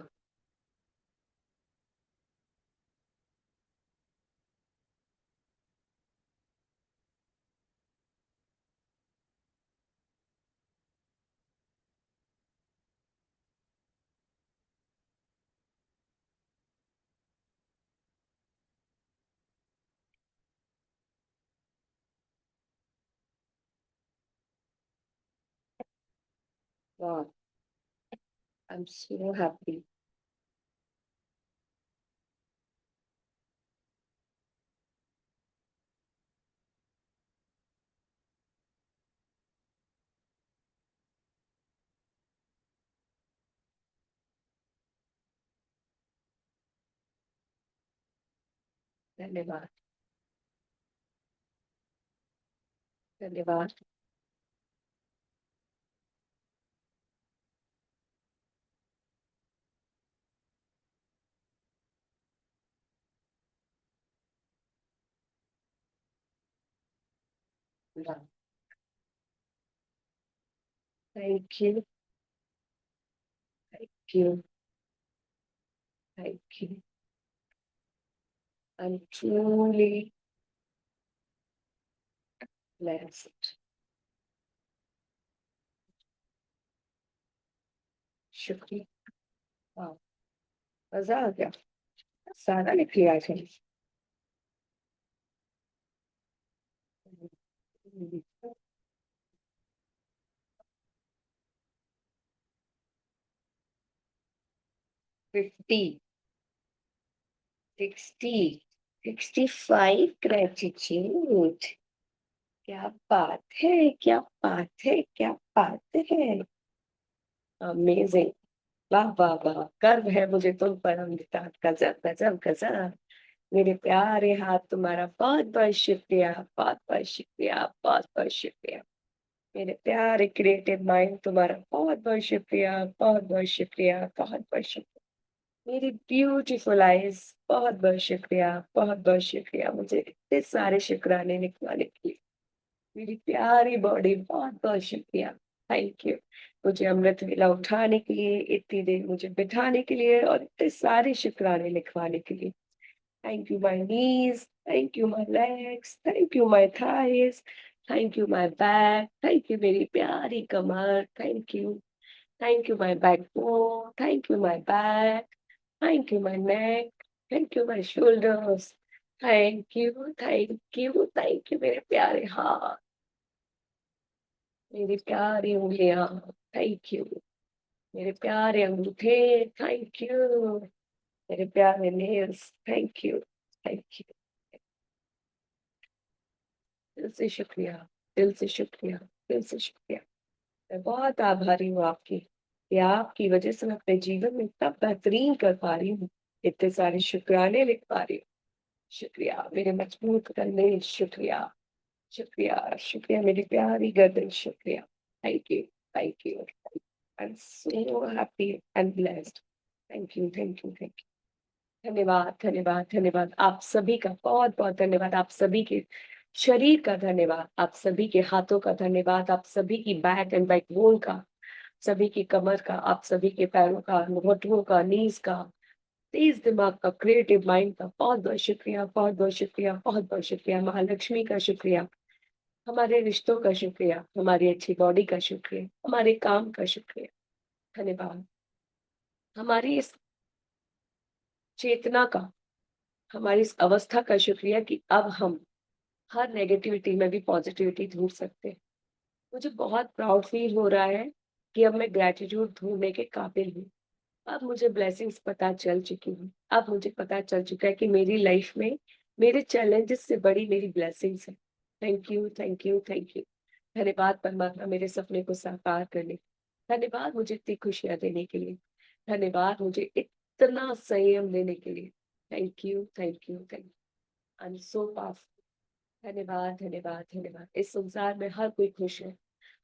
Wow, I'm so happy. धन्यवाद. धन्यवाद. Wow. Thank you. Thank you. Thank you. I'm truly blessed. शुक्रिया. वाह, मजा आ गया. सारा लिख लिया है. 50, 60, 65 gratitude. क्या बात है, क्या बात है, क्या बात है. अमेजिंग. वाह वाह वाह, गर्व है मुझे तुम पर अमृता. गजब गजब गजब. मेरे प्यारे हाथ, तुम्हारा बहुत बहुत शुक्रिया, बहुत बहुत शुक्रिया, बहुत बहुत शुक्रिया. मेरे प्यारे क्रिएटिव माइंड, तुम्हारा बहुत बहुत शुक्रिया, बहुत बहुत शुक्रिया, बहुत बहुत शुक्रिया. मेरी ब्यूटीफुल आईज, बहुत बहुत शुक्रिया, बहुत बहुत शुक्रिया मुझे इतने सारे शुक्राने निकलवाने के लिए. मेरी प्यारी बॉडी, बहुत बहुत शुक्रिया. Thank you. मुझे अमृत वेला उठाने के लिए, इतनी देर मुझे बिठाने के लिए और इतने सारे शुक्राने लिखवाने के लिए. Thank you, my knees. Thank you, my legs. Thank you, my thighs. Thank you, my back. Thank you, मेरी प्यारी कमर. Thank you. Thank you, my backbone. Thank you, my back. Thank you, my neck. Thank you, my shoulders. Thank you, thank you, thank you, मेरे प्यारे हाथ, मेरी प्यारी उंगलियां. Thank you. मेरे प्यारे अंगूठे. Thank you. मेरे प्यारे nails. Thank you. Thank you. दिल से शुक्रिया, दिल से शुक्रिया, दिल से शुक्रिया. मैं बहुत आभारी हूँ आपकी कि आपकी वजह से मैं अपने जीवन में इतना बेहतरीन कर पा रही हूँ, इतने सारे शुक्राने लिख पा रही हूँ. शुक्रिया मेरे मजबूत कंधे. शुक्रिया, शुक्रिया, शुक्रिया मेरी प्यारी गर्दन. शुक्रिया. Thank you, thank you. I am so happy and blessed. Thank you, thank you, thank you. धन्यवाद, धन्यवाद, धन्यवाद. आप सभी का बहुत बहुत धन्यवाद. आप सभी के शरीर का धन्यवाद, आप सभी के हाथों का धन्यवाद, आप सभी की बैक एंड बैकबोन का, सभी की कमर का, आप सभी के पैरों का, घुटनों का, नीज का, तेज दिमाग का, क्रिएटिव माइंड का बहुत बहुत शुक्रिया, बहुत बहुत शुक्रिया, बहुत बहुत शुक्रिया. महालक्ष्मी का शुक्रिया, हमारे रिश्तों का शुक्रिया, हमारी अच्छी बॉडी का शुक्रिया, हमारे काम का शुक्रिया. धन्यवाद. हमारी इस चेतना का, हमारी इस अवस्था का शुक्रिया कि अब हम हर नेगेटिविटी में भी पॉजिटिविटी ढूंढ सकते हैं. मुझे बहुत प्राउड फील हो रहा है कि अब मैं ग्रैटिट्यूड ढूंढने के काबिल हूँ. अब मुझे ब्लेसिंग्स पता चल चुकी हूँ. अब मुझे पता चल चुका है कि मेरी लाइफ में मेरे चैलेंजेस से बड़ी मेरी ब्लेसिंग्स है. Thank you, thank you, thank you. धन्यवाद परमात्मा मेरे सपने को साकार करने के लिए. धन्यवाद मुझे इतनी खुशियां देने के लिए. धन्यवाद मुझे इतना संयम देने के लिए. Thank you, thank you, thank you. I am so powerful. धन्यवाद, धन्यवाद, धन्यवाद. इस संसार में हर कोई खुश है,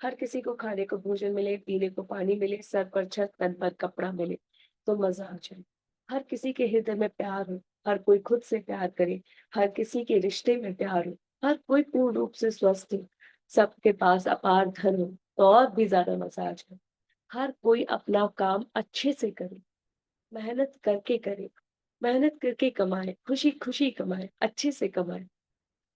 हर किसी को खाने को भोजन मिले, पीने को पानी मिले, सर पर छत, तन पर कपड़ा मिले, तो मजा आ जाए। हर किसी के हृदय में प्यार हो, हर कोई खुद से प्यार करे, हर किसी के रिश्ते में प्यार हो, हर कोई पूर्ण रूप से स्वस्थ हो, सबके पास अपार धन हो, तो और भी ज्यादा मजा आ जाए। हर कोई अपना काम अच्छे से करे, मेहनत करके करे, मेहनत करके कमाए, खुशी खुशी कमाए, अच्छे से कमाए।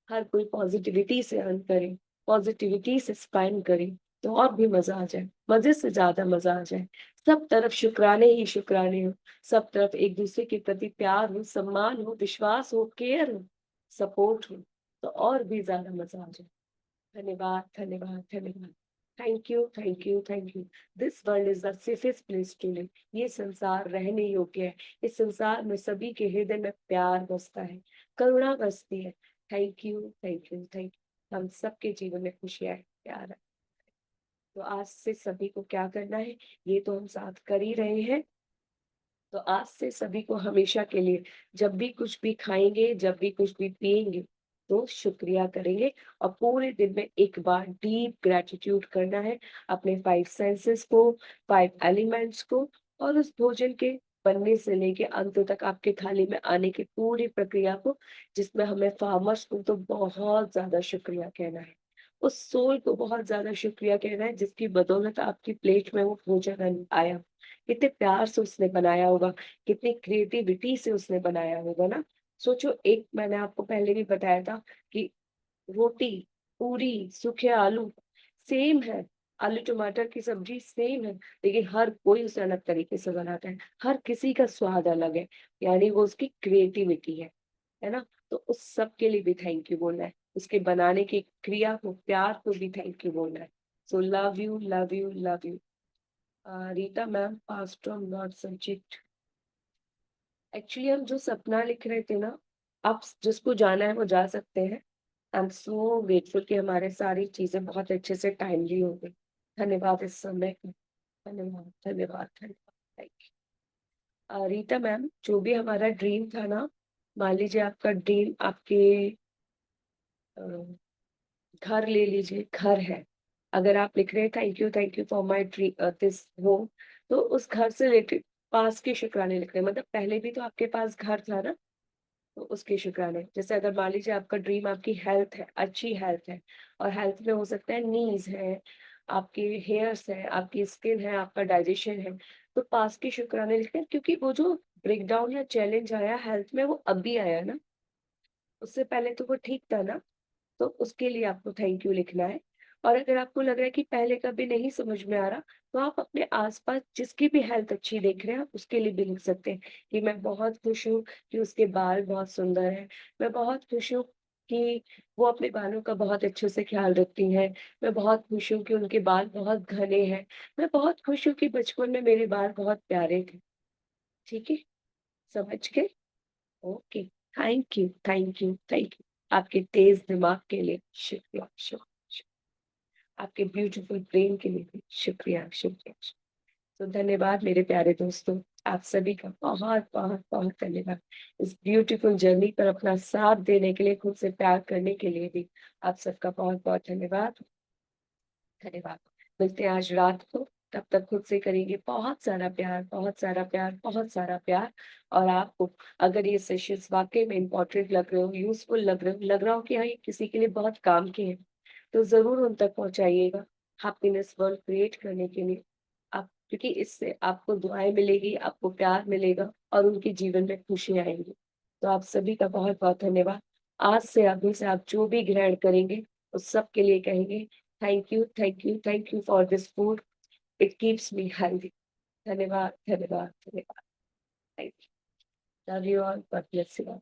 हर कोई पॉजिटिविटी से अर्न करे, पॉजिटिविटी से स्पेंड करे, तो और भी मजा आ जाए, मजे से ज्यादा मजा आ जाए। सब तरफ शुक्राने ही शुक्राने हो, सब तरफ एक दूसरे के प्रति प्यार हो, सम्मान हो, विश्वास हो, केयर हो, सपोर्ट हो, तो और भी ज्यादा मजा आ जाए। धन्यवाद, धन्यवाद, धन्यवाद। Thank you, thank you, thank you. This world is the safest place to live. ये संसार रहने योग्य है। इस संसार में सभी के हृदय में प्यार बसता है, करुणा बसती है। Thank you, thank you, thank you. हम सबके जीवन में खुशियां है, प्यार है। तो आज से सभी को क्या करना है, ये तो हम साथ कर ही रहे हैं। तो आज से सभी को हमेशा के लिए जब भी कुछ भी खाएंगे, जब भी कुछ भी पिएंगे, तो शुक्रिया करेंगे और पूरे दिन में एक बार डीप ग्रेटिट्यूड करना है अपने 5 सेंसेस को, 5 एलिमेंट्स को, और उस भोजन के बनने से लेके अंत तक आपके थाली में आने की पूरी प्रक्रिया को, जिसमें हमें फार्मर्स को तो बहुत ज्यादा शुक्रिया कहना है, उस सोल को बहुत ज्यादा शुक्रिया कहना है जिसकी बदौलत आपकी प्लेट में वो भोजन आया। कितने प्यार से उसने बनाया होगा, कितनी क्रिएटिविटी से उसने बनाया होगा ना। सोचो, एक मैंने आपको पहले भी बताया था कि रोटी, पूरी, सूखे आलू सेम है, आलू टमाटर की सब्जी सेम है, लेकिन हर कोई उसे अलग तरीके से बनाता है, हर किसी का स्वाद अलग है, यानी वो उसकी क्रिएटिविटी है ना। तो उस सब के लिए भी थैंक यू बोलना है, उसके बनाने की क्रिया को, प्यार को भी थैंक यू बोलना है। So love you, love you, love you. Rita ma'am, past on not subject. Actually हम जो सपना लिख रहे थे ना, आप जिसको जाना है वो जा सकते हैं। आई एम सो ग्रेटफुल कि हमारे सारी चीजें बहुत अच्छे से टाइमली हो गई। धन्यवाद इस समय का, धन्यवाद, धन्यवाद, धन्यवाद, थैंक यू। रीता मैम, जो भी हमारा ड्रीम था ना, मान लीजिए आपका ड्रीम आपके अ, घर ले लीजिए, घर है। अगर आप लिख रहे हैं thank you for my this home, तो उस घर से रिलेटेड पास के शुक्राने लिख रहे हैं, मतलब पहले भी तो आपके पास घर था ना, तो उसके शुक्राने। जैसे अगर मान लीजिए आपका ड्रीम आपकी हेल्थ है, अच्छी हेल्थ है, और हेल्थ में हो सकता है नीज है, आपके हेयर्स है, आपकी स्किन है, आपका डाइजेशन है, तो पास के शुक्राने लिखते हैं, क्योंकि वो जो ब्रेकडाउन या चैलेंज आया हेल्थ में वो अभी आया ना, उससे पहले तो वो ठीक था ना। तो उसके लिए आपको थैंक यू लिखना है। और अगर आपको लग रहा है कि पहले कभी नहीं समझ में आ रहा, तो आप अपने आसपास जिसकी भी हेल्थ अच्छी देख रहे हैं, आप उसके लिए भी लिख सकते हैं कि मैं बहुत खुश हूँ कि उसके बाल बहुत सुंदर हैं, मैं बहुत खुश हूँ कि वो अपने बालों का बहुत अच्छे से ख्याल रखती हैं, मैं बहुत खुश हूँ कि उनके बाल बहुत घने हैं, मैं बहुत खुश हूँ कि बचपन में मेरे बाल बहुत प्यारे थे। ठीक है, समझ गए? Okay, thank you, thank you, thank you. आपके तेज दिमाग के लिए शुक्रिया, शुक्रिया, आपके ब्यूटीफुल ब्रेन के लिए भी शुक्रिया, शुक्रिया। तो धन्यवाद मेरे प्यारे दोस्तों, आप सभी का बहुत बहुत बहुत धन्यवाद। इस ब्यूटीफुल जर्नी पर अपना साथ देने के लिए, खुद से प्यार करने के लिए भी आप सबका बहुत बहुत धन्यवाद, धन्यवाद। मिलते हैं आज रात को, तब तक खुद से करेंगे बहुत सारा प्यार, बहुत सारा प्यार, बहुत सारा प्यार। और आपको अगर ये सेशंस वाकई में इम्पोर्टेंट लग रहे हो, यूजफुल लग रहा हो कि हाँ ये किसी के लिए बहुत काम के हैं, तो जरूर उन तक पहुंचाइएगा, हैप्पीनेस वर्ल्ड क्रिएट करने के लिए। आप, क्योंकि इससे आपको दुआएं मिलेगी, आपको प्यार मिलेगा, और उनके जीवन में खुशी आएंगी। तो आप सभी का बहुत बहुत धन्यवाद। आज से अभी से आप जो भी ग्रहण करेंगे, उस सब के लिए कहेंगे thank you, thank you, thank you for this food, it keeps me healthy. धन्यवाद, धन्यवाद, धन्यवाद, thank you, love you all, God bless you all.